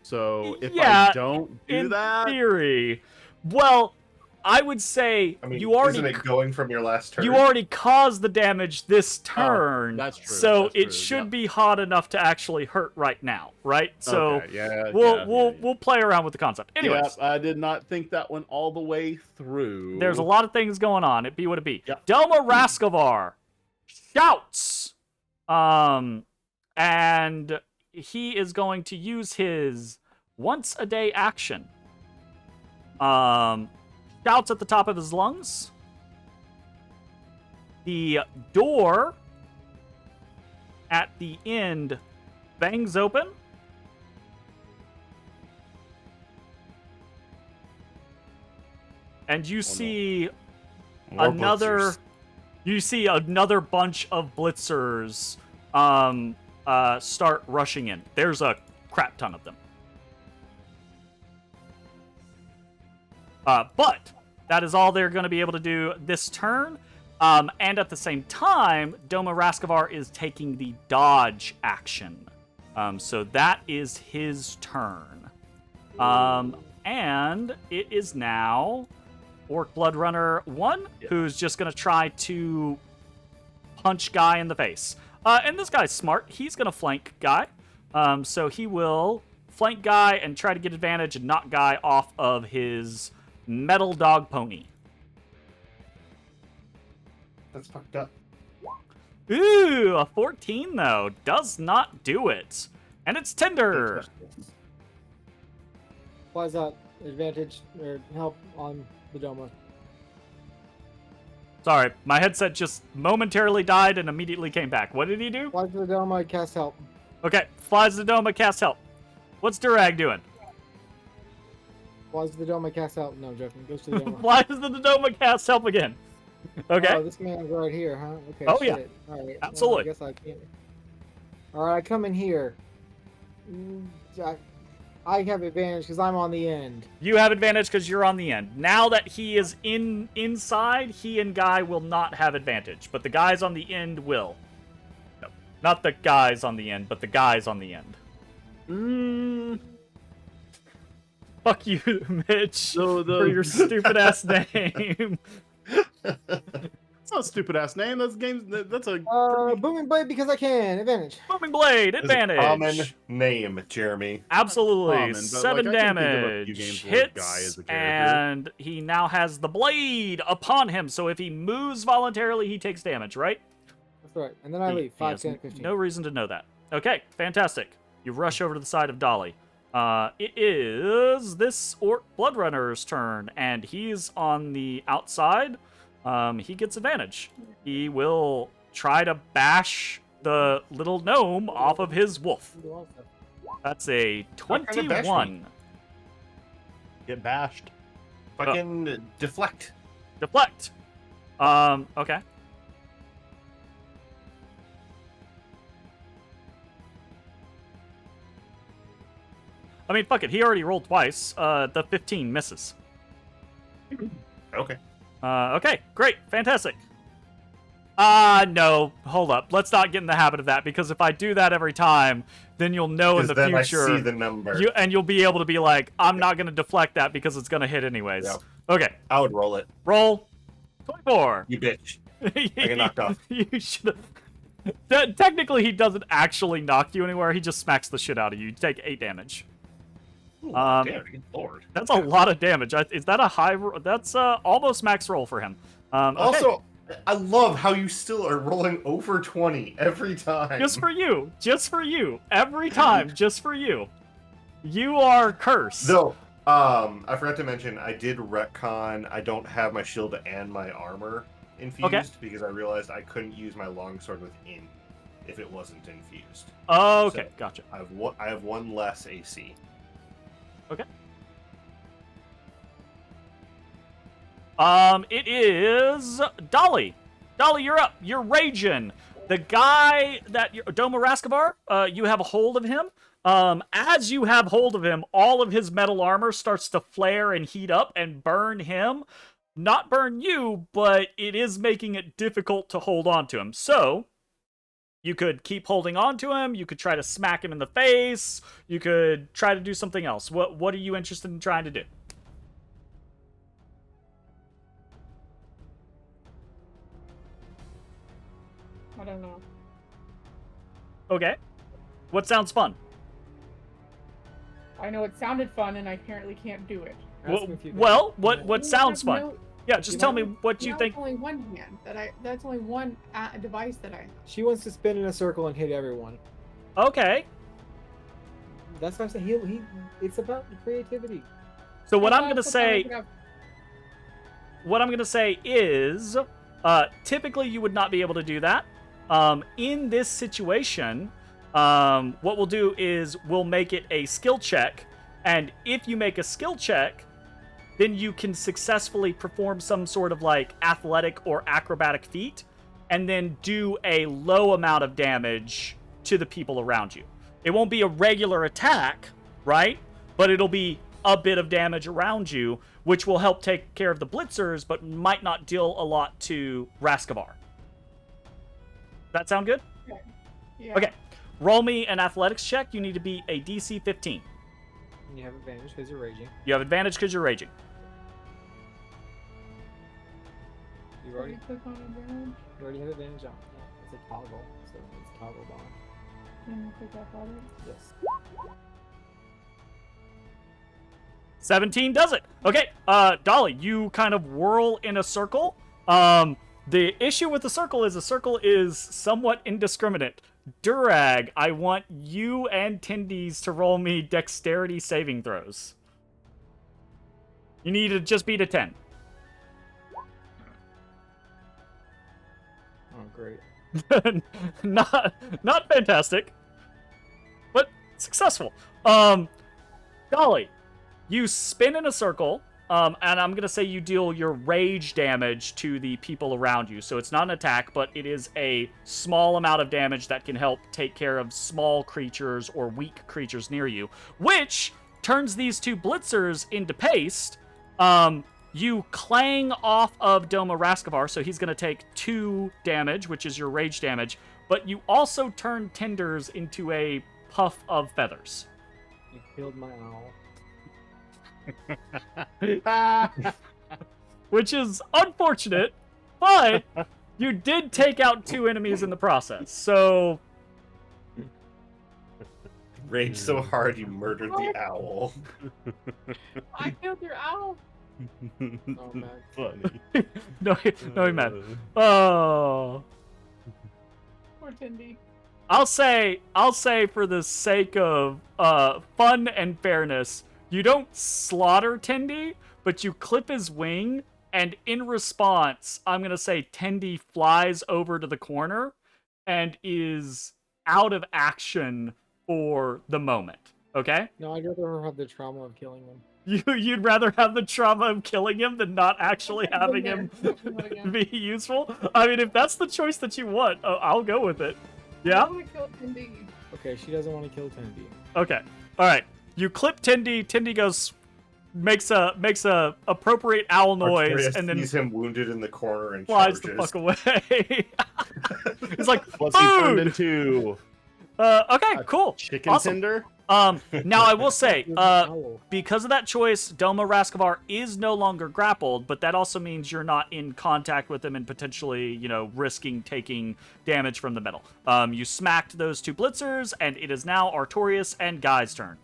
So if I don't do that, in theory, well, I would say you already isn't it going from your last turn? You already caused the damage this turn. Oh, that's true. So it should be hot enough to actually hurt right now, right? So okay, we'll play around with the concept. Anyways, I did not think that one all the way through. There's a lot of things going on. It be what it be. Yep. Dohma Raskovar shouts, and he is going to use his once a day action. Shouts at the top of his lungs. The door at the end bangs open. And you see another bunch of Blitzers start rushing in. There's a crap ton of them. But that is all they're going to be able to do this turn. And at the same time, Dohma Raskovar is taking the dodge action. So that is his turn. And it is now Orc Bloodrunner 1, who's just going to try to punch Guy in the face. And this guy's smart. He's going to flank Guy. So he will flank Guy and try to get advantage and knock Guy off of his metal dog pony. That's fucked up. Ooh, a 14 though does not do it. And it's Tinder. Why is that advantage or help on the Dohma? Sorry, my headset just momentarily died and immediately came back. What did he do? Why does the Dohma cast help? Okay, flies the Dohma, cast help. What's Durrag doing? Why does the Dohma cast help? No, I'm joking. Goes to the Dohma. Why does the Dohma cast help again? Okay. Oh, this man's right here, huh? Okay. Oh, shit. yeah. All right. Absolutely. I guess I can't. All right, I come in here. I have advantage because I'm on the end. You have advantage because you're on the end. Now that he is inside, he and Guy will not have advantage, but the guys on the end will. No, not the guys on the end, but the guys on the end. Fuck you, Mitch, for your stupid ass name. It's not a stupid ass name. That's a Booming blade because I can. Advantage. Booming blade, advantage. Common name, Jeremy. Absolutely. Common, but, 7 like, I can think of a few damage. games where Guy is Hits, a character. and he now has the blade upon him. So if he moves voluntarily, he takes damage, right? That's right. And then I leave. He 5, has 10, 15. no reason to know that. Okay, fantastic. You rush over to the side of Dolly. It is this Orc Bloodrunner's turn, and he's on the outside. He gets advantage. He will try to bash the little gnome off of his wolf. That's a Not gonna bash 21. Get bashed. Fucking deflect. Deflect. Okay. I mean, fuck it. He already rolled twice. The 15 misses. Okay. Okay, great, fantastic. No, hold up. Let's not get in the habit of that, because if I do that every time, then you'll know in the then future. I see the number. You'll be able to be like, I'm not going to deflect that because it's going to hit anyways. Yeah. Okay, I would roll it. roll 24. You bitch. I get knocked off. You should have. Technically, he doesn't actually knock you anywhere. He just smacks the shit out of you. You take 8 damage. Ooh, Um, damn, good lord. That's a lot of damage. Is that a high? That's almost max roll for him. Okay. Also, I love how you still are rolling over 20 every time. Just for you. Just for you. Every time. Just for you. You are cursed. Though, I forgot to mention, I did retcon. I don't have my shield and my armor infused because I realized I couldn't use my longsword within if it wasn't infused. Okay, So, gotcha. I have one less AC. Okay. It is Dolly. Dolly, you're up. You're raging. The guy that Dohma Raskovar, you have a hold of him. As you have hold of him, all of his metal armor starts to flare and heat up and burn him. Not burn you, but it is making it difficult to hold on to him. So, you could keep holding on to him. You could try to smack him in the face. You could try to do something else. What are you interested in trying to do? I don't know. Okay. What sounds fun? I know it sounded fun, and I apparently can't do it. Well, what sounds You have fun? no- Yeah, just tell me what you Now think. it's only one hand that's only one device that I have. She wants to spin in a circle and hit everyone. Okay. That's what I'm saying. He it's about creativity. So what I I'm thought gonna that's what I say, could have- what I'm gonna say is, typically you would not be able to do that. In this situation, what we'll do is we'll make it a skill check, and if you make a skill check, then you can successfully perform some sort of like athletic or acrobatic feat, and then do a low amount of damage to the people around you. It won't be a regular attack, right? But it'll be a bit of damage around you, which will help take care of the blitzers, but might not deal a lot to Raskovar. That sound good? Yeah. Okay. Roll me an athletics check. You need to be a DC 15. You have advantage because you're raging. You have advantage because you're raging. You Did already you click on advantage? you already have advantage on. Yeah, it's a toggle, so it's toggle bar. Then you click that button. Yes. 17 does it. Okay, Dolly, you kind of whirl in a circle. The issue with the circle is somewhat indiscriminate. Durrag, I want you and Tindies to roll me dexterity saving throws. You need to just beat a 10. Oh, great. not fantastic, but successful. Dolly, you spin in a circle, and I'm gonna say you deal your rage damage to the people around you. So it's not an attack, but it is a small amount of damage that can help take care of small creatures or weak creatures near you, which turns these two blitzers into paste. You clang off of Dohma Raskovar, so he's gonna take 2 damage, which is your rage damage, but you also turn Tinders into a puff of feathers. You killed my owl. Which is unfortunate, but you did take out 2 enemies in the process, so... Rage so hard you murdered the owl. I killed your owl. Oh man. Funny. no, he meant. Oh... Poor Tindy. I'll say for the sake of fun and fairness, you don't slaughter Tendy, but you clip his wing, and in response, I'm gonna say Tendy flies over to the corner and is out of action for the moment. Okay? No, I'd rather have the trauma of killing him. You'd rather have the trauma of killing him than not actually having him be useful? I mean, if that's the choice that you want, I'll go with it. Yeah? I want to kill Tindy. Okay, she doesn't want to kill Tendy. Okay. All right. You clip Tindy. Tindy goes, makes a appropriate owl noise, Artorias and then sees him wounded in the corner and flies charges. the fuck away. He's like, What's he turned food. into? Okay, cool. Chicken Awesome. tender? Now I will say, Owl. because of that choice, Dohma Raskovar is no longer grappled, but that also means you're not in contact with him and potentially, risking taking damage from the middle. You smacked those 2 blitzers, and it is now Artorias and Guy's turn.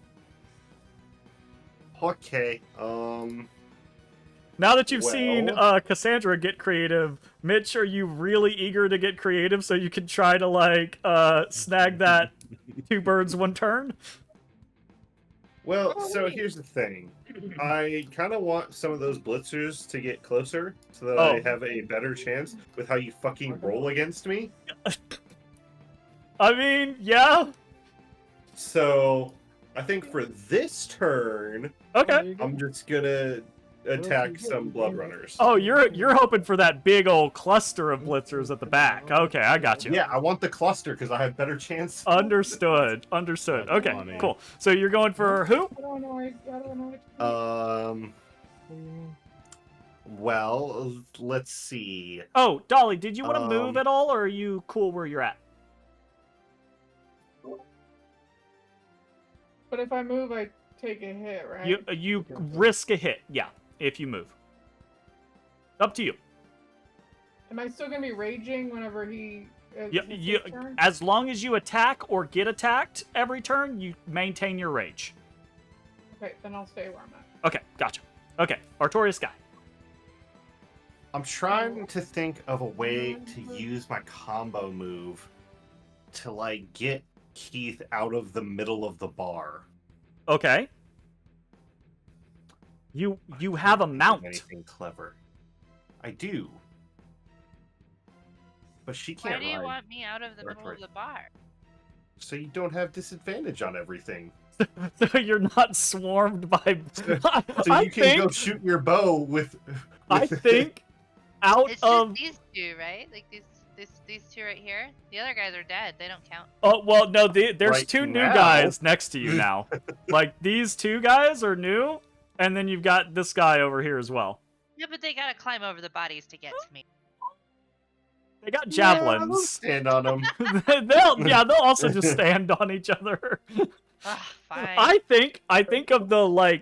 Okay. Now that you've seen Cassandra get creative, Mitch, are you really eager to get creative so you can try to, snag that 2 birds, 1 turn? Well, so here's the thing. I kind of want some of those blitzers to get closer so that I have a better chance with how you fucking roll against me. I mean, yeah. So, I think for this turn, Okay. I'm just gonna attack some blood runners. Oh, you're hoping for that big old cluster of blitzers at the back. Okay, I got you. Yeah, I want the cluster because I have better chance. Understood. That's Okay, funny. cool. So you're going for who? I don't know. Well, let's see. Oh, Dolly, did you want to move at all, or are you cool where you're at? But if I move, I take a hit, right? You risk a hit, yeah, if you move. Up to you. Am I still gonna be raging whenever he? You as long as you attack or get attacked every turn, you maintain your rage. Okay, then I'll stay where I'm at. Okay, gotcha. Okay, Artorias Guy. I'm trying to think of a way to use my combo move to get Keith out of the middle of the bar. Okay. You have a mount. Anything clever? I do. But she can't Why do you ride. want me out of the middle of the bar? So you don't have disadvantage on everything. So you're not swarmed by. So I you can think, go shoot your bow with I think out It's of. just these 2, right? Like these 2 right here. The other guys are dead. They don't count. Oh well, no. There's Right 2 new now. guys next to you now. Like these 2 guys are new, and then you've got this guy over here as well. Yeah, but they gotta climb over the bodies to get to me. They got Yeah, they'll javelins. stand on them. they'll also just stand on each other. Ugh, fine. I think of the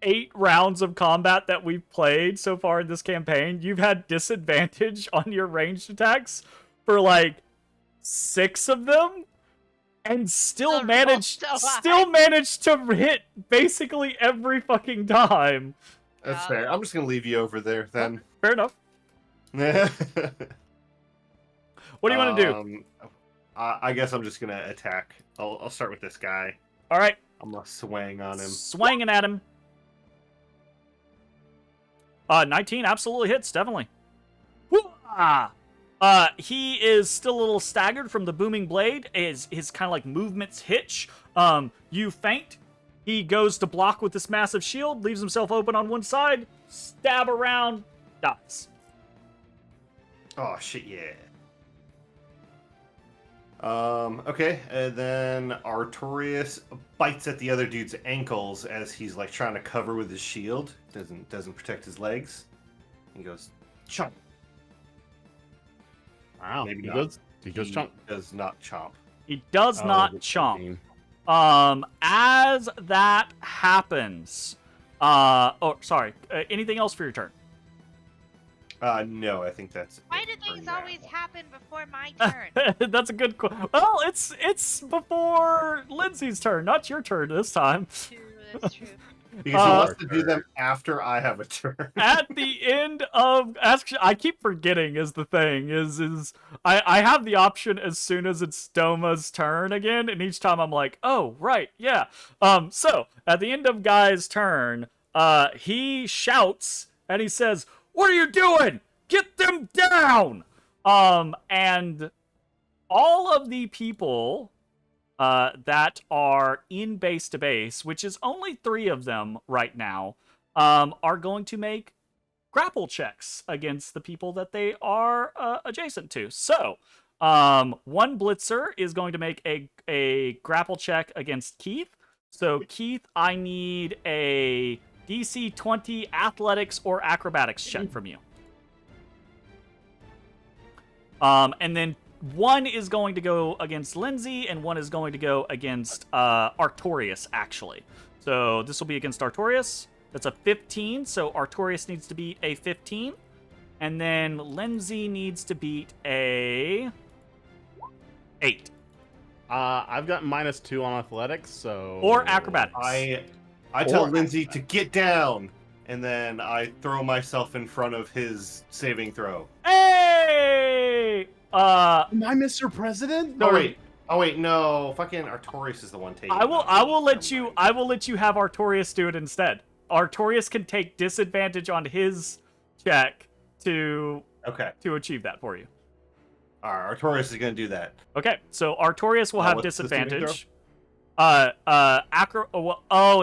8 rounds of combat that we've played so far in this campaign, you've had disadvantage on your ranged attacks for 6 of them, and still The managed roll so high. to hit basically every fucking time. That's Yeah. fair. I'm just gonna leave you over there then. Fair enough. What do you want to do? I guess I'm just gonna attack. I'll start with this guy. All right, I'm gonna swing on him. swinging at him. 19 absolutely hits, definitely. Whoa! He is still a little staggered from the booming blade. His kind of movements hitch. You faint, He goes to block with this massive shield, leaves himself open on one side, stab around, dies. Oh shit, yeah. Okay, and then Artorias bites at the other dude's ankles as he's like trying to cover with his shield. Doesn't protect his legs. He goes, chomp. Wow. Maybe he not. goes chomp. Does not chomp. He does not it's chomp. 15. As that happens, anything else for your turn? No, I think that's. Why it do for things now. always happen before my turn? That's a good question. Well, it's before Lindsay's turn, not your turn this time. True, that's true. Because he wants to do them after I have a turn. At the end of, actually, I keep forgetting is the thing, I have the option as soon as it's Dohma's turn again, and each time I'm like, oh, right, yeah. So, at the end of Guy's turn, he shouts, and he says, what are you doing? Get them down! And all of the people that are in base to base, which is only 3 of them right now, are going to make grapple checks against the people that they are adjacent to. So, one blitzer is going to make a grapple check against Keith. So, Keith, I need a DC 20 athletics or acrobatics check from you. And then one is going to go against Linsey, and one is going to go against Artorias, actually. So this will be against Artorias. That's a 15, so Artorias needs to beat a 15. And then Linsey needs to beat a 8. I've got -2 on athletics, so... Or acrobatics. I tell Linsey to get down, and then I throw myself in front of his saving throw. Hey! Am I Mr. President? Oh wait, no. Fucking Artorias is the one taking. I will let you have Artorias do it instead. Artorias can take disadvantage on his check to achieve that for you. Alright, Artorias is gonna do that. Okay, so Artorias will have what's the saving disadvantage.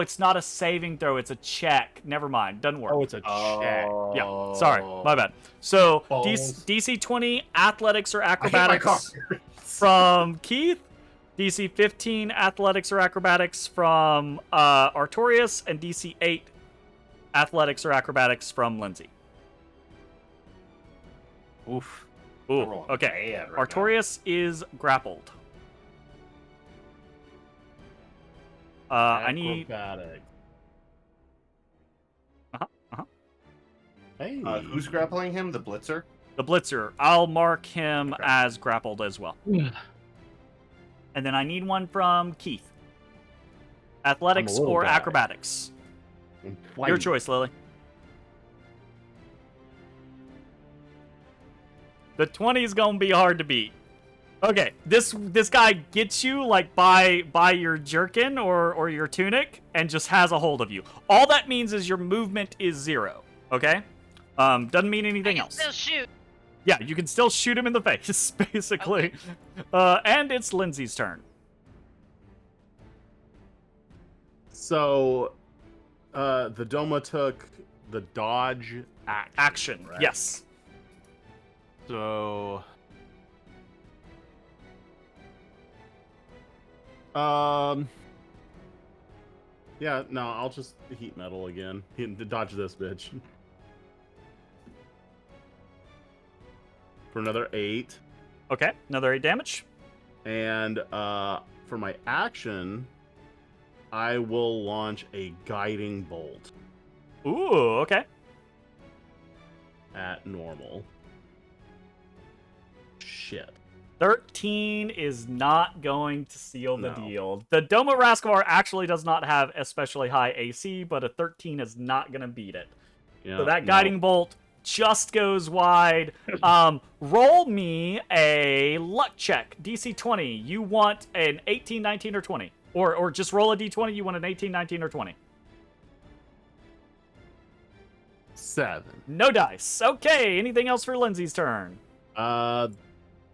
It's not a saving throw, it's a check. Never mind, doesn't work. Oh, it's a check. Yeah, sorry, my bad. So, Balls. DC 20 athletics or I hate my acrobatics cards. from Keith, DC 15 athletics or acrobatics from Artorias, and DC 8 athletics or acrobatics from Linsey. Oof. Ooh, rolling okay. bad right Artorias is grappled. I need... Acrobatic. Hey. Who's grappling him? The Blitzer? The Blitzer. I'll mark him as grappled as well. And then I need one from Keith. Athletics or guy. acrobatics. Your choice, Lily. The 20 is gonna be hard to beat. Okay, this guy gets you like by your jerkin or your tunic and just has a hold of you. All that means is your movement is 0. Okay, doesn't mean anything else. Still shoot. Yeah, you can still shoot him in the face, basically. Okay. And it's Lindsay's turn. So, the Dohma took the dodge Action. right? Yes. So, yeah, no, I'll just heat metal again. Dodge this bitch. For another 8. Okay, another 8 damage. And for my action, I will launch a guiding bolt Ooh, okay. at normal. Shit. 13 is not going to seal the No. deal. The Dohma Raskovar actually does not have especially high AC, but a 13 is not going to beat it. Yeah, So that no. guiding bolt just goes wide. Roll me a luck check. DC 20. You want an 18, 19, or 20? Or just roll a D20. You want an 18, 19, or 20? 7. No dice. Okay, anything else for Lindsay's turn?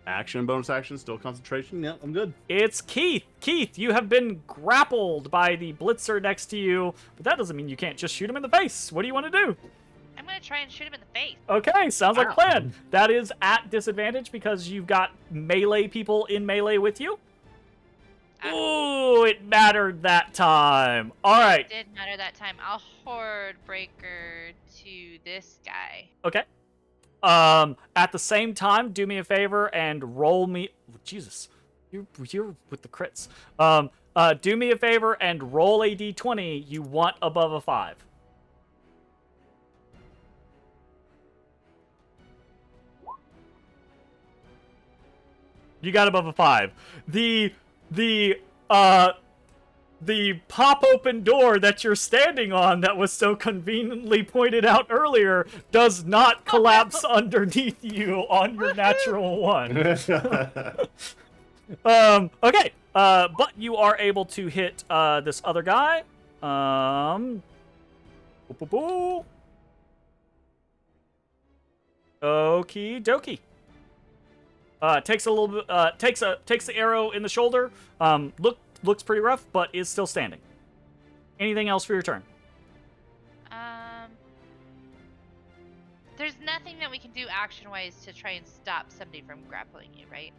Action, bonus action, still concentration. Yeah, I'm good. It's Keith. Keith, you have been grappled by the blitzer next to you, but that doesn't mean you can't just shoot him in the face. What do you want to do? I'm gonna try and shoot him in the face. Okay, sounds like a plan. That is at disadvantage because you've got melee people in melee with you. Ooh, it mattered that time. All right. It did matter that time. I'll horde breaker to this guy. Okay. At the same time, do me a favor and roll me. Jesus, you're with the crits. Do me a favor and roll a d20. You want above a 5. You got above a 5. The pop open door that you're standing on that was so conveniently pointed out earlier does not collapse underneath you on your natural 1. Okay. But you are able to hit this other guy. Okie dokie. Takes a little bit. Takes the arrow in the shoulder. Looks pretty rough, but is still standing. Anything else for your turn? There's nothing that we can do action-wise to try and stop somebody from grappling you, right?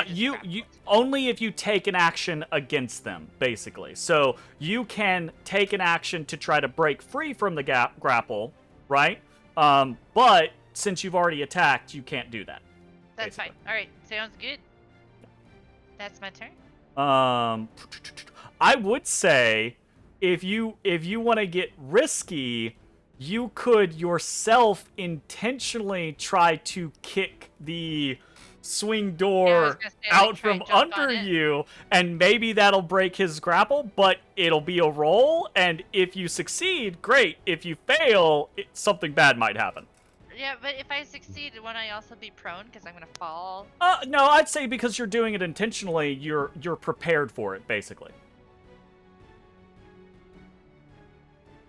You only if you take an action against them, basically. So you can take an action to try to break free from the grapple, right? But since you've already attacked, you can't do that. That's basically. fine. All right, sounds good. That's my turn. I would say if you want to get risky, you could yourself intentionally try to kick the swing door out from under you, and maybe that'll break his grapple, but it'll be a roll, and if you succeed, great. If you fail, something bad might happen. Yeah, but if I succeed, won't I also be prone because I'm gonna fall? No, I'd say because you're doing it intentionally, you're prepared for it, basically.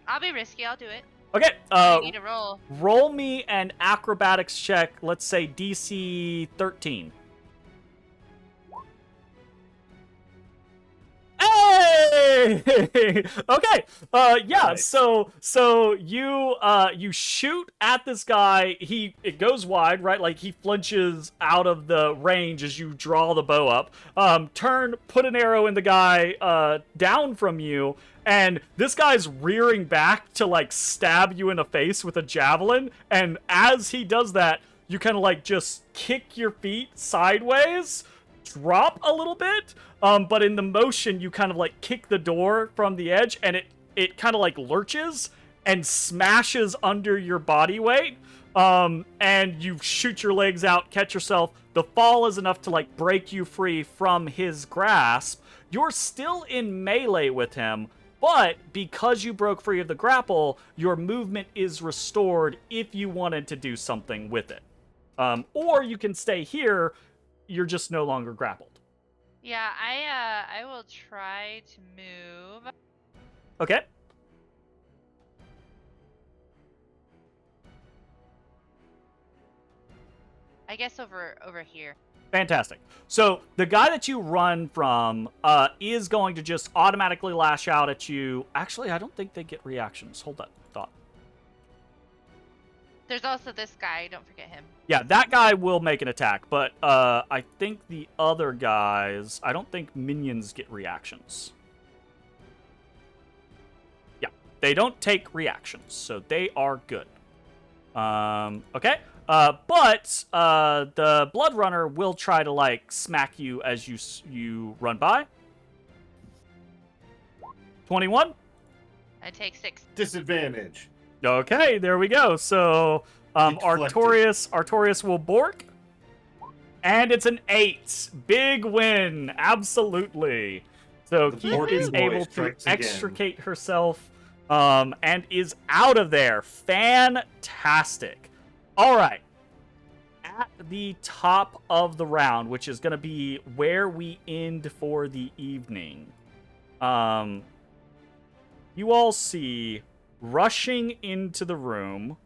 I'll be risky. I'll do it. Okay. I need a roll. Roll me an acrobatics check. Let's say DC 13. Hey! Okay. Yeah. Nice. So you shoot at this guy. It goes wide, right? Like he flinches out of the range as you draw the bow up. Put an arrow in the guy down from you, and this guy's rearing back to like stab you in the face with a javelin. And as he does that, you kind of like just kick your feet sideways, drop a little bit. But in the motion, you kind of like kick the door from the edge, and it kind of like lurches and smashes under your body weight. And you shoot your legs out, catch yourself. The fall is enough to like break you free from his grasp. You're still in melee with him, but because you broke free of the grapple, your movement is restored if you wanted to do something with it. Or you can stay here. You're just no longer grappled. Yeah, I will try to move. Okay. I guess over here. Fantastic. So the guy that you run from is going to just automatically lash out at you. Actually, I don't think they get reactions. Hold that thought. There's also this guy. Don't forget him. Yeah, that guy will make an attack, but I think the other guys, I don't think minions get reactions. Yeah, they don't take reactions, so they are good. Okay. But the Blood Runner will try to like smack you as you run by. 21. I take 6. Disadvantage. Okay, there we go. So Artorias will bork. And it's an 8. Big win. Absolutely. So Keith is able to extricate herself and is out of there. Fantastic. All right. At the top of the round, which is going to be where we end for the evening, you all see rushing into the room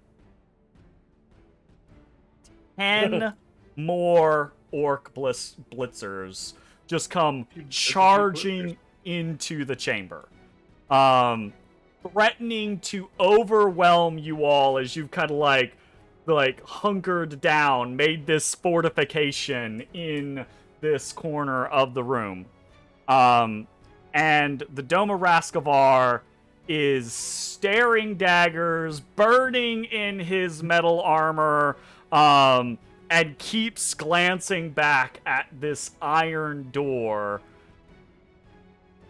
10 more orc blitzers just come charging into the chamber, threatening to overwhelm you all as you've kind of like hunkered down, made this fortification in this corner of the room. And the Dohma Raskovar is staring daggers, burning in his metal armor, and keeps glancing back at this iron door,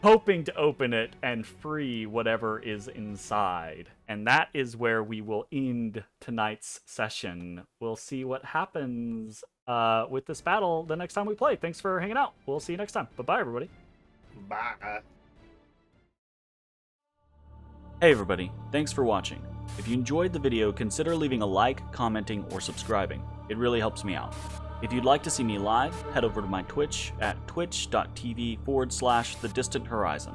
hoping to open it and free whatever is inside. And that is where we will end tonight's session. We'll see what happens with this battle the next time we play. Thanks for hanging out. We'll see you next time. Bye-bye, everybody. Bye. Hey everybody, thanks for watching. If you enjoyed the video, consider leaving a like, commenting, or subscribing. It really helps me out. If you'd like to see me live, head over to my Twitch at twitch.tv/thedistanthorizon.